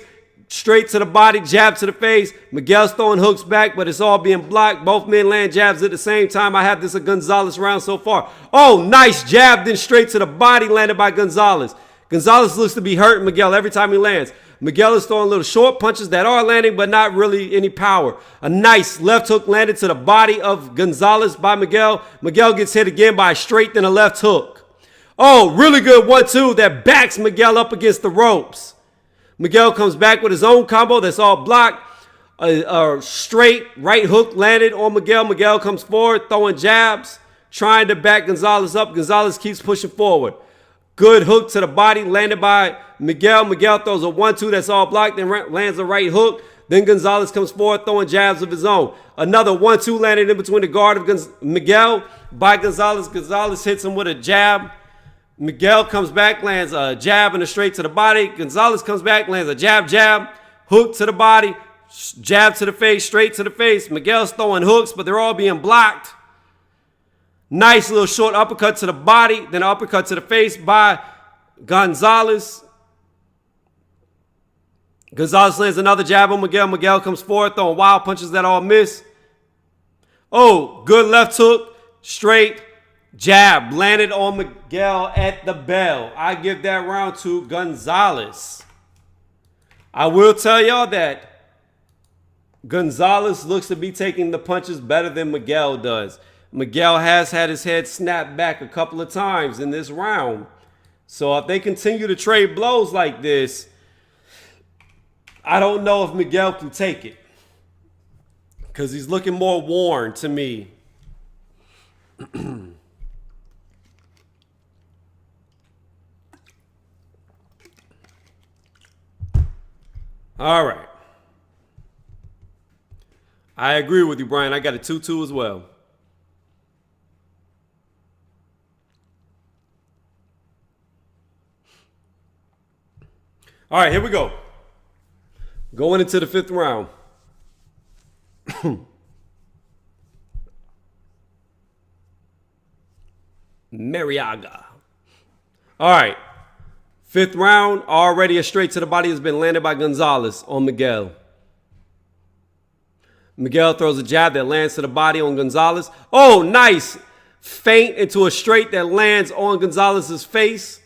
[SPEAKER 1] Straight to the body, jab to the face. Miguel's throwing hooks back, but it's all being blocked. Both men land jabs at the same time. I have this a Gonzalez round so far. Oh, nice jab, then straight to the body landed by Gonzalez. Gonzalez looks to be hurting Miguel every time he lands. Miguel is throwing little short punches that are landing, but not really any power. A nice left hook landed to the body of Gonzalez by Miguel. Miguel gets hit again by a straight, then a left hook. Oh, really good 1-2 that backs Miguel up against the ropes. Miguel comes back with his own combo that's all blocked. A straight right hook landed on Miguel. Miguel comes forward, throwing jabs, trying to back Gonzalez up. Gonzalez keeps pushing forward. Good hook to the body landed by Miguel. Miguel throws a 1-2 that's all blocked, then lands a right hook. Then Gonzalez comes forward, throwing jabs of his own. Another 1-2 landed in between the guard of Miguel by Gonzalez. Gonzalez hits him with a jab. Miguel comes back, lands a jab and a straight to the body. Gonzalez comes back, lands a jab, hook to the body, jab to the face, straight to the face. Miguel's throwing hooks, but they're all being blocked. Nice little short uppercut to the body, then uppercut to the face by Gonzalez. Gonzalez lands another jab on Miguel. Miguel comes forward, throwing wild punches that all miss. Oh, good left hook, straight jab, landed on Miguel at the bell. I give that round to Gonzalez. I will tell y'all that Gonzalez looks to be taking the punches better than Miguel does. Miguel has had his head snapped back a couple of times in this round. So if they continue to trade blows like this, I don't know if Miguel can take it, because he's looking more worn to me. All right. I agree with you, Brian. I got a 2-2 as well. All right, here we go. Going into the 5th round. Mariaga. All right. 5th round. Already a straight to the body has been landed by Gonzalez on Miguel. Miguel throws a jab that lands to the body on Gonzalez. Oh, nice. Feint into a straight that lands on Gonzalez's face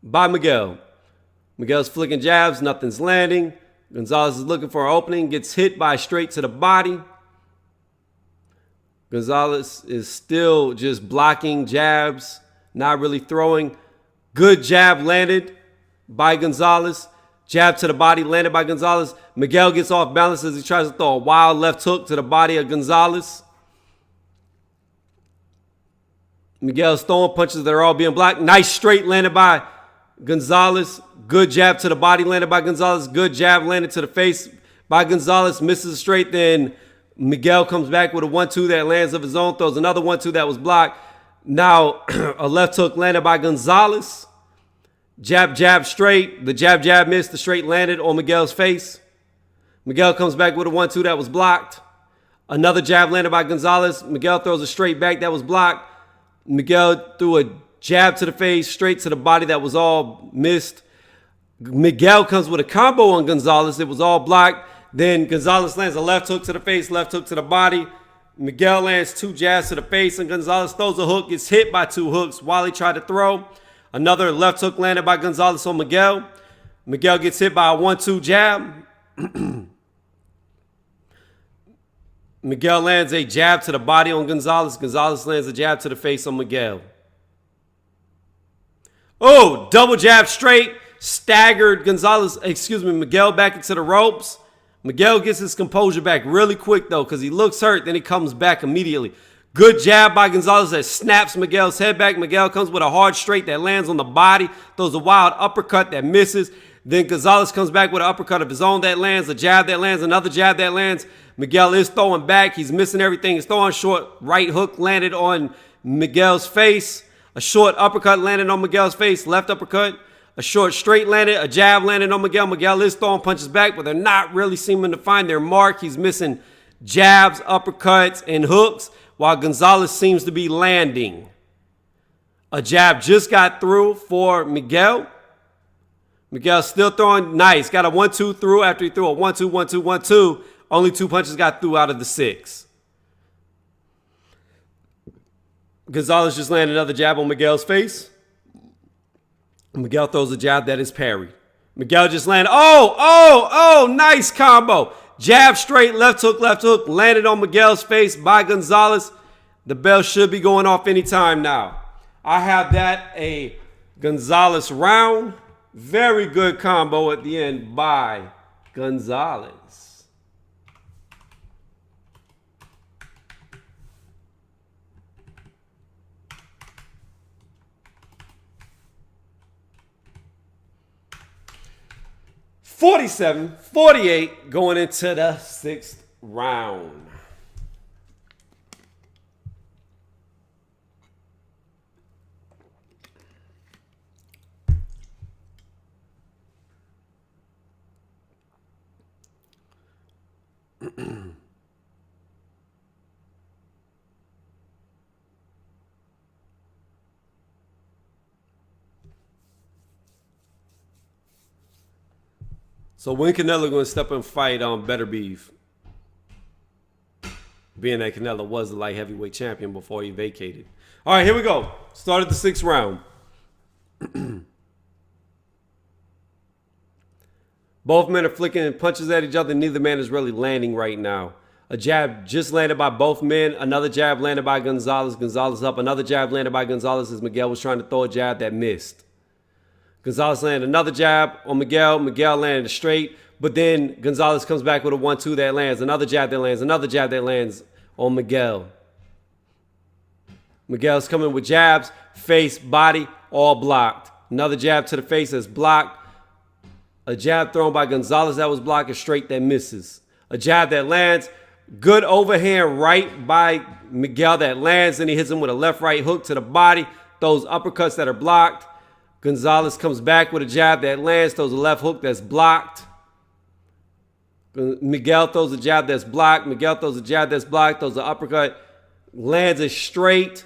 [SPEAKER 1] by Miguel. Miguel's flicking jabs. Nothing's landing. Gonzalez is looking for an opening. Gets hit by a straight to the body. Gonzalez is still just blocking jabs. Not really throwing. Good jab landed by Gonzalez. Jab to the body landed by Gonzalez. Miguel gets off balance as he tries to throw a wild left hook to the body of Gonzalez. Miguel's throwing punches that are all being blocked. Nice straight landed by Gonzalez. Good jab to the body landed by Gonzalez. Good jab landed to the face by Gonzalez. Misses a straight. Then Miguel comes back with a 1-2 that lands of his own. Throws another 1-2 that was blocked. Now a left hook landed by Gonzalez. Jab, jab, straight. The jab, jab missed. The straight landed on Miguel's face. Miguel comes back with a 1-2 that was blocked. Another jab landed by Gonzalez. Miguel throws a straight back that was blocked. Miguel threw a jab to the face, straight to the body that was all missed. Miguel comes with a combo on Gonzalez. It was all blocked. Then Gonzalez lands a left hook to the face, left hook to the body. Miguel lands 2 jabs to the face, and Gonzalez throws a hook, gets hit by 2 hooks while he tried to throw. Another left hook landed by Gonzalez on Miguel. Miguel gets hit by a 1-2 jab. Miguel lands a jab to the body on Gonzalez. Gonzalez lands a jab to the face on Miguel. Oh, double jab straight. Staggered Miguel back into the ropes. Miguel gets his composure back really quick, though, because he looks hurt. Then he comes back immediately. Good jab by Gonzalez that snaps Miguel's head back. Miguel comes with a hard straight that lands on the body. Throws a wild uppercut that misses. Then Gonzalez comes back with an uppercut of his own that lands. A jab that lands. Another jab that lands. Miguel is throwing back. He's missing everything. He's throwing short. Right hook landed on Miguel's face. A short uppercut landed on Miguel's face. Left uppercut. A short straight landed. A jab landed on Miguel. Miguel is throwing punches back, but they're not really seeming to find their mark. He's missing jabs, uppercuts, and hooks, while Gonzalez seems to be landing. A jab just got through for Miguel. Miguel still throwing nice. Got a 1-2 through after he threw a 1-2, 1-2, 1-2. Only 2 punches got through out of the 6. Gonzalez just landed another jab on Miguel's face. Miguel throws a jab that is parried. Miguel just landed. Oh, nice combo. Jab straight, left hook, landed on Miguel's face by Gonzalez. The bell should be going off anytime now. I have that a Gonzalez round. Very good combo at the end by Gonzalez. $47-48 going into the 6th round. So when Canelo going to step and fight on Better Beef? Being that Canelo was the light heavyweight champion before he vacated. All right, here we go. Started the 6th round. Both men are flicking punches at each other. Neither man is really landing right now. A jab just landed by both men. Another jab landed by Gonzalez. Gonzalez up. Another jab landed by Gonzalez as Miguel was trying to throw a jab that missed. Gonzalez landed another jab on Miguel. Miguel landed straight. But then Gonzalez comes back with a 1-2 that lands. Another jab that lands. Another jab that lands on Miguel. Miguel's coming with jabs. Face, body, all blocked. Another jab to the face that's blocked. A jab thrown by Gonzalez that was blocked. A straight that misses. A jab that lands. Good overhand right by Miguel that lands. And he hits him with a left-right hook to the body. Those uppercuts that are blocked. Gonzalez comes back with a jab that lands. Throws a left hook that's blocked. Miguel throws a jab that's blocked. Miguel throws a jab that's blocked. Throws an uppercut. Lands it straight.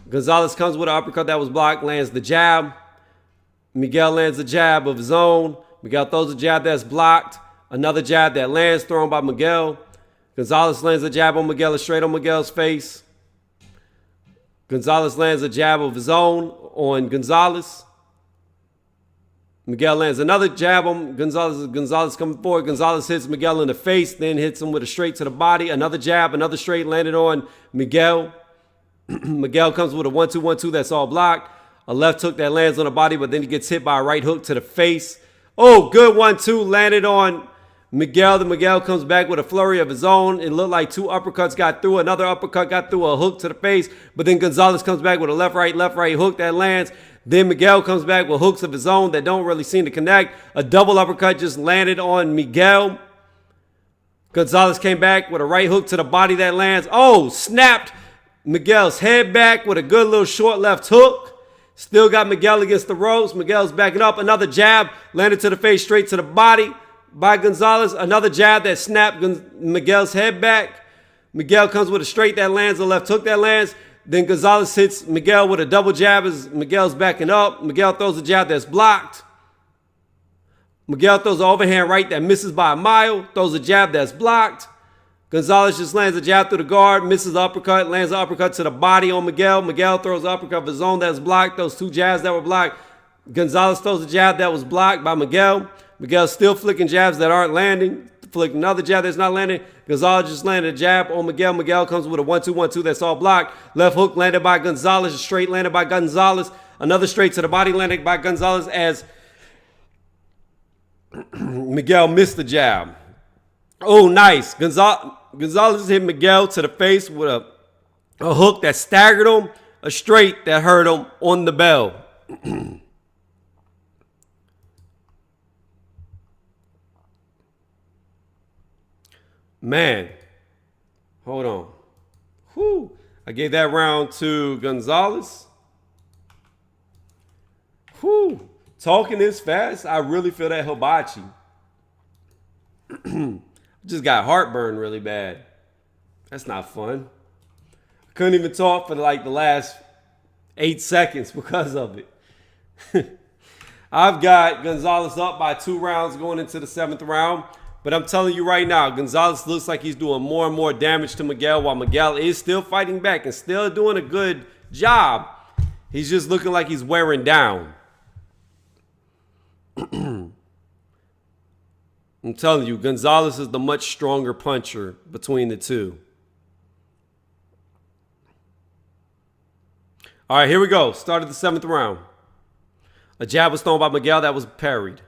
[SPEAKER 1] Gonzalez comes with an uppercut that was blocked. Lands the jab. Miguel lands a jab of his own. Miguel throws a jab that's blocked. Another jab that lands thrown by Miguel. Gonzalez lands a jab on Miguel, straight on Miguel's face. Gonzalez lands a jab of his own on Gonzalez. Miguel lands another jab on Gonzalez. Gonzalez coming forward. Gonzalez hits Miguel in the face, then hits him with a straight to the body. Another jab, another straight landed on Miguel. Miguel comes with a 1-2-1-2 that's all blocked. A left hook that lands on the body, but then he gets hit by a right hook to the face. Oh, good 1-2 landed on Miguel. Then Miguel comes back with a flurry of his own. It looked like 2 uppercuts got through. Another uppercut got through, a hook to the face. But then Gonzalez comes back with a left-right hook that lands. Then Miguel comes back with hooks of his own that don't really seem to connect. A double uppercut just landed on Miguel. Gonzalez came back with a right hook to the body that lands. Oh, snapped Miguel's head back with a good little short left hook. Still got Miguel against the ropes. Miguel's backing up. Another jab landed to the face, straight to the body by Gonzalez. Another jab that snapped Miguel's head back. Miguel comes with a straight that lands, a left hook that lands. Then Gonzalez hits Miguel with a double jab as Miguel's backing up. Miguel throws a jab that's blocked. Miguel throws an overhand right that misses by a mile. Throws a jab that's blocked. Gonzalez just lands a jab through the guard, misses the uppercut, lands an uppercut to the body on Miguel. Miguel throws an uppercut of his own that's blocked. Those 2 jabs that were blocked. Gonzalez throws a jab that was blocked by Miguel. Miguel's still flicking jabs that aren't landing. Flick another jab that's not landing. Gonzalez just landed a jab on Miguel. Miguel comes with a 1-2-1-2 that's all blocked. Left hook landed by Gonzalez. A straight landed by Gonzalez. Another straight to the body landed by Gonzalez as Miguel missed the jab. Oh, nice. Gonzalez hit Miguel to the face with a hook that staggered him. A straight that hurt him on the bell. Man, hold on. Whew. I gave that round to Gonzalez. Whew. Talking this fast, I really feel that hibachi. Just got heartburn really bad. That's not fun. I couldn't even talk for like the last 8 seconds because of it. I've got Gonzalez up by 2 rounds going into the 7th round. But I'm telling you right now, Gonzalez looks like he's doing more and more damage to Miguel while Miguel is still fighting back and still doing a good job. He's just looking like he's wearing down. I'm telling you, Gonzalez is the much stronger puncher between the two. All right, here we go. Started the 7th round. A jab was thrown by Miguel that was parried.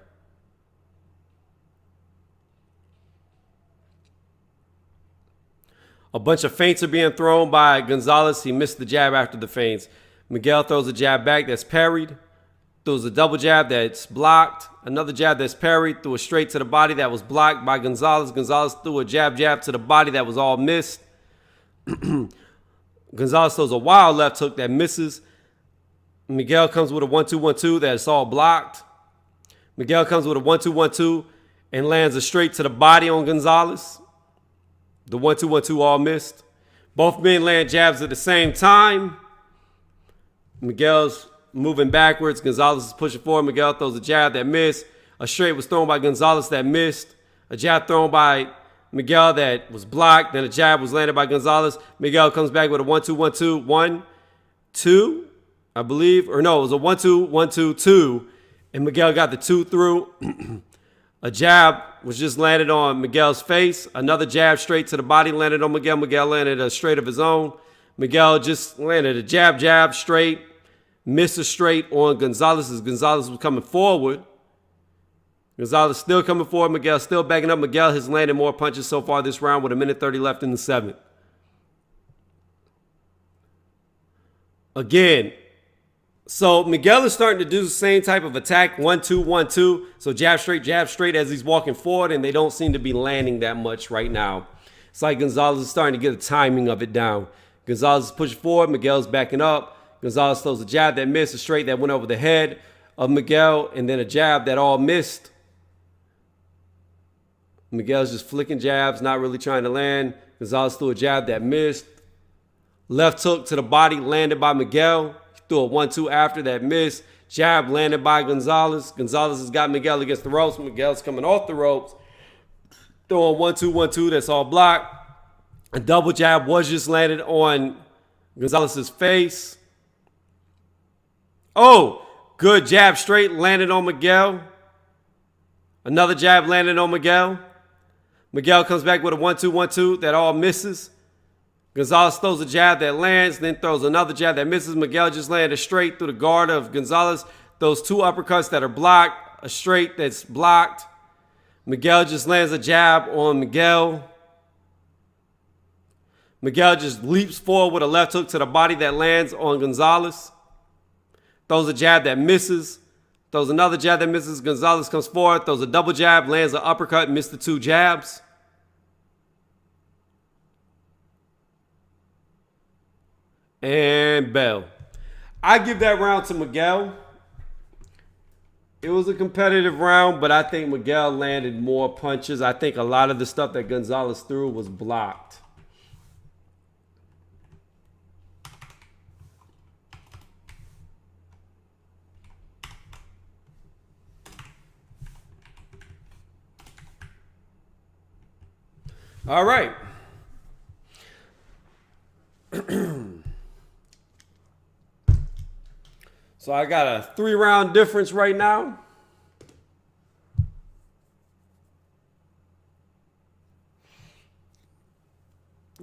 [SPEAKER 1] A bunch of feints are being thrown by Gonzalez. He missed the jab after the feints. Miguel throws a jab back that's parried. Throws a double jab that's blocked. Another jab that's parried. Threw a straight to the body that was blocked by Gonzalez. Gonzalez threw a jab to the body that was all missed. Gonzalez throws a wild left hook that misses. Miguel comes with a 1-2-1-2 that's all blocked. Miguel comes with a 1-2-1-2 and lands a straight to the body on Gonzalez. The 1-2-1-2 all missed. Both men land jabs at the same time. Miguel's moving backwards. Gonzalez is pushing forward. Miguel throws a jab that missed. A straight was thrown by Gonzalez that missed. A jab thrown by Miguel that was blocked. Then a jab was landed by Gonzalez. Miguel comes back with a 1-2-1-2. 1-2, I believe. Or no, it was a 1-2-1-2-2. And Miguel got the 2 through. A jab was just landed on Miguel's face. Another jab straight to the body landed on Miguel. Miguel landed a straight of his own. Miguel just landed a jab straight. Missed a straight on Gonzalez as Gonzalez was coming forward. Gonzalez still coming forward. Miguel still backing up. Miguel has landed more punches so far this round with 1:30 left in the 7th. Again, so Miguel is starting to do the same type of attack, 1-2-1-2. So jab straight as he's walking forward, and they don't seem to be landing that much right now. It's like Gonzalez is starting to get the timing of it down. Gonzalez is pushing forward. Miguel's backing up. Gonzalez throws a jab that missed, a straight that went over the head of Miguel, and then a jab that all missed. Miguel's just flicking jabs, not really trying to land. Gonzalez threw a jab that missed. Left hook to the body landed by Miguel. He threw a 1-2 after that missed. Jab landed by Gonzalez. Gonzalez has got Miguel against the ropes. Miguel's coming off the ropes. Throwing 1-2-1-2 that's all blocked. A double jab was just landed on Gonzalez's face. Oh, good jab straight landed on Miguel. Another jab landed on Miguel. Miguel comes back with a 1-2-1-2 that all misses. Gonzalez throws a jab that lands, then throws another jab that misses. Miguel just landed straight through the guard of Gonzalez. Those 2 uppercuts that are blocked, a straight that's blocked. Miguel just lands a jab on Miguel. Miguel just leaps forward with a left hook to the body that lands on Gonzalez. Throws a jab that misses. Throws another jab that misses. Gonzalez comes forward, throws a double jab, lands an uppercut, missed the 2 jabs. And bell. I give that round to Miguel. It was a competitive round, but I think Miguel landed more punches. I think a lot of the stuff that Gonzalez threw was blocked. All right. So I got a 3-round difference right now.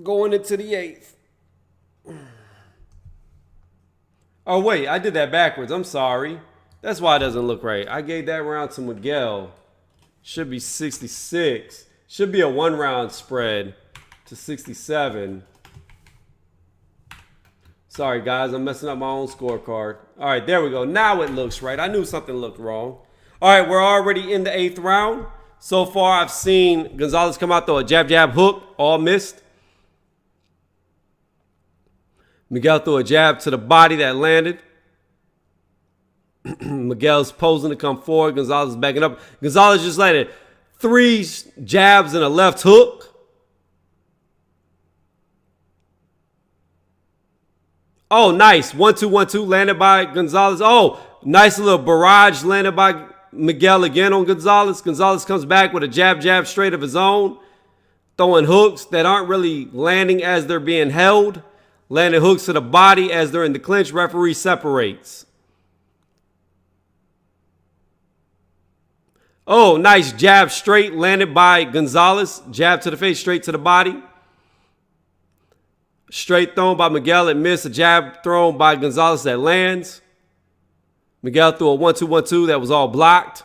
[SPEAKER 1] Going into the 8th. Oh, wait, I did that backwards. I'm sorry. That's why it doesn't look right. I gave that round to Miguel. Should be 66. Should be a 1-round spread to 67. Sorry, guys. I'm messing up my own scorecard. All right, there we go. Now it looks right. I knew something looked wrong. All right, we're already in the 8th round. So far, I've seen Gonzalez come out, throw a jab hook, all missed. Miguel threw a jab to the body that landed. Miguel's posing to come forward. Gonzalez is backing up. Gonzalez just landed 3 jabs and a left hook. Oh, nice. 1-2-1-2 landed by Gonzalez. Oh, nice little barrage landed by Miguel again on Gonzalez. Gonzalez comes back with a jab straight of his own. Throwing hooks that aren't really landing as they're being held. Landing hooks to the body as they're in the clinch. Referee separates. Oh, nice jab straight landed by Gonzalez. Jab to the face, straight to the body. Straight thrown by Miguel. It missed. A jab thrown by Gonzalez that lands. Miguel threw a 1-2-1-2 that was all blocked.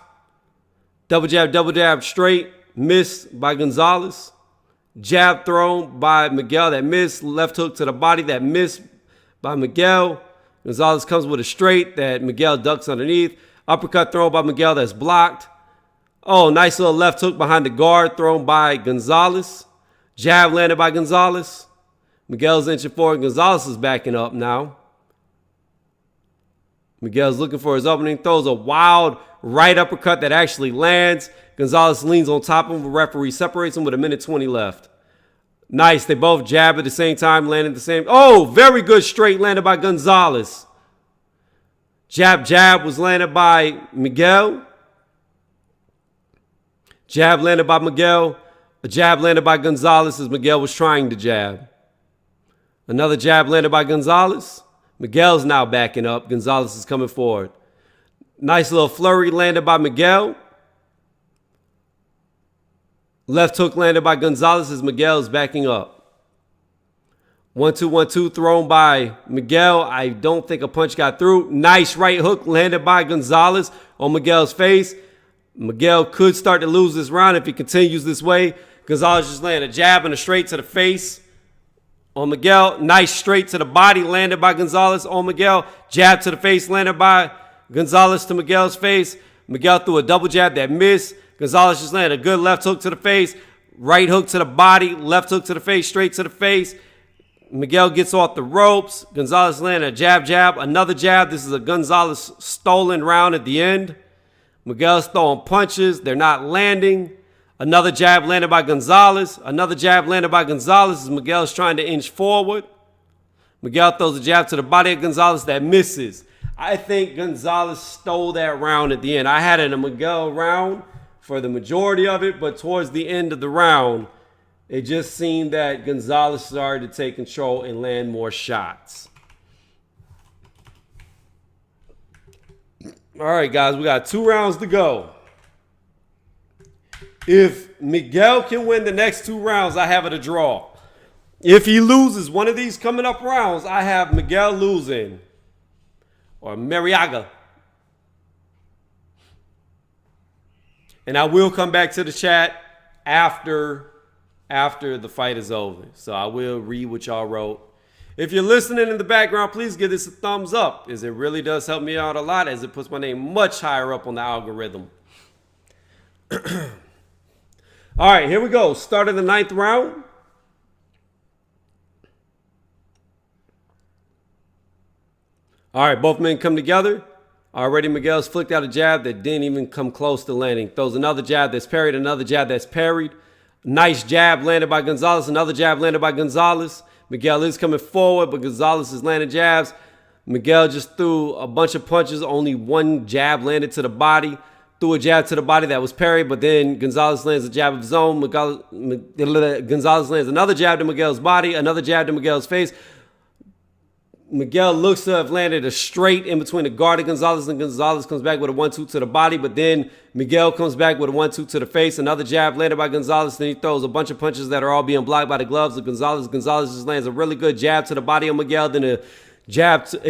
[SPEAKER 1] Double jab straight. Missed by Gonzalez. Jab thrown by Miguel that missed. Left hook to the body that missed by Miguel. Gonzalez comes with a straight that Miguel ducks underneath. Uppercut thrown by Miguel that's blocked. Oh, nice little left hook behind the guard thrown by Gonzalez. Jab landed by Gonzalez. Miguel's inching forward. Gonzalez is backing up now. Miguel's looking for his opening. Throws a wild right uppercut that actually lands. Gonzalez leans on top of him. The referee separates him with 1:20 left. Nice. They both jab at the same time, landed the same. Oh, very good straight landed by Gonzalez. Jab was landed by Miguel. Jab landed by Miguel. A jab landed by Gonzalez as Miguel was trying to jab. Another jab landed by Gonzalez. Miguel's now backing up. Gonzalez is coming forward. Nice little flurry landed by Miguel. Left hook landed by Gonzalez as Miguel is backing up. 1-2, 1-2 thrown by Miguel. I don't think a punch got through. Nice right hook landed by Gonzalez on Miguel's face. Miguel could start to lose this round if he continues this way. Gonzalez just landed a jab and a straight to the face on Miguel. Nice straight to the body landed by Gonzalez on Miguel. Jab to the face landed by Gonzalez to Miguel's face. Miguel threw a double jab that missed. Gonzalez just landed a good left hook to the face. Right hook to the body. Left hook to the face. Straight to the face. Miguel gets off the ropes. Gonzalez landed a jab. Another jab. This is a Gonzalez stolen round at the end. Miguel's throwing punches. They're not landing. Another jab landed by Gonzalez. Another jab landed by Gonzalez as Miguel's trying to inch forward. Miguel throws a jab to the body of Gonzalez that misses. I think Gonzalez stole that round at the end. I had it in a Miguel round for the majority of it, but towards the end of the round, it just seemed that Gonzalez started to take control and land more shots. All right, guys, we got 2 rounds to go. If Miguel can win the next 2 rounds, I have it a draw. If he loses one of these coming up rounds, I have Miguel losing or Mariaga. And I will come back to the chat after the fight is over. So I will read what y'all wrote. If you're listening in the background, please give this a thumbs up, as it really does help me out a lot, as it puts my name much higher up on the algorithm. All right, here we go. Start of the 9th round. All right, both men come together. Already Miguel's flicked out a jab that didn't even come close to landing. Throws another jab that's parried, another jab that's parried. Nice jab landed by Gonzalez, another jab landed by Gonzalez. Miguel is coming forward, but Gonzalez is landing jabs. Miguel just threw a bunch of punches. Only one jab landed to the body. Threw a jab to the body that was parried, but then Gonzalez lands a jab of his own. Gonzalez lands another jab to Miguel's body, another jab to Miguel's face. Miguel looks to have landed a straight in between the guard of Gonzalez, and Gonzalez comes back with a 1-2 to the body, but then Miguel comes back with a 1-2 to the face. Another jab landed by Gonzalez, then he throws a bunch of punches that are all being blocked by the gloves of Gonzalez. Gonzalez just lands a really good jab to the body on Miguel, then a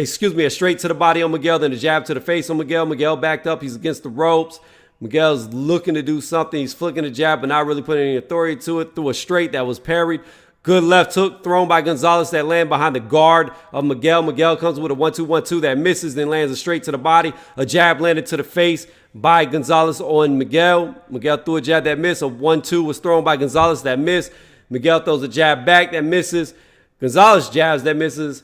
[SPEAKER 1] straight to the body on Miguel, then a jab to the face on Miguel. Miguel backed up. He's against the ropes. Miguel's looking to do something. He's flicking the jab, but not really putting any authority to it. Threw a straight that was parried. Good left hook thrown by Gonzalez that land behind the guard of Miguel. Miguel comes with a 1-2 that misses, then lands a straight to the body. A jab landed to the face by Gonzalez on Miguel. Miguel threw a jab that missed. A 1-2 was thrown by Gonzalez that missed. Miguel throws a jab back that misses. Gonzalez jabs that misses.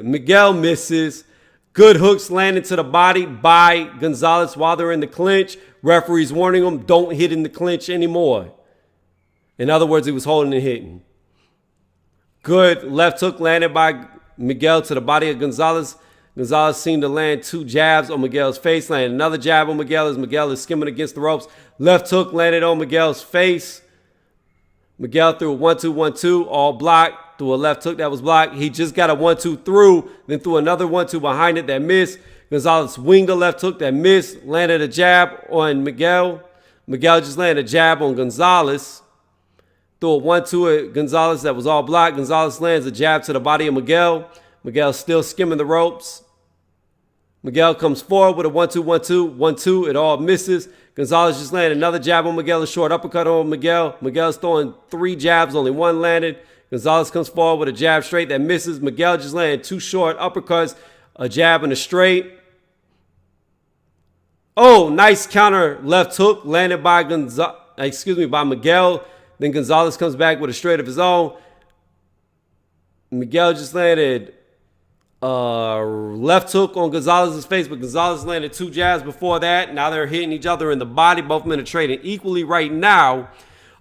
[SPEAKER 1] Miguel misses. Good hooks landed to the body by Gonzalez while they're in the clinch. Referee's warning him, don't hit in the clinch anymore. In other words, he was holding and hitting. Good left hook landed by Miguel to the body of Gonzalez. Gonzalez seemed to land 2 jabs on Miguel's face. Landed another jab on Miguel as Miguel is skimming against the ropes. Left hook landed on Miguel's face. Miguel threw a 1-2, all blocked. Threw a left hook that was blocked. He just got a 1-2 through, then threw another 1-2 behind it that missed. Gonzalez winged a left hook that missed. Landed a jab on Miguel. Miguel just landed a jab on Gonzalez. Threw a 1-2 at Gonzalez that was all blocked. Gonzalez lands a jab to the body of Miguel. Miguel's still skimming the ropes. Miguel comes forward with a 1-2. It all misses. Gonzalez just landed another jab on Miguel, a short uppercut on Miguel. Miguel's throwing 3 jabs, only 1 landed. Gonzalez comes forward with a jab straight that misses. Miguel just landed 2 short uppercuts, a jab and a straight. Oh, nice counter left hook landed by Miguel. Then Gonzalez comes back with a straight of his own. Miguel just landed left hook on Gonzalez's face, but Gonzalez landed 2 jabs before that. Now they're hitting each other in the body. Both men are trading equally right now.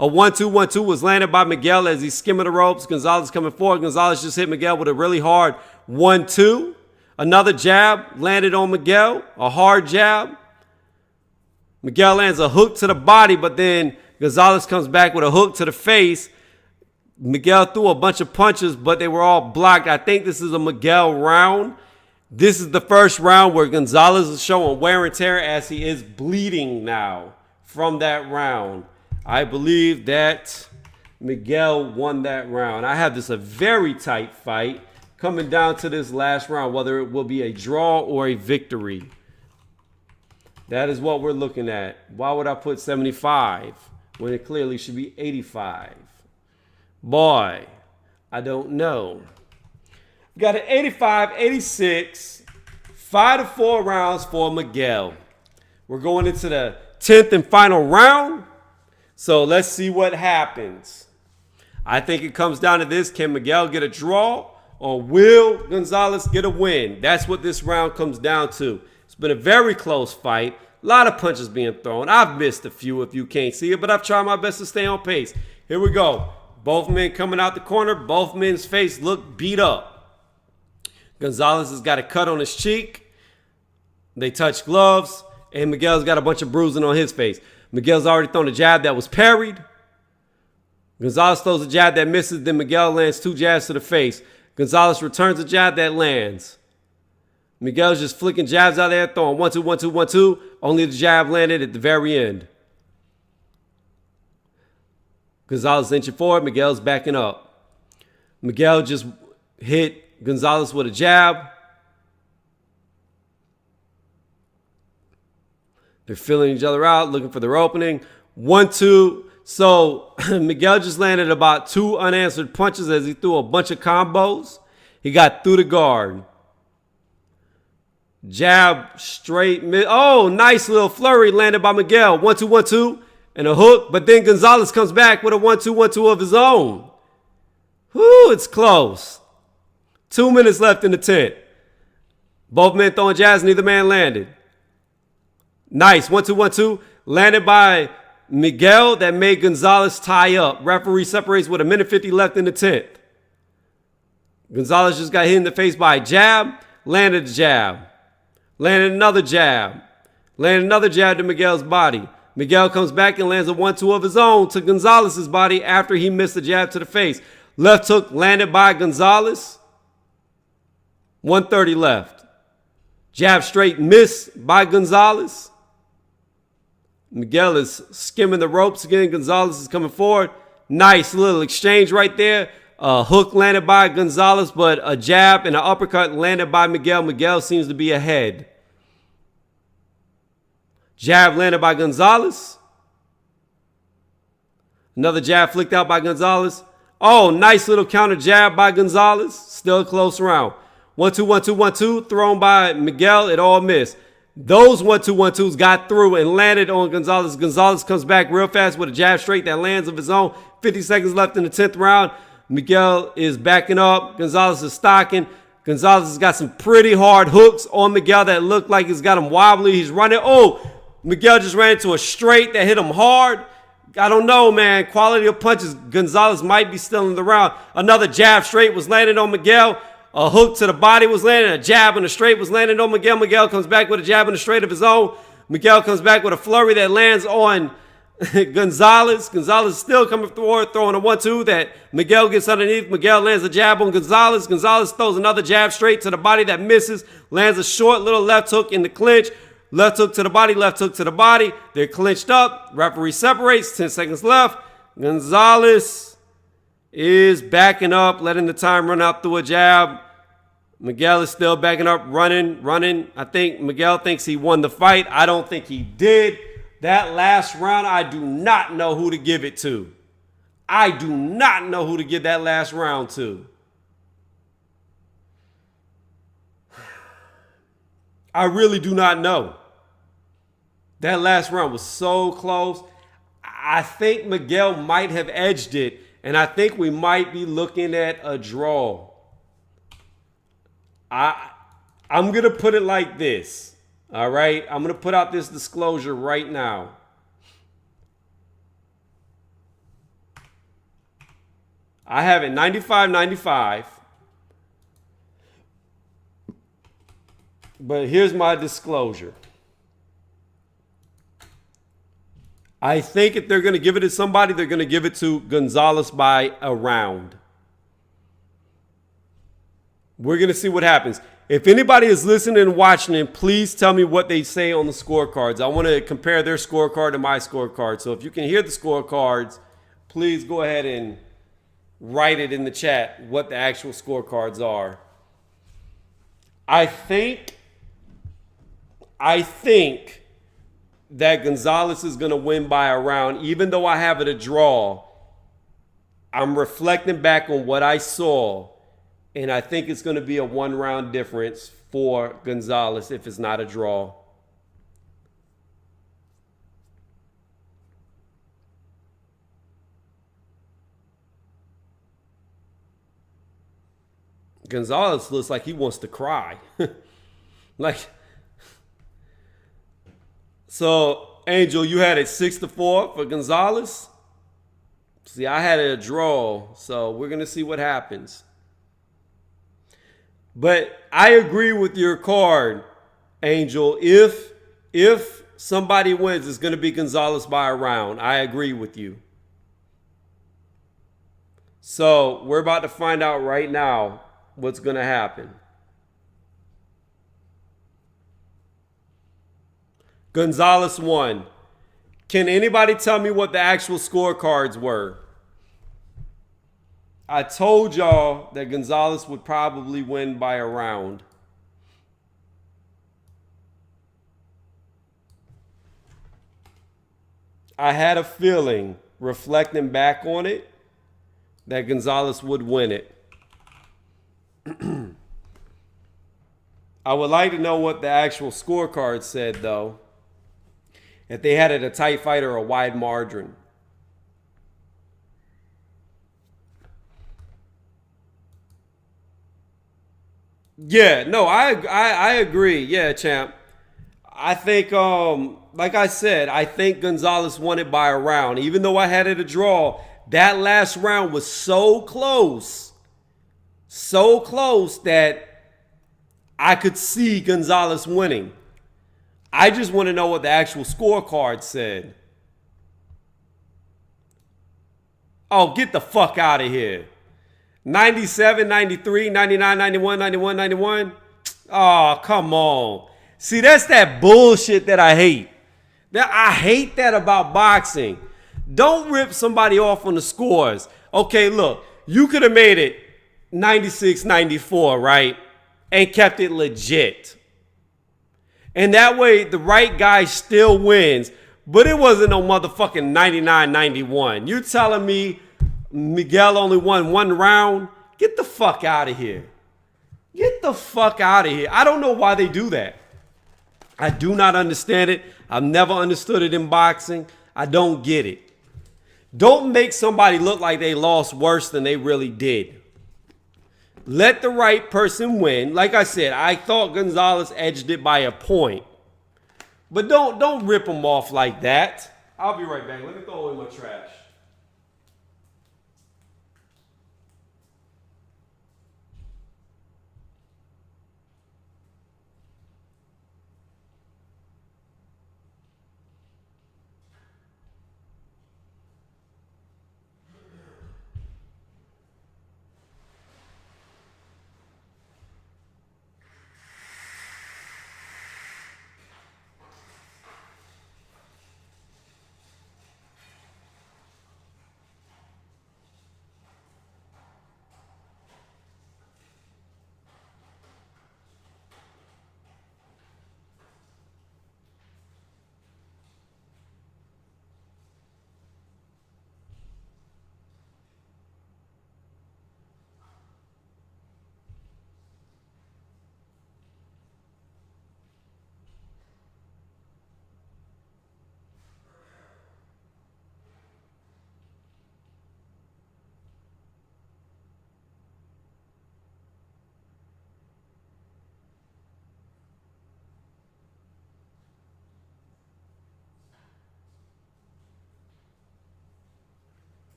[SPEAKER 1] A 1-2-1-2 was landed by Miguel as he's skimming the ropes. Gonzalez coming forward. Gonzalez just hit Miguel with a really hard 1-2. Another jab landed on Miguel, a hard jab. Miguel lands a hook to the body, but then Gonzalez comes back with a hook to the face. Miguel threw a bunch of punches, but they were all blocked. I think this is a Miguel round. This is the first round where Gonzalez is showing wear and tear as he is bleeding now from that round. I believe that Miguel won that round. I have this a very tight fight coming down to this last round, whether it will be a draw or a victory. That is what we're looking at. Why would I put 75 when it clearly should be 85? Boy, I don't know. We got an 85-86, 5-4 rounds for Miguel. We're going into the 10th and final round. So let's see what happens. I think it comes down to this. Can Miguel get a draw or will Gonzalez get a win? That's what this round comes down to. It's been a very close fight. A lot of punches being thrown. I've missed a few if you can't see it, but I've tried my best to stay on pace. Here we go. Both men coming out the corner. Both men's face look beat up. Gonzalez has got a cut on his cheek. They touch gloves, and Miguel's got a bunch of bruising on his face. Miguel's already thrown a jab that was parried. Gonzalez throws a jab that misses, then Miguel lands 2 jabs to the face. Gonzalez returns a jab that lands. Miguel's just flicking jabs out there, throwing 1-2, 1-2, 1-2. Only the jab landed at the very end. Gonzalez inching forward. Miguel's backing up. Miguel just hit Gonzalez with a jab. They're feeling each other out, looking for their opening. 1-2. So Miguel just landed about 2 unanswered punches as he threw a bunch of combos. He got through the guard. Jab, straight mid. Oh, nice little flurry landed by Miguel. 1-2, 1-2, and a hook. But then Gonzalez comes back with a 1-2, 1-2 of his own. Whoo, it's close. 2 minutes left in the 10th. Both men throwing jabs, neither man landed. Nice, 1-2, 1-2, landed by Miguel that made Gonzalez tie up. Referee separates with 1:50 left in the 10th. Gonzalez just got hit in the face by a jab, landed the jab. Landed another jab. Landed another jab to Miguel's body. Miguel comes back and lands a 1-2 of his own to Gonzalez's body after he missed a jab to the face. Left hook landed by Gonzalez. 1:30 left. Jab straight missed by Gonzalez. Miguel is skimming the ropes again. Gonzalez is coming forward. Nice little exchange right there. A hook landed by Gonzalez, but a jab and an uppercut landed by Miguel. Miguel seems to be ahead. Jab landed by Gonzalez. Another jab flicked out by Gonzalez. Oh, nice little counter jab by Gonzalez. Still a close round. 1-2, 1-2, 1-2 thrown by Miguel. It all missed. Those 1-2, 1-2s got through and landed on Gonzalez. Gonzalez comes back real fast with a jab straight that lands of his own. 50 seconds left in the 10th round. Miguel is backing up. Gonzalez is stocking. Gonzalez has got some pretty hard hooks on Miguel that look like he's got him wobbly. He's running. Oh, Miguel just ran into a straight that hit him hard. I don't know, man. Quality of punches. Gonzalez might be still in the round. Another jab straight was landed on Miguel. A hook to the body was landed. A jab and a straight was landed on Miguel. Miguel comes back with a jab and a straight of his own. Miguel comes back with a flurry that lands on Gonzalez. Gonzalez is still coming forward, throwing a 1-2 that Miguel gets underneath. Miguel lands a jab on Gonzalez. Gonzalez throws another jab straight to the body that misses. Lands a short little left hook in the clinch. Left hook to the body, left hook to the body. They're clinched up. Referee separates. 10 seconds left. Gonzalez is backing up, letting the time run out through a jab. Miguel is still backing up, running. I think Miguel thinks he won the fight. I don't think he did. That last round, I do not know who to give it to. I do not know who to give that last round to. I really do not know. That last round was so close. I think Miguel might have edged it, and I think we might be looking at a draw. I'm going to put it like this. All right? I'm going to put out this disclosure right now. I have it 95-95. But here's my disclosure. I think if they're going to give it to somebody, they're going to give it to Gonzalez by a round. We're going to see what happens. If anybody is listening and watching, please tell me what they say on the scorecards. I want to compare their scorecard to my scorecard. So if you can hear the scorecards, please go ahead and write it in the chat what the actual scorecards are. I think that Gonzalez is going to win by a round. Even though I have it a draw, I'm reflecting back on what I saw, and I think it's going to be a one-round difference for Gonzalez if it's not a draw. Gonzalez looks like he wants to cry. So, Angel, you had it 6-4 for Gonzalez. See, I had it a draw, so we're going to see what happens. But I agree with your card, Angel. If somebody wins, it's going to be Gonzalez by a round. I agree with you. So, we're about to find out right now what's going to happen. Gonzalez won. Can anybody tell me what the actual scorecards were? I told y'all that Gonzalez would probably win by a round. I had a feeling, reflecting back on it, that Gonzalez would win it. I would like to know what the actual scorecard said, though. If they had it a tight fight or a wide margin. Yeah, no, I agree. Yeah, champ. I think, like I said, I think Gonzalez won it by a round. Even though I had it a draw, that last round was so close that I could see Gonzalez winning. I just want to know what the actual scorecard said. Oh, get the fuck out of here. 97, 93, 99, 91, 91, 91. Oh, come on. See, that's that bullshit that I hate. I hate that about boxing. Don't rip somebody off on the scores. Okay, look, you could have made it 96, 94, right? And kept it legit. And that way, the right guy still wins. But it wasn't no motherfucking 99-91. You telling me Miguel only won one round? Get the fuck out of here. Get the fuck out of here. I don't know why they do that. I do not understand it. I've never understood it in boxing. I don't get it. Don't make somebody look like they lost worse than they really did. Let the right person win. Like I said, I thought Gonzalez edged it by a point. But don't rip him off like that. I'll be right back. Let me throw away my trash.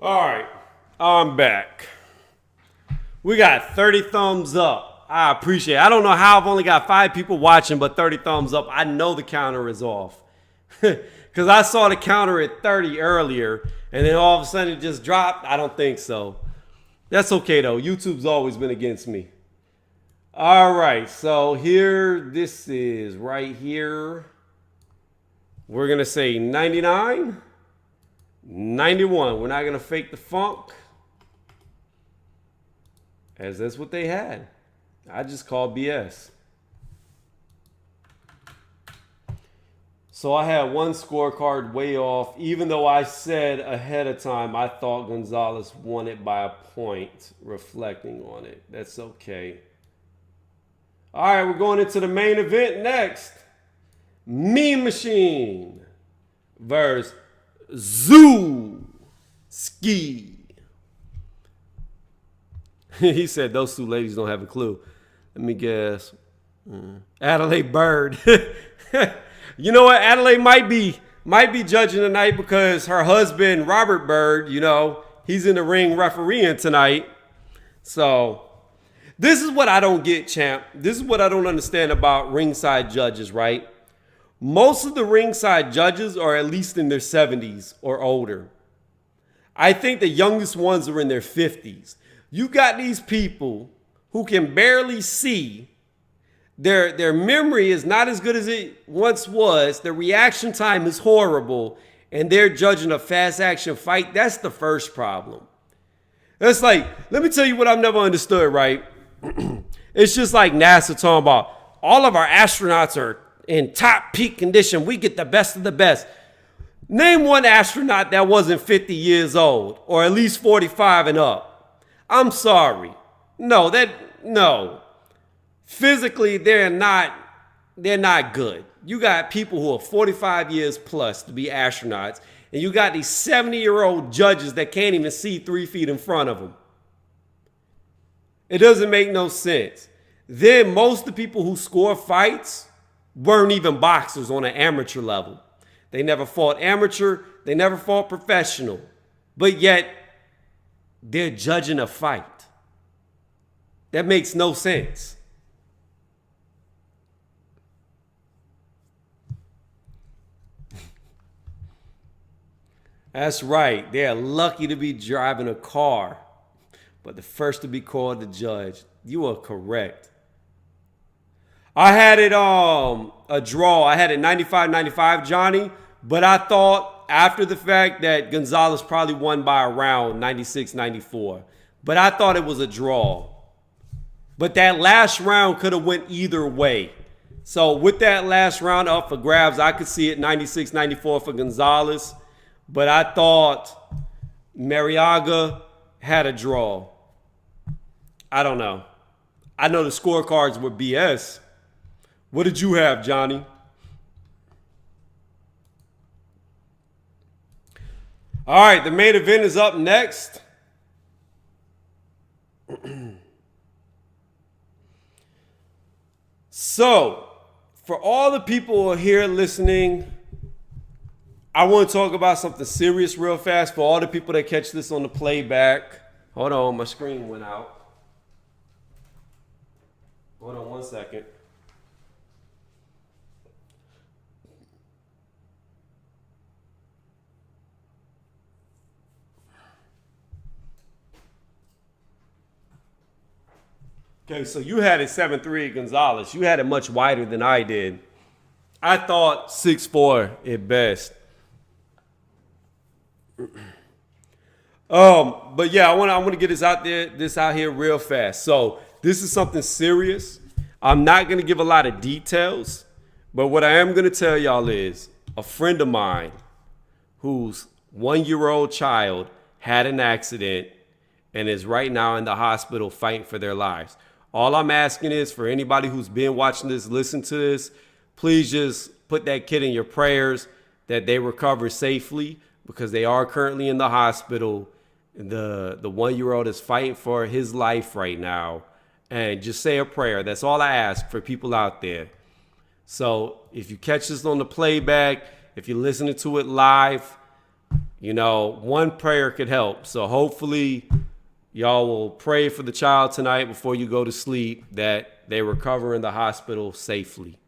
[SPEAKER 1] All right, I'm back. We got 30 thumbs up. I appreciate it. I don't know how I've only got 5 people watching, but 30 thumbs up. I know the counter is off. Because I saw the counter at 30 earlier, and then all of a sudden it just dropped. I don't think so. That's okay, though. YouTube's always been against me. All right, so here, this is right here. We're going to say 99, 91. We're not going to fake the funk, as that's what they had. I just call BS. So I had one scorecard way off, even though I said ahead of time I thought Gonzalez won it by a point, reflecting on it. That's okay. All right, we're going into the main event next. Mean Machine versus Zewski. He said those 2 ladies don't have a clue. Let me guess. Adelaide Bird. You know what? Adelaide might be judging tonight because her husband, Robert Bird, you know, he's in the ring refereeing tonight. So this is what I don't get, champ. This is what I don't understand about ringside judges, right? Most of the ringside judges are at least in their 70s or older. I think the youngest ones are in their 50s. You got these people who can barely see. Their memory is not as good as it once was. Their reaction time is horrible. And they're judging a fast action fight. That's the first problem. That's like, let me tell you what I've never understood, right? It's just like NASA talking about all of our astronauts are in top peak condition. We get the best of the best. Name one astronaut that wasn't 50 years old or at least 45 and up. I'm sorry. No. Physically, they're not good. You got people who are 45 years plus to be astronauts, and you got these 70-year-old judges that can't even see 3 feet in front of them. It doesn't make no sense. Then most of the people who score fights weren't even boxers on an amateur level. They never fought amateur. They never fought professional. But yet, they're judging a fight. That makes no sense. That's right. They're lucky to be driving a car, but the first to be called the judge. You are correct. I had it a draw. I had it 95-95, Johnny, but I thought after the fact that Gonzalez probably won by a round, 96-94. But I thought it was a draw. But that last round could have went either way. So with that last round up for grabs, I could see it 96-94 for Gonzalez. But I thought Mariaga had a draw. I don't know. I know the scorecards were BS. What did you have, Johnny? All right, the main event is up next. So, for all the people who are here listening, I want to talk about something serious real fast for all the people that catch this on the playback. Hold on, my screen went out. Hold on 1 second. Okay, so you had it 7-3 Gonzalez. You had it much wider than I did. I thought 6-4 at best. But yeah, I want to get this out here real fast. So this is something serious. I'm not going to give a lot of details, but what I am going to tell y'all is a friend of mine whose 1-year-old child had an accident and is right now in the hospital fighting for their lives. All I'm asking is for anybody who's been watching this, listen to this, please just put that kid in your prayers that they recover safely because they are currently in the hospital. The 1-year-old is fighting for his life right now. And just say a prayer. That's all I ask for people out there. So if you catch this on the playback, if you're listening to it live, one prayer could help. So hopefully y'all will pray for the child tonight before you go to sleep that they recover in the hospital safely.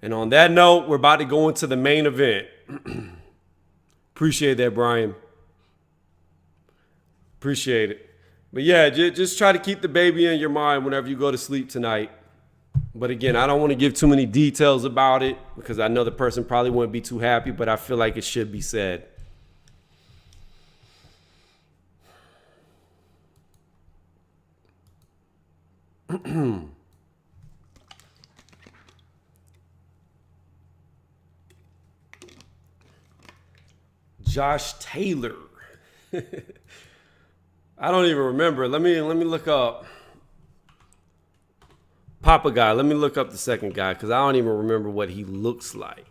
[SPEAKER 1] And on that note, we're about to go into the main event. Appreciate that, Brian. Appreciate it. But yeah, just try to keep the baby in your mind whenever you go to sleep tonight. But again, I don't want to give too many details about it because I know the person probably wouldn't be too happy, but I feel like it should be said. Josh Taylor. I don't even remember. Let me look up Papa guy. Let me look up the second guy because I don't even remember what he looks like.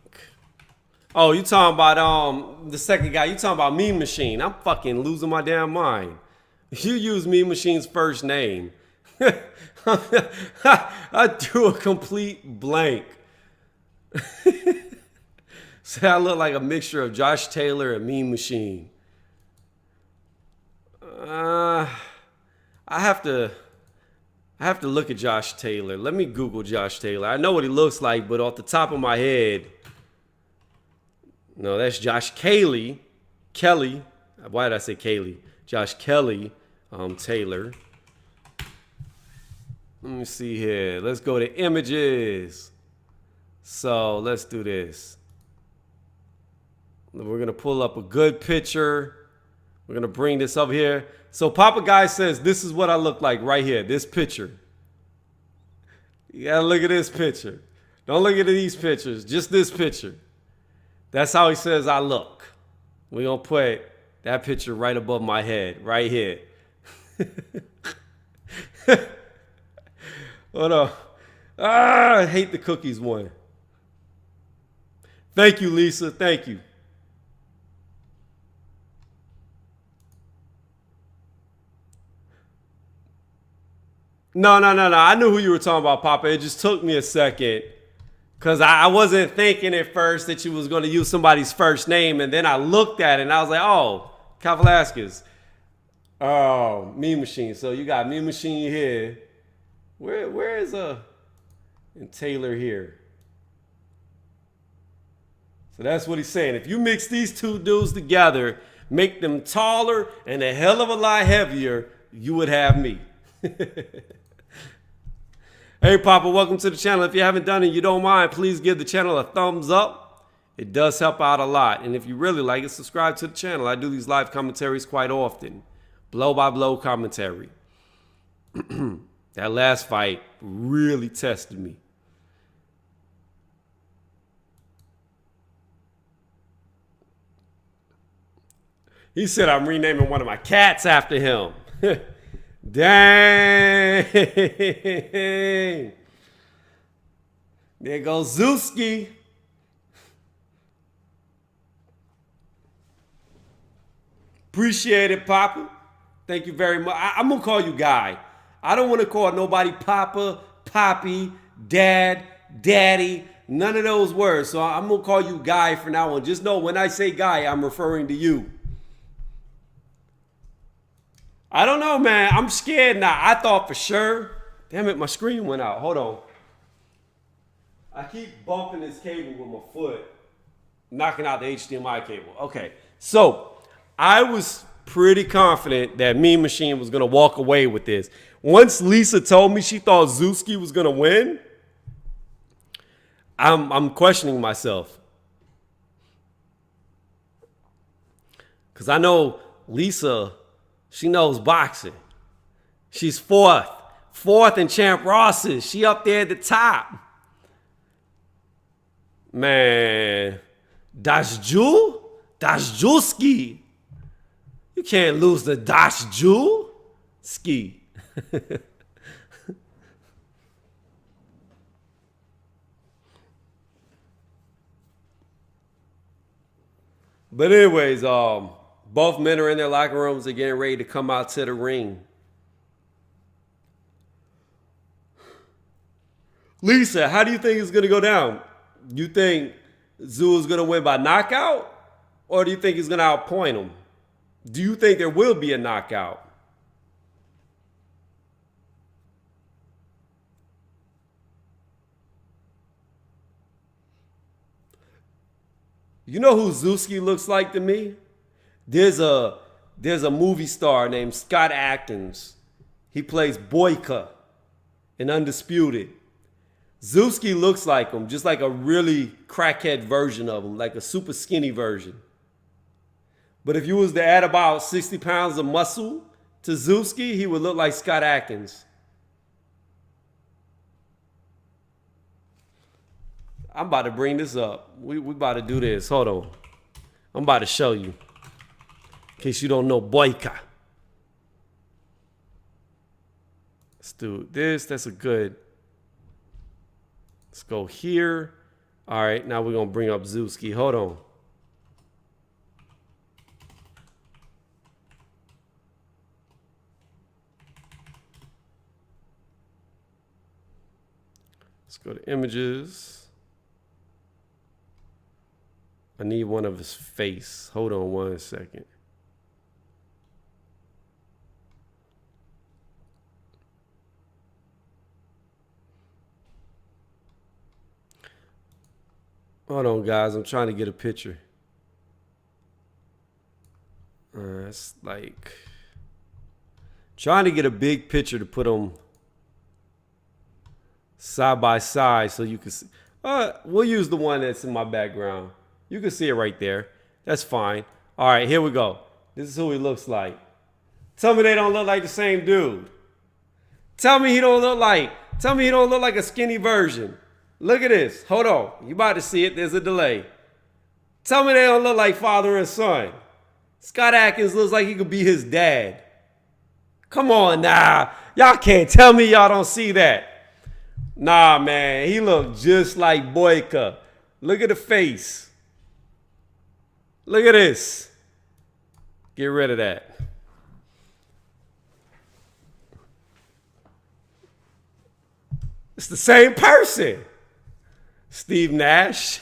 [SPEAKER 1] Oh, you talking about the second guy? You talking about Mean Machine? I'm fucking losing my damn mind. You use Mean Machine's first name. I drew a complete blank. So I look like a mixture of Josh Taylor and Mean Machine. I have to look at Josh Taylor. Let me Google Josh Taylor. I know what he looks like, but off the top of my head, no, that's Josh Kelly. Why did I say Kaylee? Josh Kelly Taylor. Let me see here. Let's go to images. So let's do this. We're going to pull up a good picture. We're going to bring this up here. So Papa Guy says, this is what I look like right here. This picture. You got to look at this picture. Don't look at these pictures. Just this picture. That's how he says I look. We're going to put that picture right above my head. Right here. Hold on. I hate the cookies one. Thank you, Lisa. Thank you. No. I knew who you were talking about, Papa. It just took me a second. Because I wasn't thinking at first that you was going to use somebody's first name. And then I looked at it and I was like, oh, Kavaliauskas. Oh, Mean Machine. So you got Mean Machine here. Where is and Taylor here? So that's what he's saying. If you mix these two dudes together, make them taller and a hell of a lot heavier, you would have me. Hey, Papa, welcome to the channel. If you haven't done it, you don't mind, please give the channel a thumbs up. It does help out a lot. And if you really like it, subscribe to the channel. I do these live commentaries quite often. Blow-by-blow commentary. That last fight really tested me. He said I'm renaming one of my cats after him. Dang. There goes Zewski. Appreciate it, Papa. Thank you very much. I'm going to call you Guy. I don't want to call nobody Papa, Poppy, Dad, Daddy, none of those words. So I'm going to call you Guy for now on. Just know when I say Guy, I'm referring to you. I don't know, man. I'm scared now. I thought for sure. Damn it, my screen went out. Hold on. I keep bumping this cable with my foot, knocking out the HDMI cable. Okay, so I was pretty confident that Mean Machine was going to walk away with this. Once Lisa told me she thought Zewski was going to win, I'm questioning myself. Because I know Lisa, she knows boxing. She's fourth in Champ Ross's. She up there at the top. Man, das Zewski. You can't lose the das Zewski. But anyways, both men are in their locker rooms. They're getting ready to come out to the ring. Lisa, how do you think it's going to go down? You think Zoo is going to win by knockout? Or do you think he's going to outpoint him? Do you think there will be a knockout? You know who Zewski looks like to me? There's a movie star named Scott Adkins. He plays Boyka in Undisputed. Zewski looks like him, just like a really crackhead version of him, like a super skinny version. But if you was to add about 60 pounds of muscle to Zewski, he would look like Scott Adkins. I'm about to bring this up. We about to do this. Hold on. I'm about to show you. In case you don't know Boyka. Let's do this. That's a good. Let's go here. All right. Now we're going to bring up Zewski. Hold on. Let's go to images. I need one of his face. Hold on 1 second. Hold on, guys. I'm trying to get a picture. It's like trying to get a big picture to put them side by side so you can see. We'll use the one that's in my background. You can see it right there. That's fine. All right, here we go. This is who he looks like. Tell me they don't look like the same dude. Tell me he don't look like a skinny version. Look at this. Hold on. You about to see it. There's a delay. Tell me they don't look like father and son. Scott Adkins looks like he could be his dad. Come on now. Y'all can't tell me y'all don't see that. Nah, man. He looked just like Boyka. Look at the face. Look at this. Get rid of that. It's the same person. Steve Nash.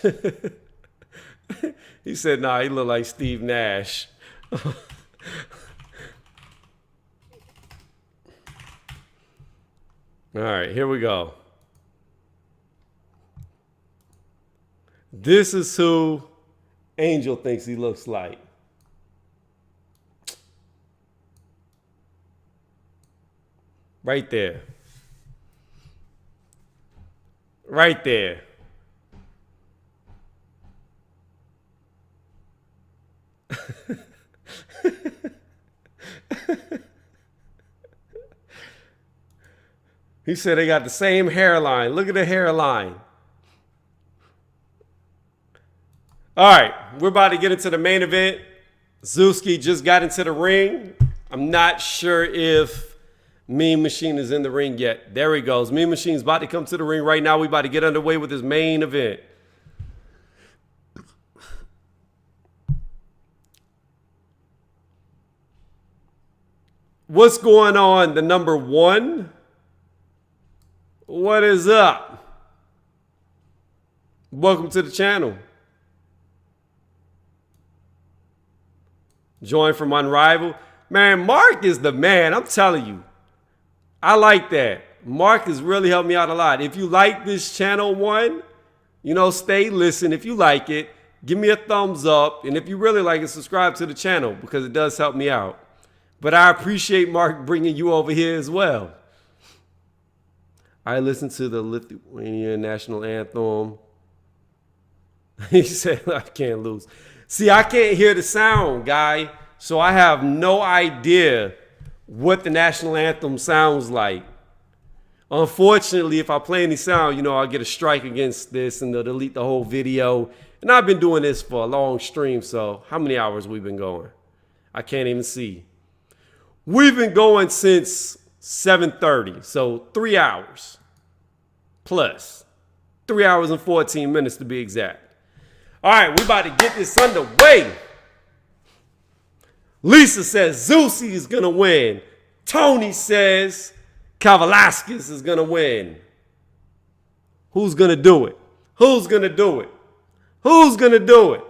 [SPEAKER 1] He said, nah, he looked like Steve Nash. All right, here we go. This is who Angel thinks he looks like. Right there. Right there. He said they got the same hairline. Look at the hairline. All right, we're about to get into the main event. Zewski just got into the ring. I'm not sure if Mean Machine is in the ring yet. There he goes. Mean Machine's about to come to the ring right now. We about to get underway with his main event. What's going on? The number one? What is up? Welcome to the channel. Join from Unrivaled. Man, Mark is the man. I'm telling you. I like that. Mark has really helped me out a lot. If you like this channel one, stay, listen. If you like it, give me a thumbs up. And if you really like it, subscribe to the channel because it does help me out. But I appreciate Mark bringing you over here as well. I listened to the Lithuanian national anthem. He said, I can't lose. See, I can't hear the sound, guy. So I have no idea what the national anthem sounds like. Unfortunately, if I play any sound, I'll get a strike against this and they'll delete the whole video. And I've been doing this for a long stream, so how many hours we've been going? I can't even see. We've been going since 7:30, so 3 hours plus. 3 hours and 14 minutes to be exact. All right, we about to get this underway. Lisa says Zewski is going to win. Tony says Kavaliauskas is going to win. Who's going to do it? Who's going to do it? Who's going to do it?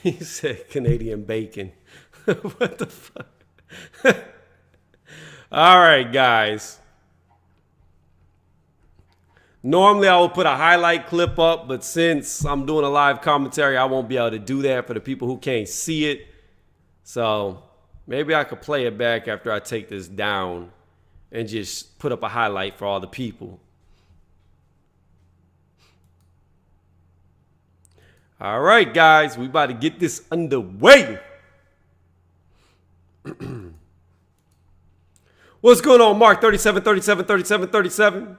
[SPEAKER 1] He said Canadian bacon. What the fuck? All right, guys. Normally, I will put a highlight clip up, but since I'm doing a live commentary, I won't be able to do that for the people who can't see it. So maybe I could play it back after I take this down and just put up a highlight for all the people. All right, guys, we about to get this underway. What's going on, Mark? 37, 37, 37, 37.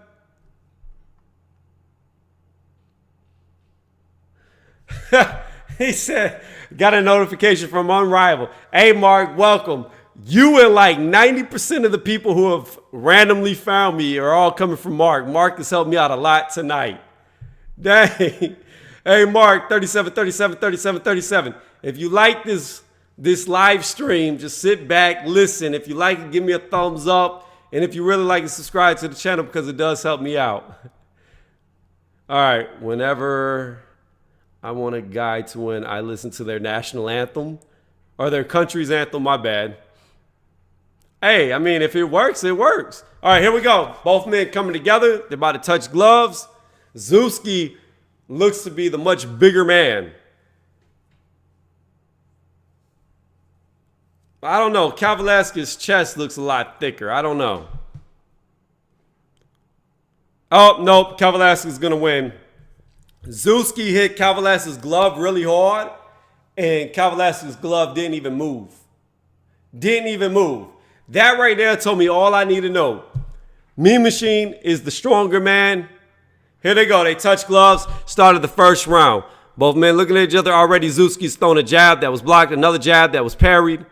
[SPEAKER 1] He said, got a notification from Unrivaled. Hey, Mark, welcome. You and like 90% of the people who have randomly found me are all coming from Mark. Mark has helped me out a lot tonight. Dang. Hey, Mark, 37, 37, 37, 37. If you like this live stream, just sit back, listen. If you like it, give me a thumbs up. And if you really like it, subscribe to the channel because it does help me out. All right, whenever I want a guy to win, I listen to their national anthem or their country's anthem, my bad. Hey, I mean, if it works, it works. All right, here we go. Both men coming together. They're about to touch gloves. Zewski looks to be the much bigger man. I don't know. Kavaliauskas' chest looks a lot thicker. I don't know. Oh, nope. Kavaliauskas is going to win. Zewski hit Kavaliauskas' glove really hard, and Kavaliauskas' glove didn't even move. Didn't even move. That right there told me all I need to know. Mean Machine is the stronger man. Here they go. They touch gloves. Started the first round. Both men looking at each other already. Zewski's thrown a jab that was blocked. Another jab that was parried.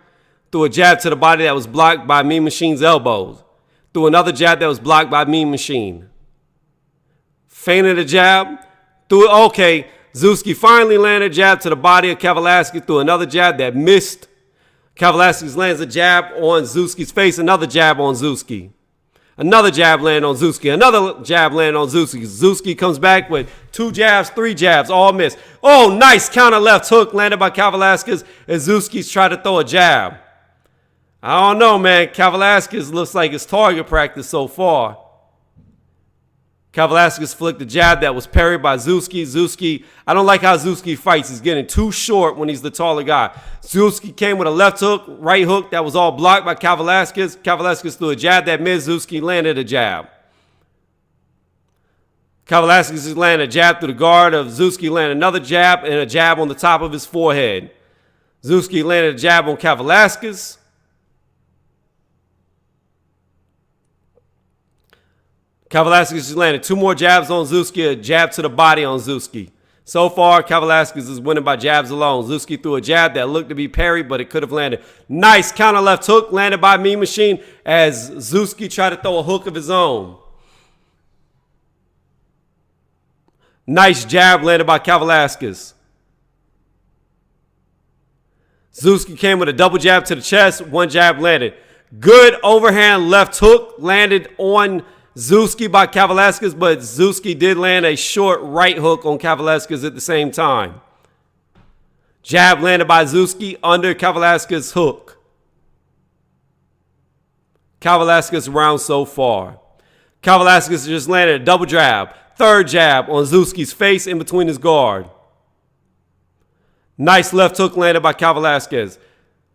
[SPEAKER 1] Threw a jab to the body that was blocked by Mean Machine's elbows. Threw another jab that was blocked by Mean Machine. Feinted a jab. Threw it. Okay. Zewski finally landed a jab to the body of Kavaliauskas. Threw another jab that missed. Kavaliauskas lands a jab on Zewski's face. Another jab on Zewski. Another jab landed on Zewski. Another jab landed on Zewski. Zewski comes back with 2 jabs, 3 jabs, all missed. Oh, nice counter left hook landed by Kavaliauskas as Zewski's tried to throw a jab. I don't know, man. Kavaliauskas looks like his target practice so far. Kavaliauskas flicked a jab that was parried by Zewski. Zewski, I don't like how Zewski fights. He's getting too short when he's the taller guy. Zewski came with a left hook, right hook that was all blocked by Kavaliauskas. Kavaliauskas threw a jab that missed. Zewski landed a jab. Kavaliauskas landed a jab through the guard of Zewski, landed another jab and a jab on the top of his forehead. Zewski landed a jab on Kavaliauskas. Kavaliauskas just landed 2 more jabs on Zewski, a jab to the body on Zewski. So far, Kavaliauskas is winning by jabs alone. Zewski threw a jab that looked to be parried, but it could have landed. Nice counter left hook landed by Mean Machine as Zewski tried to throw a hook of his own. Nice jab landed by Kavaliauskas. Zewski came with a double jab to the chest. 1 jab landed. Good overhand left hook landed on Zewski by Kavaliauskas, but Zewski did land a short right hook on Kavaliauskas at the same time. Jab landed by Zewski under Kavaliauskas' hook. Kavaliauskas round so far. Kavaliauskas just landed a double jab. 3rd jab on Zewski's face in between his guard. Nice left hook landed by Kavaliauskas.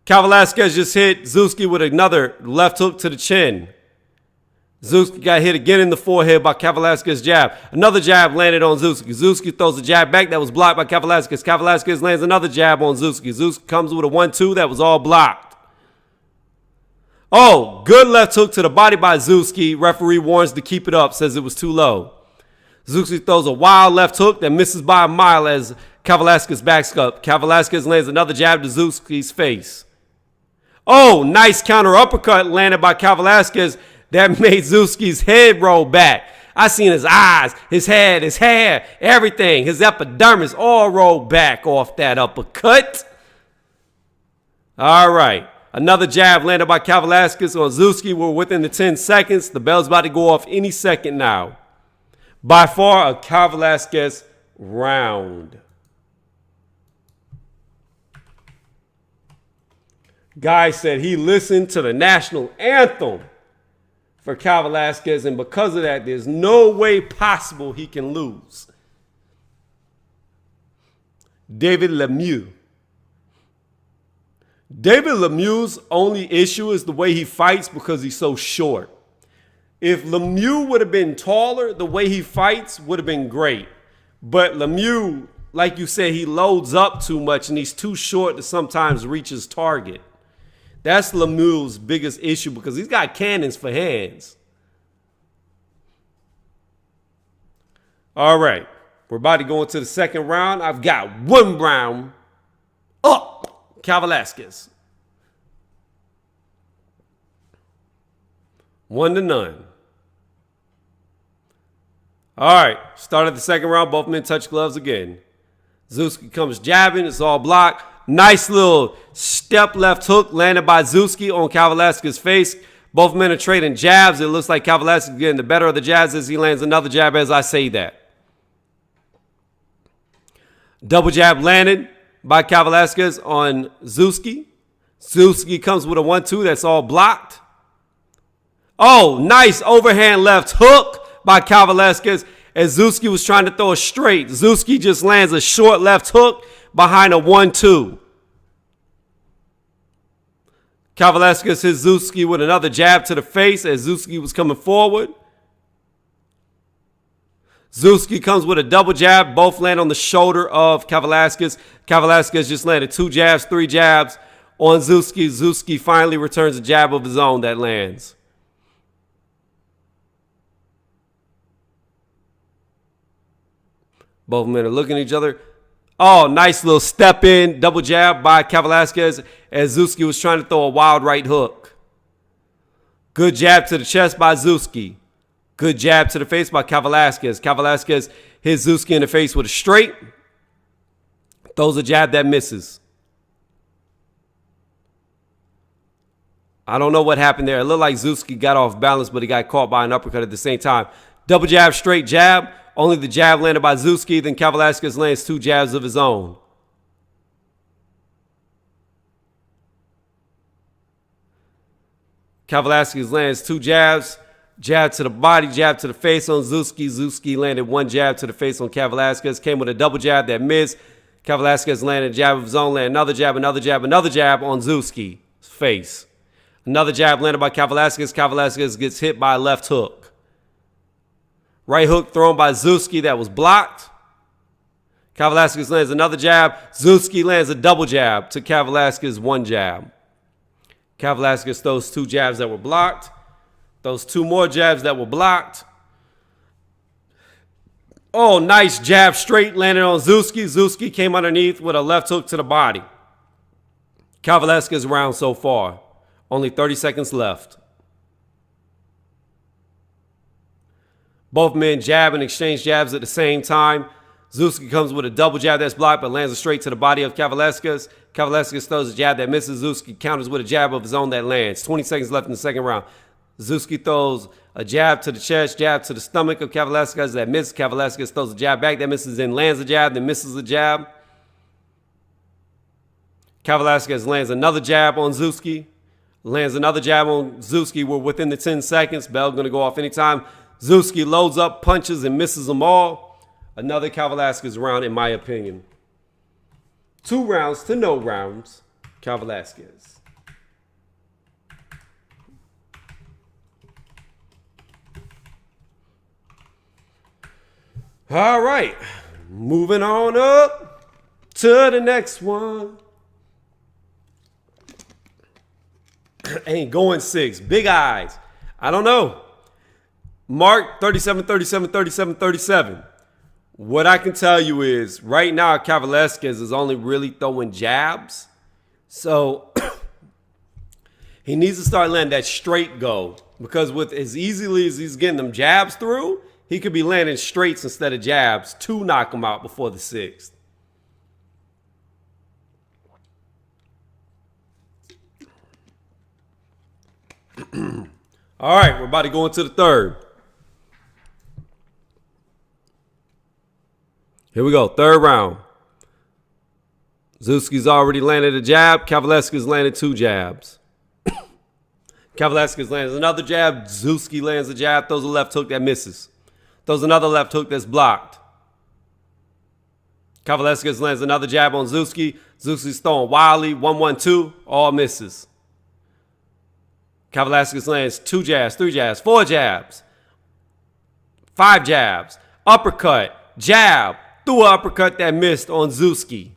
[SPEAKER 1] Kavaliauskas just hit Zewski with another left hook to the chin. Zewski got hit again in the forehead by Kavaliauskas' jab. Another jab landed on Zewski. Zewski throws a jab back that was blocked by Kavaliauskas. Kavaliauskas lands another jab on Zewski. Zewski comes with a 1-2 that was all blocked. Oh, good left hook to the body by Zewski. Referee warns to keep it up, says it was too low. Zewski throws a wild left hook that misses by a mile as Kavaliauskas backs up. Kavaliauskas lands another jab to Zewski's face. Oh, nice counter uppercut landed by Kavaliauskas. That made Zewski's head roll back. I seen his eyes, his head, his hair, everything, his epidermis all roll back off that uppercut. All right. Another jab landed by Kavaliauskas on Zewski. We're within the 10 seconds. The bell's about to go off any second now. By far a Kavaliauskas round. Guy said he listened to the national anthem for Kavaliauskas, and because of that, there's no way possible he can lose. David Lemieux. David Lemieux's only issue is the way he fights because he's so short. If Lemieux would have been taller, the way he fights would have been great. But Lemieux, like you said, he loads up too much and he's too short to sometimes reach his target. That's Lemieux's biggest issue because he's got cannons for hands. All right. We're about to go into the second round. I've got one round up. Kavaliauskas. 1-0. All right. Start of the second round. Both men touch gloves again. Zewski comes jabbing. It's all blocked. Nice little step left hook landed by Zewski on Kavaliauskas' face. Both men are trading jabs. It looks like Kavaliauskas getting the better of the jabs as he lands another jab as I say that. Double jab landed by Kavaliauskas on Zewski. Zewski comes with a 1-2 that's all blocked. Oh, nice overhand left hook by Kavaliauskas as Zewski was trying to throw a straight. Zewski just lands a short left hook behind a 1-2. Kavaliauskas hits Zewski with another jab to the face as Zewski was coming forward. Zewski comes with a double jab. Both land on the shoulder of Kavaliauskas. Kavaliauskas just landed 2 jabs, 3 jabs on Zewski. Zewski finally returns a jab of his own that lands. Both men are looking at each other. Oh, nice little step in, double jab by Kavaliauskas as Zewski was trying to throw a wild right hook. Good jab to the chest by Zewski. Good jab to the face by Kavaliauskas. Kavaliauskas hits Zewski in the face with a straight. Throws a jab that misses. I don't know what happened there. It looked like Zewski got off balance, but he got caught by an uppercut at the same time. Double jab, straight jab. Only the jab landed by Zewski. Then Kavaliauskas lands 2 jabs of his own. Kavaliauskas lands 2 jabs. Jab to the body, jab to the face on Zewski. Zewski landed 1 jab to the face on Kavaliauskas. Came with a double jab that missed. Kavaliauskas landed a jab of his own, landed another jab on Zewski's face. Another jab landed by Kavaliauskas. Kavaliauskas gets hit by a left hook. Right hook thrown by Zewski that was blocked. Kavaliauskas lands another jab. Zewski lands a double jab to Kavaliauskas' 1 jab. Kavaliauskas throws 2 jabs that were blocked. Those 2 more jabs that were blocked. Oh, nice jab straight landed on Zewski. Zewski came underneath with a left hook to the body. Kavaliauskas round so far. Only 30 seconds left. Both men jab and exchange jabs at the same time. Zewski comes with a double jab that's blocked but lands a straight to the body of Kavaliauskas. Kavaliauskas throws a jab that misses. Zewski counters with a jab of his own that lands. 20 seconds left in the second round. Zewski throws a jab to the chest, jab to the stomach of Kavaliauskas that misses. Kavaliauskas throws a jab back that misses, then lands a jab, then misses a jab. Kavaliauskas lands another jab on Zewski. Lands another jab on Zewski. We're within the 10 seconds. Bell going to go off anytime. Zewski loads up, punches, and misses them all. Another Kavaliauskas round, in my opinion. 2 rounds to no rounds. Kavaliauskas. All right, moving on up to the next one. Ain't going 6. Big eyes. I don't know. Mark 37, 37, 37, 37. What I can tell you is right now Kavaliauskas is only really throwing jabs. So he needs to start letting that straight go. Because with as easily as he's getting them jabs through, he could be landing straights instead of jabs to knock him out before the 6th. All right, we're about to go into the third. Here we go, third round. Zewski's already landed a jab. Kavaliauskas landed 2 jabs. Kavaliauskas lands another jab. Zewski lands a jab. Throws a left hook that misses. Throws another left hook that's blocked. Kavaliauskas lands another jab on Zewski. Zewski's throwing wildly. 1-1-2. All misses. Kavaliauskas lands 2 jabs, 3 jabs, 4 jabs, 5 jabs, uppercut, jab, threw an uppercut that missed on Zewski.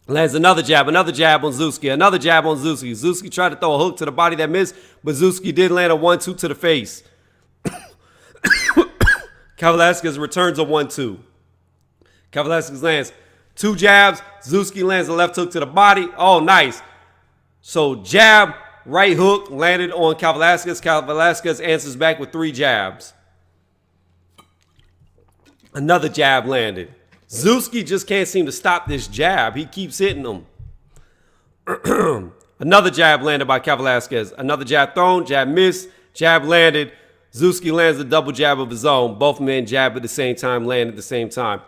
[SPEAKER 1] Lands another jab on Zewski, another jab on Zewski. Zewski tried to throw a hook to the body that missed, but Zewski did land a 1-2 to the face. Kavaliauskas returns a 1-2. Kavaliauskas lands 2 jabs. Zewski lands a left hook to the body. Oh, nice. So jab, right hook landed on Kavaliauskas. Kavaliauskas answers back with 3 jabs. Another jab landed. Zewski just can't seem to stop this jab. He keeps hitting them. Another jab landed by Kavaliauskas. Another jab thrown, jab missed, jab landed. Zewski lands a double jab of his own. Both men jab at the same time, land at the same time.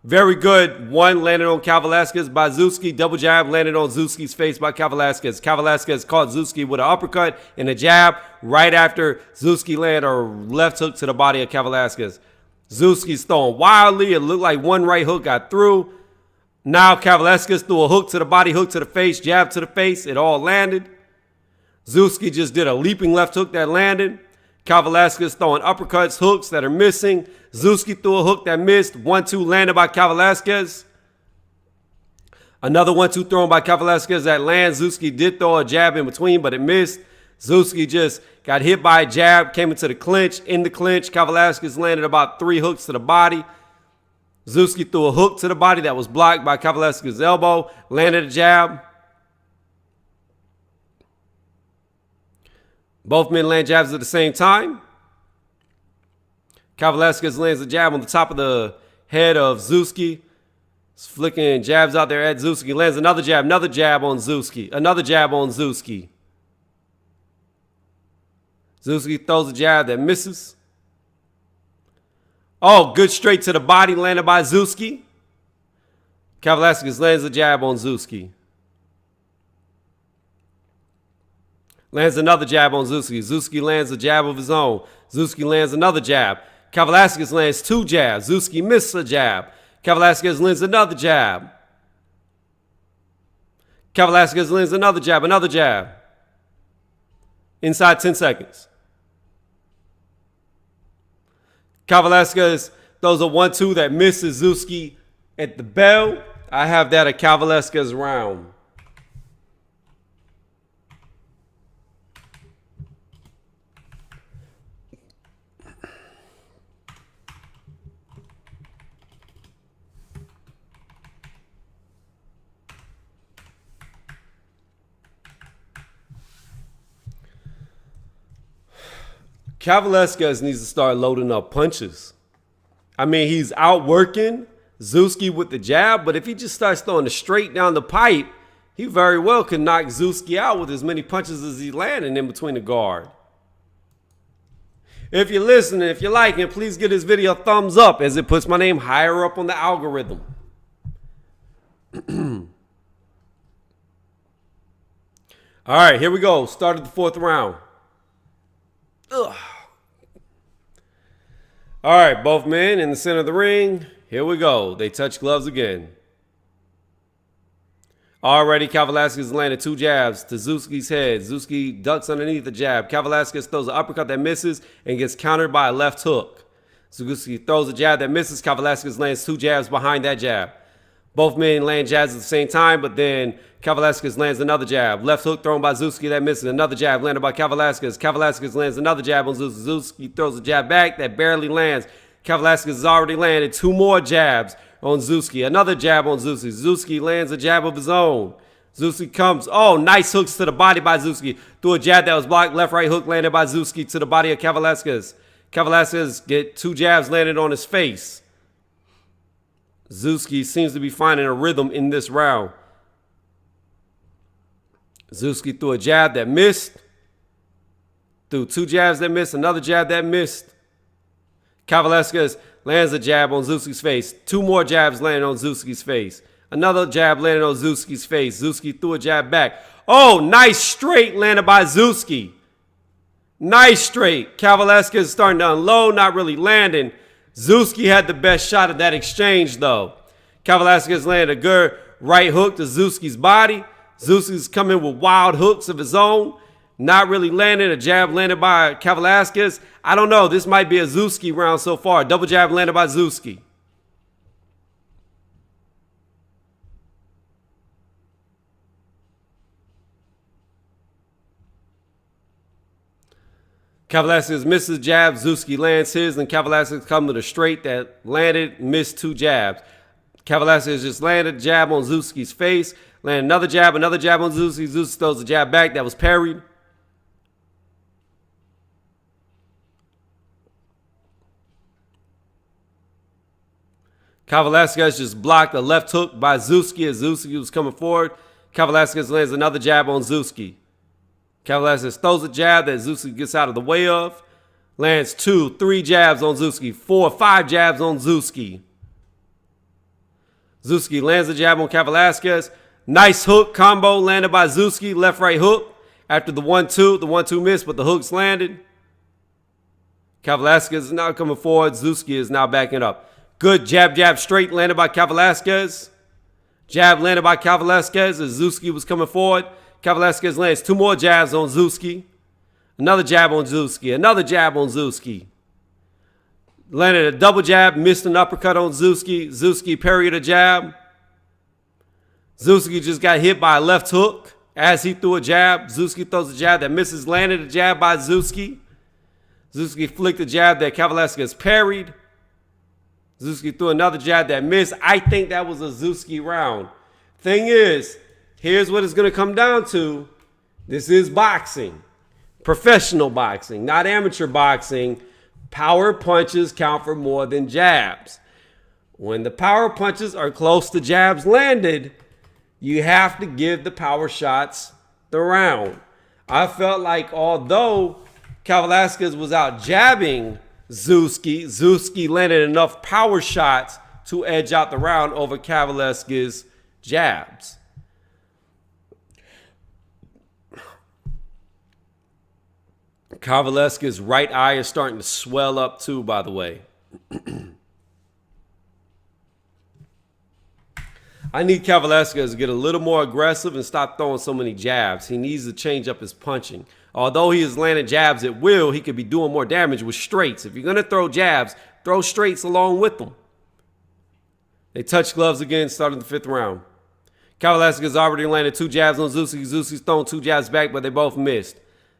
[SPEAKER 1] Very good. One landed on Kavaliauskas by Zewski. Double jab landed on Zewski's face by Kavaliauskas. Kavaliauskas caught Zewski with an uppercut and a jab right after Zewski landed a left hook to the body of Kavaliauskas. Zewski's throwing wildly. It looked like one right hook got through. Now Kavaliauskas threw a hook to the body, hook to the face, jab to the face. It all landed. Zewski just did a leaping left hook that landed. Kavaliauskas throwing uppercuts, hooks that are missing. Zewski threw a hook that missed. 1-2 landed by Kavaliauskas. Another 1-2 thrown by Kavaliauskas that lands. Zewski did throw a jab in between, but it missed. Zewski just got hit by a jab, came into the clinch. In the clinch, Kavaliauskas landed about 3 hooks to the body. Zewski threw a hook to the body that was blocked by Kavaliauskas' elbow, landed a jab. Both men land jabs at the same time. Kavaliauskas lands a jab on the top of the head of Zewski. He's flicking jabs out there at Zewski. Lands another jab on Zewski. Another jab on Zewski. Zewski throws a jab that misses. Oh, good straight to the body landed by Zewski. Kavaliauskas lands a jab on Zewski. Lands another jab on Zewski. Zewski lands a jab of his own. Zewski lands another jab. Kavaliauskas lands 2 jabs. Zewski misses a jab. Kavaliauskas lands another jab. Kavaliauskas lands another jab. Inside 10 seconds. Kavaliauskas throws a 1-2 that misses Zewski at the bell. I have that a Kavaliauskas round. Kavaliauskas needs to start loading up punches. I mean, he's outworking Zewski with the jab, but if he just starts throwing it straight down the pipe, he very well could knock Zewski out with as many punches as he's landing in between the guard. If you're listening, if you're liking, please give this video a thumbs up as it puts my name higher up on the algorithm. All right, here we go. Started the 4th round. Ugh. All right, both men in the center of the ring. Here we go. They touch gloves again. Already, Kavaliauskas landed 2 jabs to Zewski's head. Zewski ducks underneath the jab. Kavaliauskas throws an uppercut that misses and gets countered by a left hook. Zewski throws a jab that misses. Kavaliauskas lands 2 jabs behind that jab. Both men land jabs at the same time, but then Kavaliauskas lands another jab. Left hook thrown by Zewski that misses. Another jab landed by Kavaliauskas. Kavaliauskas lands another jab on Zewski. Zewski throws a jab back that barely lands. Kavaliauskas has already landed 2 more jabs on Zewski. Another jab on Zewski. Zewski lands a jab of his own. Zewski comes. Oh, nice hooks to the body by Zewski. Threw a jab that was blocked. Left, right hook landed by Zewski to the body of Kavaliauskas. Kavaliauskas get 2 jabs landed on his face. Zewski seems to be finding a rhythm in this round. Zewski threw a jab that missed. Threw 2 jabs that missed. Another jab that missed. Kavaliauskas lands a jab on Zewski's face. 2 more jabs landed on Zewski's face. Another jab landed on Zewski's face. Zewski threw a jab back. Oh, nice straight landed by Zewski. Nice straight. Kavaliauskas starting to unload, not really landing. Zewski had the best shot of that exchange, though. Kavaliauskas landed a good right hook to Zewski's body. Zewski's coming with wild hooks of his own. Not really landing. A jab landed by Kavaliauskas. I don't know. This might be a Zewski round so far. Double jab landed by Zewski. Kavaliauskas misses jab, Zewski lands his, and Kavaliauskas comes with a straight that landed, missed 2 jabs. Kavaliauskas just landed a jab on Zewski's face, landed another jab on Zewski. Zewski throws the jab back that was parried. Kavaliauskas just blocked a left hook by Zewski as Zewski was coming forward. Kavaliauskas lands another jab on Zewski. Kavaliauskas throws a jab that Zewski gets out of the way of. Lands 2, 3 jabs on Zewski. 4, 5 jabs on Zewski. Zewski lands a jab on Kavaliauskas. Nice hook combo landed by Zewski. Left, right hook. After the 1-2. The 1-2 missed, but the hooks landed. Kavaliauskas is now coming forward. Zewski is now backing up. Good jab, jab straight landed by Kavaliauskas. Jab landed by Kavaliauskas as Zewski was coming forward. Kavaliauskas lands 2 more jabs on Zewski. Another jab on Zewski. Another jab on Zewski. Landed a double jab. Missed an uppercut on Zewski. Zewski parried a jab. Zewski just got hit by a left hook as he threw a jab. Zewski throws a jab that misses. Landed a jab by Zewski. Zewski flicked a jab that Kavaliauskas parried. Zewski threw another jab that missed. I think that was a Zewski round. Thing is, here's what it's going to come down to. This is boxing. Professional boxing, not amateur boxing. Power punches count for more than jabs. When the power punches are close to jabs landed, you have to give the power shots the round. I felt like although Kavaliauskas was out jabbing Zewski landed enough power shots to edge out the round over Kavaliauskas' jabs. Kavaliauskas' right eye is starting to swell up too, by the way. I need Kavaliauskas to get a little more aggressive and stop throwing so many jabs. He needs to change up his punching. Although he is landing jabs at will, he could be doing more damage with straights. If you're going to throw jabs, throw straights along with them. They touch gloves again, starting the 5th round. Kavaliauskas already landed 2 jabs on Zewski. Zewski's throwing 2 jabs back, but they both missed.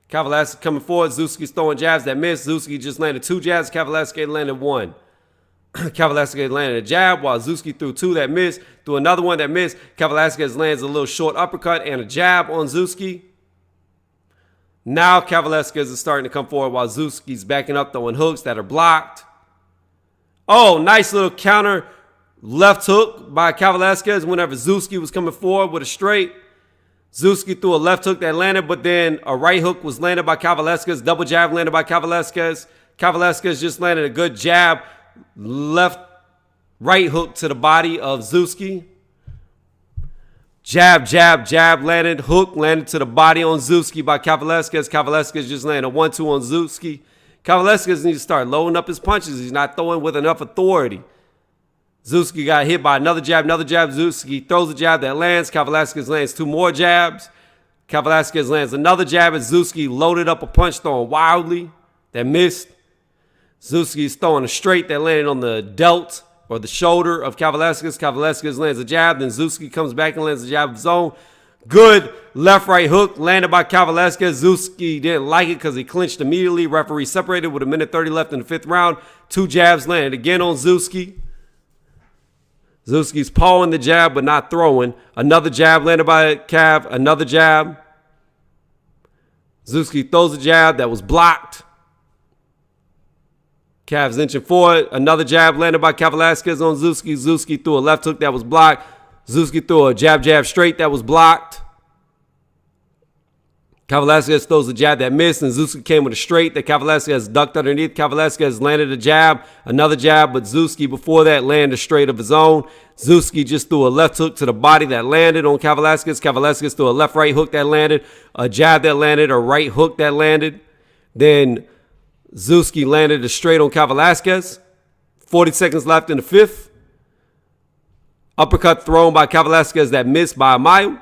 [SPEAKER 1] Kavaliauskas coming forward. Zewski's throwing jabs that missed. Zewski just landed 2 jabs. Kavaliauskas landed 1. Kavaliauskas landed a jab while Zewski threw 2 that missed. Threw another one that missed. Kavaliauskas lands a little short uppercut and a jab on Zewski. Now Kavaliauskas is starting to come forward while Zewski's backing up, throwing hooks that are blocked. Oh, nice little counter left hook by Kavaliauskas whenever Zewski was coming forward with a straight. Zewski threw a left hook that landed, but then a right hook was landed by Kavaliauskas. Double jab landed by Kavaliauskas. Kavaliauskas just landed a good jab, right hook to the body of Zewski. Jab, jab, jab landed. Hook landed to the body on Zewski by Kavaliauskas. Kavaliauskas just landed a 1-2 on Zewski. Kavaliauskas needs to start loading up his punches. He's not throwing with enough authority. Zewski got hit by another jab. Zewski throws a jab that lands. Kavaliauskas lands 2 more jabs. Kavaliauskas lands another jab as Zewski loaded up a punch throwing wildly that missed. Zewski's throwing a straight that landed on the delt or the shoulder of Kavaliauskas. Kavaliauskas lands a jab. Then Zewski comes back and lands a jab of his own. Good left-right hook landed by Kavaliauskas. Zewski didn't like it because he clinched immediately. Referee separated with 1:30 left in the 5th round. 2 jabs landed again on Zewski. Zewski's pawing the jab but not throwing. Another jab landed by Cav. Another jab. Zewski throws a jab that was blocked. Cav's inching forward. Another jab landed by Kavaliauskas on Zewski. Zewski threw a left hook that was blocked. Zewski threw a jab, jab straight that was blocked. Kavaliauskas throws a jab that missed, and Zewski came with a straight that Kavaliauskas ducked underneath. Kavaliauskas landed a jab, another jab, but Zewski before that landed a straight of his own. Zewski just threw a left hook to the body that landed on Kavaliauskas. Kavaliauskas threw a left-right hook that landed, a jab that landed, a right hook that landed. Then Zewski landed a straight on Kavaliauskas. 40 seconds left in the fifth. Uppercut thrown by Kavaliauskas that missed by a mile.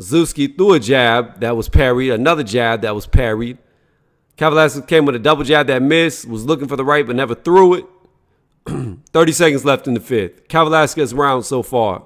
[SPEAKER 1] Zewski threw a jab that was parried, another jab that was parried. Kavaliauskas came with a double jab that missed, was looking for the right but never threw it. 30 seconds left in the fifth. Kavaliauskas round so far.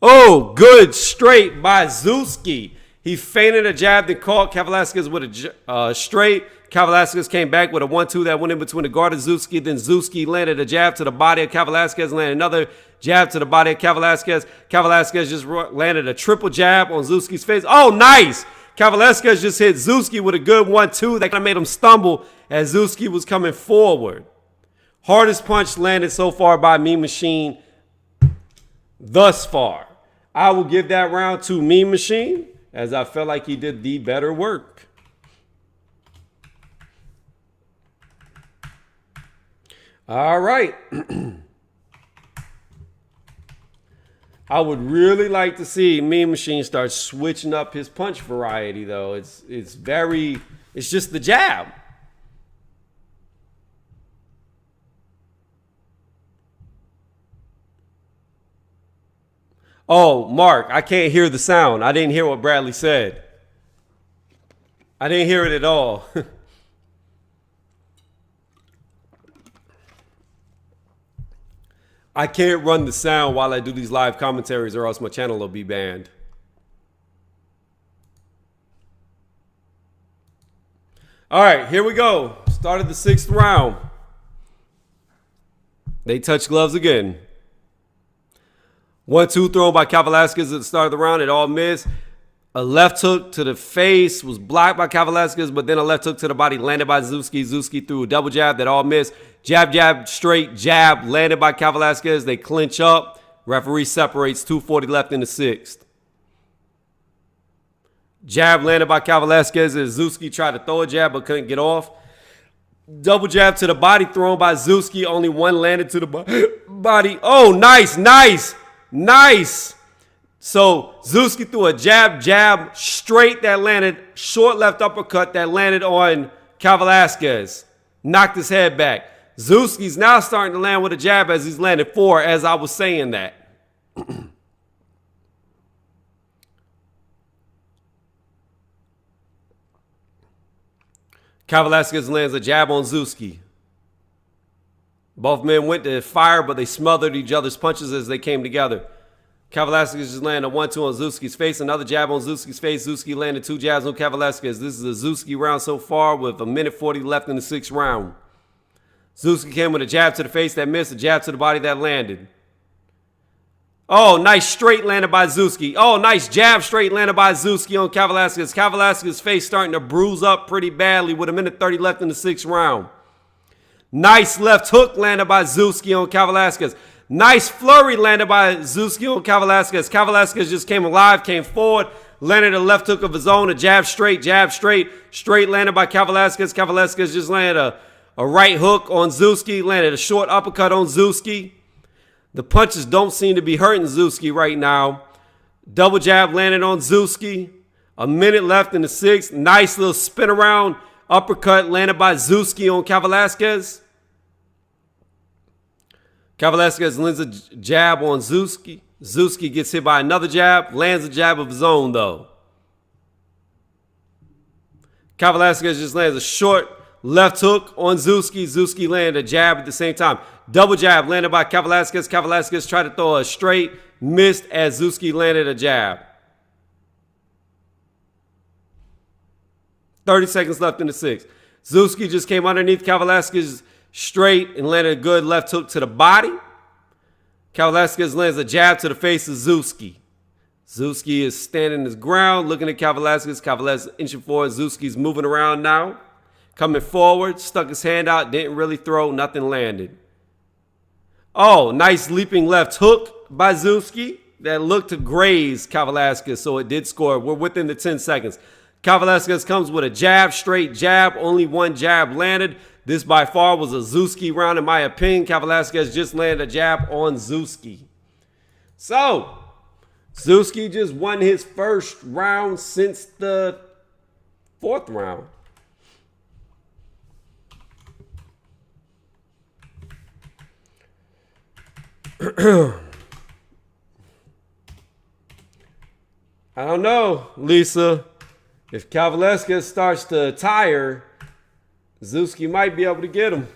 [SPEAKER 1] Oh, good straight by Zewski. He feinted a jab that caught Kavaliauskas with a straight. Kavaliauskas came back with a 1-2 that went in between the guard of Zewski. Then Zewski landed a jab to the body of Kavaliauskas, landed another jab to the body of Kavaliauskas. Kavaliauskas just landed a triple jab on Zewski's face. Oh, nice! Kavaliauskas just hit Zewski with a good 1-2 that kind of made him stumble as Zewski was coming forward. Hardest punch landed so far by Mean Machine thus far. I will give that round to Mean Machine, as I felt like he did the better work. All right. I would really like to see Mean Machine start switching up his punch variety, though. It's just the jab. Oh, Mark, I can't hear the sound. I didn't hear what Bradley said. I didn't hear it at all. I can't run the sound while I do these live commentaries or else my channel will be banned. All right, here we go. Started the sixth round. They touch gloves again. 1-2 thrown by Kavaliauskas at the start of the round. It all missed. A left hook to the face was blocked by Kavaliauskas, but then a left hook to the body landed by Zewski. Zewski threw a double jab that all missed. Jab, jab, straight jab landed by Kavaliauskas. They clinch up. Referee separates. 2:40 left in the sixth. Jab landed by Kavaliauskas as Zewski tried to throw a jab but couldn't get off. Double jab to the body thrown by Zewski. Only one landed to the body. Oh, nice, nice. Nice. So Zewski threw a jab, jab, straight that landed, short left uppercut that landed on Kavaliauskas. Knocked his head back. Zewski's now starting to land with a jab as he's landed 4 as I was saying that. Kavaliauskas lands a jab on Zewski. Both men went to fire, but they smothered each other's punches as they came together. Kavaliauskas just landed a 1-2 on Zewski's face. Another jab on Zewski's face. Zewski landed 2 jabs on Kavaliauskas. This is a Zewski round so far with 1:40 left in the sixth round. Zewski came with a jab to the face that missed, a jab to the body that landed. Oh, nice straight landed by Zewski. Oh, nice jab straight landed by Zewski on Kavaliauskas. Kavaliauskas' face starting to bruise up pretty badly with 1:30 left in the sixth round. Nice left hook landed by Zewski on Kavaliauskas. Nice flurry landed by Zewski on Kavaliauskas. Kavaliauskas just came alive, came forward, landed a left hook of his own, a jab straight, straight landed by Kavaliauskas. Kavaliauskas just landed a right hook on Zewski, landed a short uppercut on Zewski. The punches don't seem to be hurting Zewski right now. Double jab landed on Zewski. 1 minute left in the sixth. Nice little spin around uppercut landed by Zewski on Kavaliauskas. Kavaliauskas lands a jab on Zewski. Zewski gets hit by another jab, lands a jab of his own though. Kavaliauskas just lands a short left hook on Zewski. Zewski landed a jab at the same time. Double jab landed by Kavaliauskas. Kavaliauskas tried to throw a straight, missed as Zewski landed a jab. 30 seconds left in the sixth. Zewski just came underneath Kavaliauskas straight and landed a good left hook to the body. Kavaliauskas lands a jab to the face of Zewski. Zewski is standing his ground, looking at Kavaliauskas. Kavaliauskas inching forward. Zewski's moving around now. Coming forward, stuck his hand out, didn't really throw, nothing landed. Oh, nice leaping left hook by Zewski. that looked to graze Kavaliauskas, so it did score. We're within the 10 seconds. Kavaliauskas comes with a jab, straight jab. Only one jab landed. This by far was a zewski round in my opinion. Kavaliauskas just landed a jab on zewski. So, zewski just won his first round since the 4th round. I don't know, Lisa. If Kavaliauskas starts to tire, zewski might be able to get him.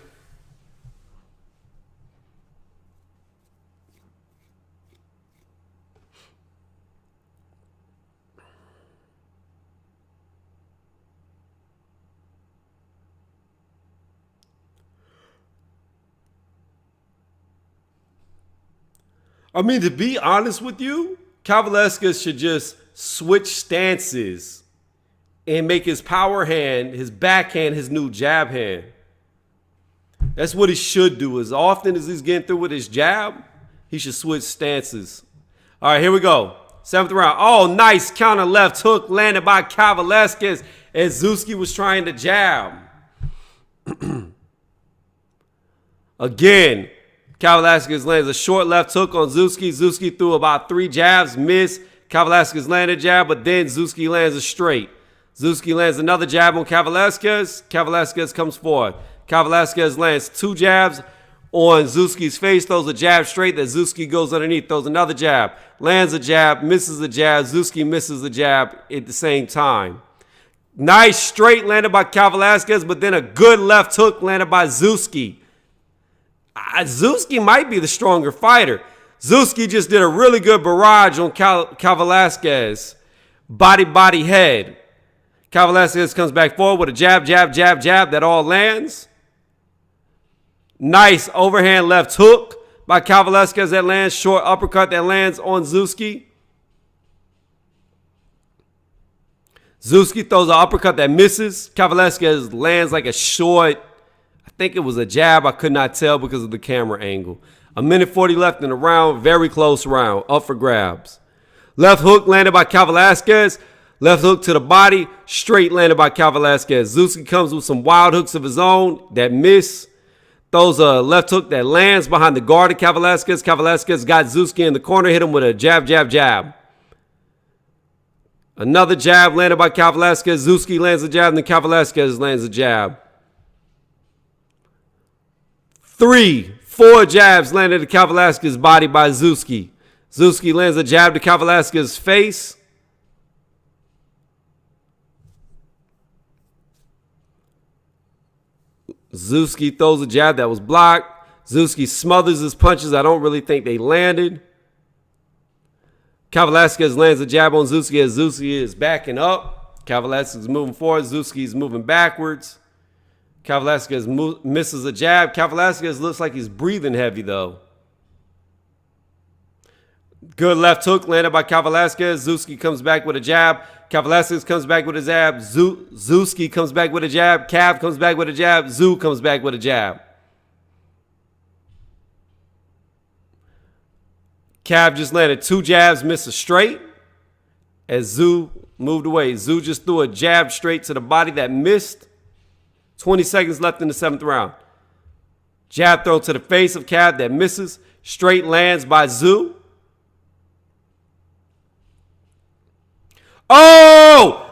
[SPEAKER 1] I mean, to be honest with you, Kavaliauskas should just switch stances and make his power hand, his backhand, his new jab hand. That's what he should do. As often as he's getting through with his jab, he should switch stances. All right, here we go. 7th round. Oh, nice counter left hook landed by Kavaliauskas as zewski was trying to jab. Again, Kavaliauskas lands a short left hook on zewski. Zewski threw about 3 jabs, missed. Kavaliauskas landed a jab, but then zewski lands a straight. Zewski lands another jab on Kavaliauskas. Kavaliauskas comes forward. Kavaliauskas lands 2 jabs on zewski's face, throws a jab straight that zewski goes underneath, throws another jab, lands a jab, misses a jab. Zewski misses a jab at the same time. Nice straight landed by Kavaliauskas, but then a good left hook landed by zewski. Zewski might be the stronger fighter. Zewski just did a really good barrage on Kavaliauskas. Body, head. Kavaliauskas comes back forward with a jab that all lands. Nice overhand left hook by Kavaliauskas that lands. Short uppercut that lands on zewski. Zewski throws an uppercut that misses. Kavaliauskas lands like a short, I think it was a jab. I could not tell because of the camera angle. 1:40 left in the round. Very close round. Up for grabs. Left hook landed by Kavaliauskas. Left hook to the body. Straight landed by Kavaliauskas. Zewski comes with some wild hooks of his own that miss. Throws a left hook that lands behind the guard of Kavaliauskas. Kavaliauskas got Zewski in the corner. Hit him with a jab. Another jab landed by Kavaliauskas. Zewski lands a jab, and then Kavaliauskas lands a jab. 4 jabs landed to Kavaliauskas' body by Zewski. Zewski lands a jab to Kavaliauskas' face. Zewski throws a jab that was blocked. Zewski smothers his punches. I don't really think they landed. Kavaliauskas lands a jab on Zewski as Zewski is backing up. Kavaliauskas is moving forward. Zewski is moving backwards. Kavaliauskas misses a jab. Kavaliauskas looks like he's breathing heavy, though. Good left hook landed by Kavaliauskas. Zewski comes back with a jab. Kavaliauskas comes back with a jab. Zewski comes back with a jab. Cav comes back with a jab. Zew comes back with a jab. Cav just landed 2 jabs, missed a straight as Zew moved away. Zew just threw a jab straight to the body that missed. 20 seconds left in the 7th round. Jab throw to the face of Cav that misses. Straight lands by Zew. Oh!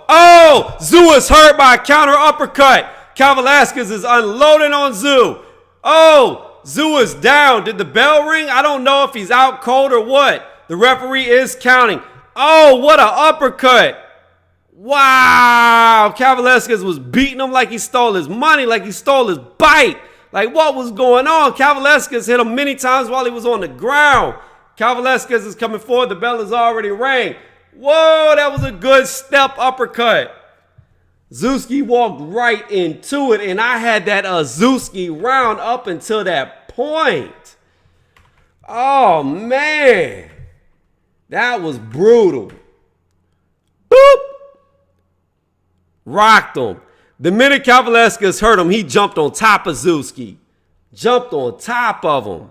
[SPEAKER 1] Zew is hurt by a counter uppercut. Kavaliauskas is unloading on Zew. Oh, Zew is down. Did the bell ring? I don't know if he's out cold or what. The referee is counting. Oh, what an uppercut. Wow. Kavaliauskas was beating him like he stole his money, like he stole his bite. Like, what was going on? Kavaliauskas hit him many times while he was on the ground. Kavaliauskas is coming forward. The bell is already rang. Whoa, that was a good step uppercut. Zewski walked right into it, and I had that Zewski round up until that point. Oh, man. That was brutal. Boop. Rocked him. The minute Kavaliauskas hurt him, he jumped on top of Zewski. Jumped on top of him.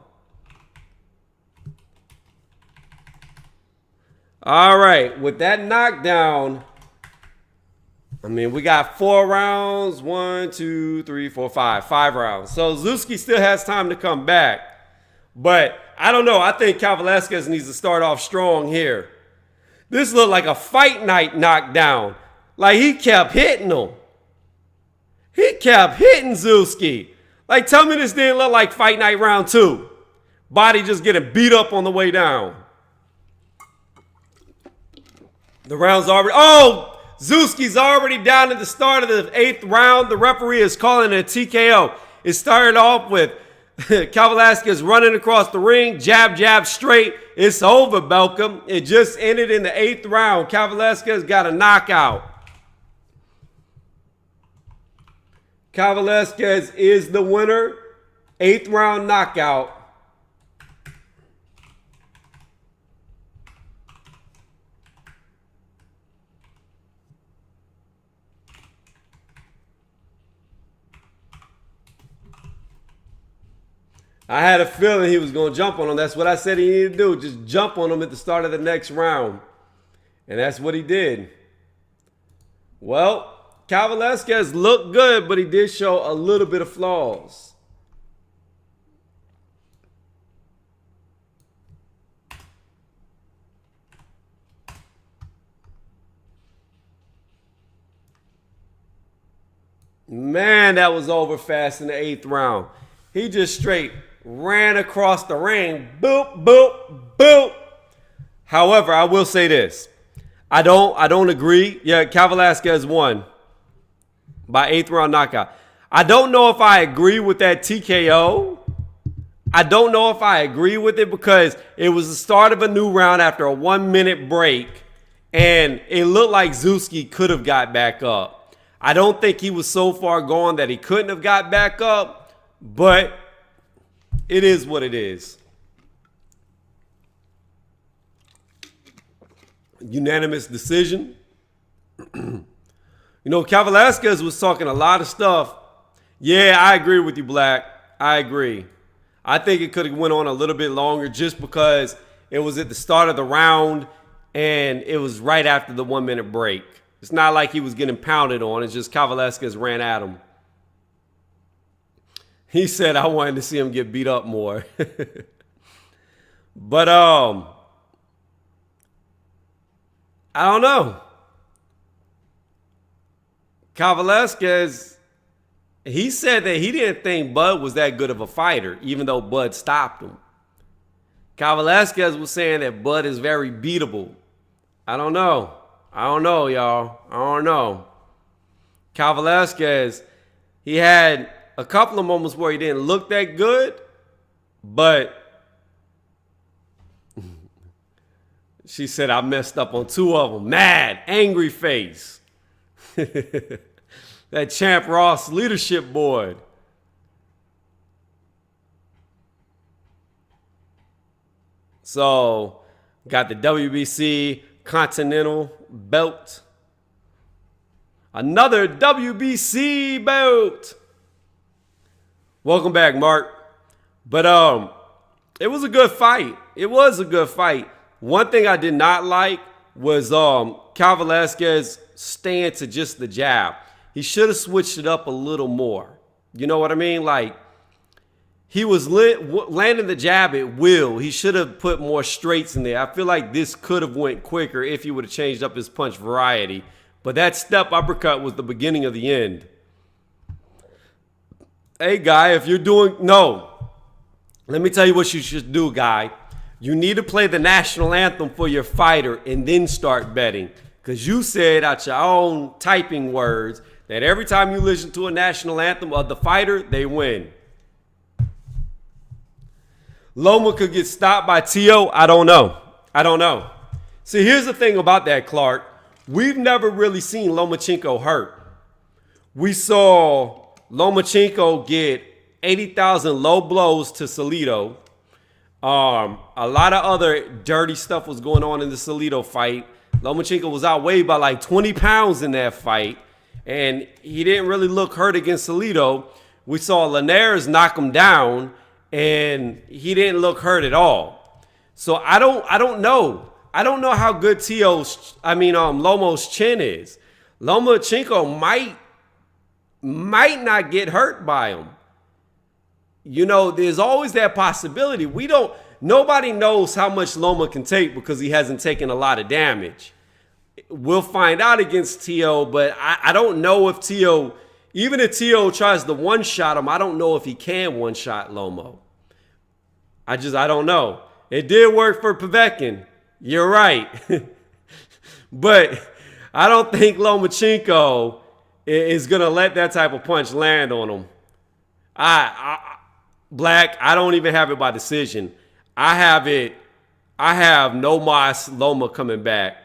[SPEAKER 1] All right, with that knockdown, I mean, we got 4 rounds. 1, 2, 3, 4, 5. 5 rounds. So Zewski still has time to come back. But I don't know. I think Kavaliauskas needs to start off strong here. This looked like a fight night knockdown. Like he kept hitting him. He kept hitting Zewski. Like, tell me this didn't look like fight night round 2. Body just getting beat up on the way down. The round's already... Oh! Zewski's already down at the start of the 8th round. The referee is calling it a TKO. It started off with Kavaliauskas running across the ring. Jab, jab, straight. It's over, Belcom. It just ended in the 8th round. Kavaliauskas got a knockout. Kavaliauskas is the winner. 8th round knockout. I had a feeling he was going to jump on him. That's what I said he needed to do. Just jump on him at the start of the next round. And that's what he did. Well, Kavaliauskas looked good, but he did show a little bit of flaws. Man, that was over fast in the 8th round. He just straight ran across the ring. Boop, boop, boop. However, I will say this. I don't agree. Yeah, Kavaliauskas won by 8th round knockout. I don't know if I agree with that TKO. I don't know if I agree with it because it was the start of a new round after a 1-minute break. And it looked like Zewski could have got back up. I don't think he was so far gone that he couldn't have got back up. But it is what it is. Unanimous decision. You know, Kavaliauskas was talking a lot of stuff. Yeah, I agree with you, Black. I agree. I think it could have went on a little bit longer just because it was at the start of the round and it was right after the 1-minute break. It's not like he was getting pounded on. It's just Kavaliauskas ran at him. He said I wanted to see him get beat up more. But I don't know. Kavaliauskas, he said that he didn't think Bud was that good of a fighter, even though Bud stopped him. Kavaliauskas was saying that Bud is very beatable. I don't know. I don't know, y'all. I don't know. Kavaliauskas, he had a couple of moments where he didn't look that good, but she said I messed up on 2 of them. Mad, angry face. That Champ Ross leadership board. So, got the WBC Continental belt. Another WBC belt. Welcome back, Mark. But it was a good fight. It was a good fight. One thing I did not like was Kavaliauskas staying to just the jab. He should have switched it up a little more. You know what I mean? Like, he was landing the jab at will. He should have put more straights in there. I feel like this could have went quicker if he would have changed up his punch variety. But that step uppercut was the beginning of the end. Hey, guy, if you're doing... No. Let me tell you what you should do, guy. You need to play the national anthem for your fighter and then start betting. Because you said out your own typing words that every time you listen to a national anthem of the fighter, they win. Loma could get stopped by T.O. I don't know. I don't know. See, here's the thing about that, Clark. We've never really seen Lomachenko hurt. We saw Lomachenko get 80,000 low blows to Salido. A lot of other dirty stuff was going on in the Salido fight. Lomachenko was outweighed by like 20 pounds in that fight. And he didn't really look hurt against Salido. We saw Linares knock him down, and he didn't look hurt at all. So I don't know. I don't know how good Lomo's chin is. Lomachenko might not get hurt by him. There's always that possibility. Nobody knows how much Loma can take because he hasn't taken a lot of damage. We'll find out against T.O., but I don't know if T.O., even if T.O. tries to one-shot him, I don't know if he can one-shot Lomo. I don't know. It did work for Povetkin. You're right. But I don't think Lomachenko is going to let that type of punch land on him. Black, I don't even have it by decision. I have no Mas Loma coming back.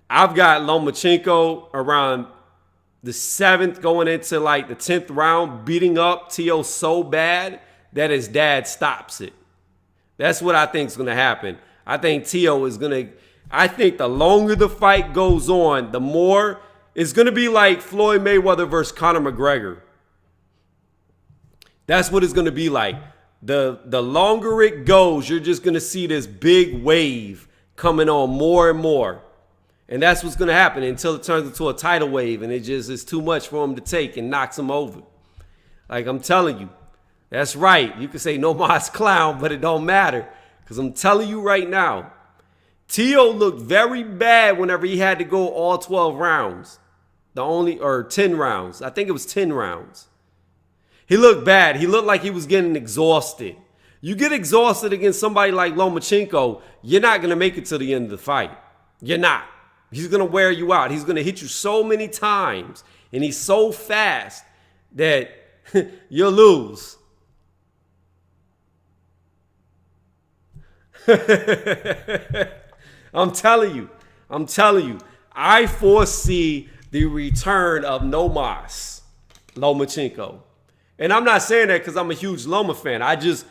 [SPEAKER 1] I've got Lomachenko around the 7th going into like the 10th round, beating up T.O. so bad that his dad stops it. That's what I think is going to happen. I think T.O. is going to, I think the longer the fight goes on, the more it's going to be like Floyd Mayweather versus Conor McGregor. That's what it's going to be like. The longer it goes, you're just going to see this big wave coming on more and more. And that's what's going to happen until it turns into a tidal wave and it just is too much for him to take and knocks him over. Like I'm telling you, that's right. You can say no mas clown, but it don't matter. Because I'm telling you right now, T.O. looked very bad whenever he had to go all 12 rounds. 10 rounds. I think it was 10 rounds. He looked bad. He looked like he was getting exhausted. You get exhausted against somebody like Lomachenko, you're not going to make it to the end of the fight. You're not. He's going to wear you out. He's going to hit you so many times, and he's so fast that you'll lose. I'm telling you. I foresee the return of No Mas Lomachenko. And I'm not saying that because I'm a huge Loma fan. I think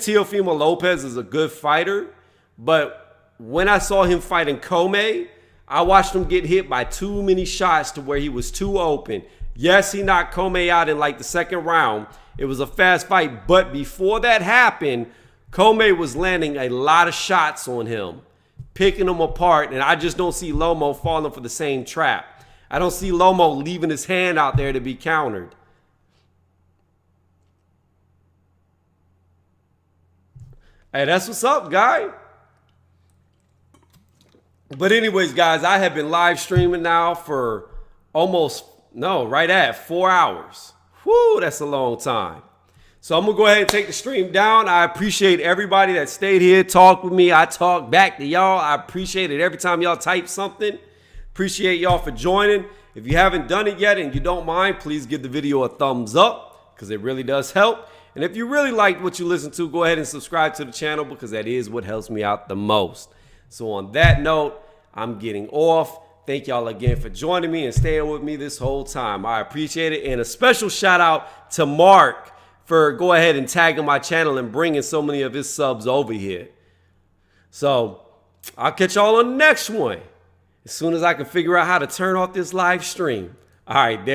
[SPEAKER 1] Teofimo Lopez is a good fighter, but when I saw him fighting Comey, I watched him get hit by too many shots to where he was too open. Yes, he knocked Comey out in like the 2nd round. It was a fast fight, but before that happened, Comey was landing a lot of shots on him, picking him apart, and I just don't see Lomo falling for the same trap. I don't see Lomo leaving his hand out there to be countered. Hey, that's what's up, guy. But anyways, guys, I have been live streaming now for right at 4 hours. Whoo, that's a long time. So I'm going to go ahead and take the stream down. I appreciate everybody that stayed here, talked with me. I talk back to y'all. I appreciate it every time y'all type something. Appreciate y'all for joining. If you haven't done it yet and you don't mind, please give the video a thumbs up because it really does help. And if you really liked what you listened to, go ahead and subscribe to the channel because that is what helps me out the most. So on that note, I'm getting off. Thank y'all again for joining me and staying with me this whole time. I appreciate it. And a special shout out to Mark for go ahead and tagging my channel and bringing so many of his subs over here. So I'll catch y'all on the next one as soon as I can figure out how to turn off this live stream. All right, there.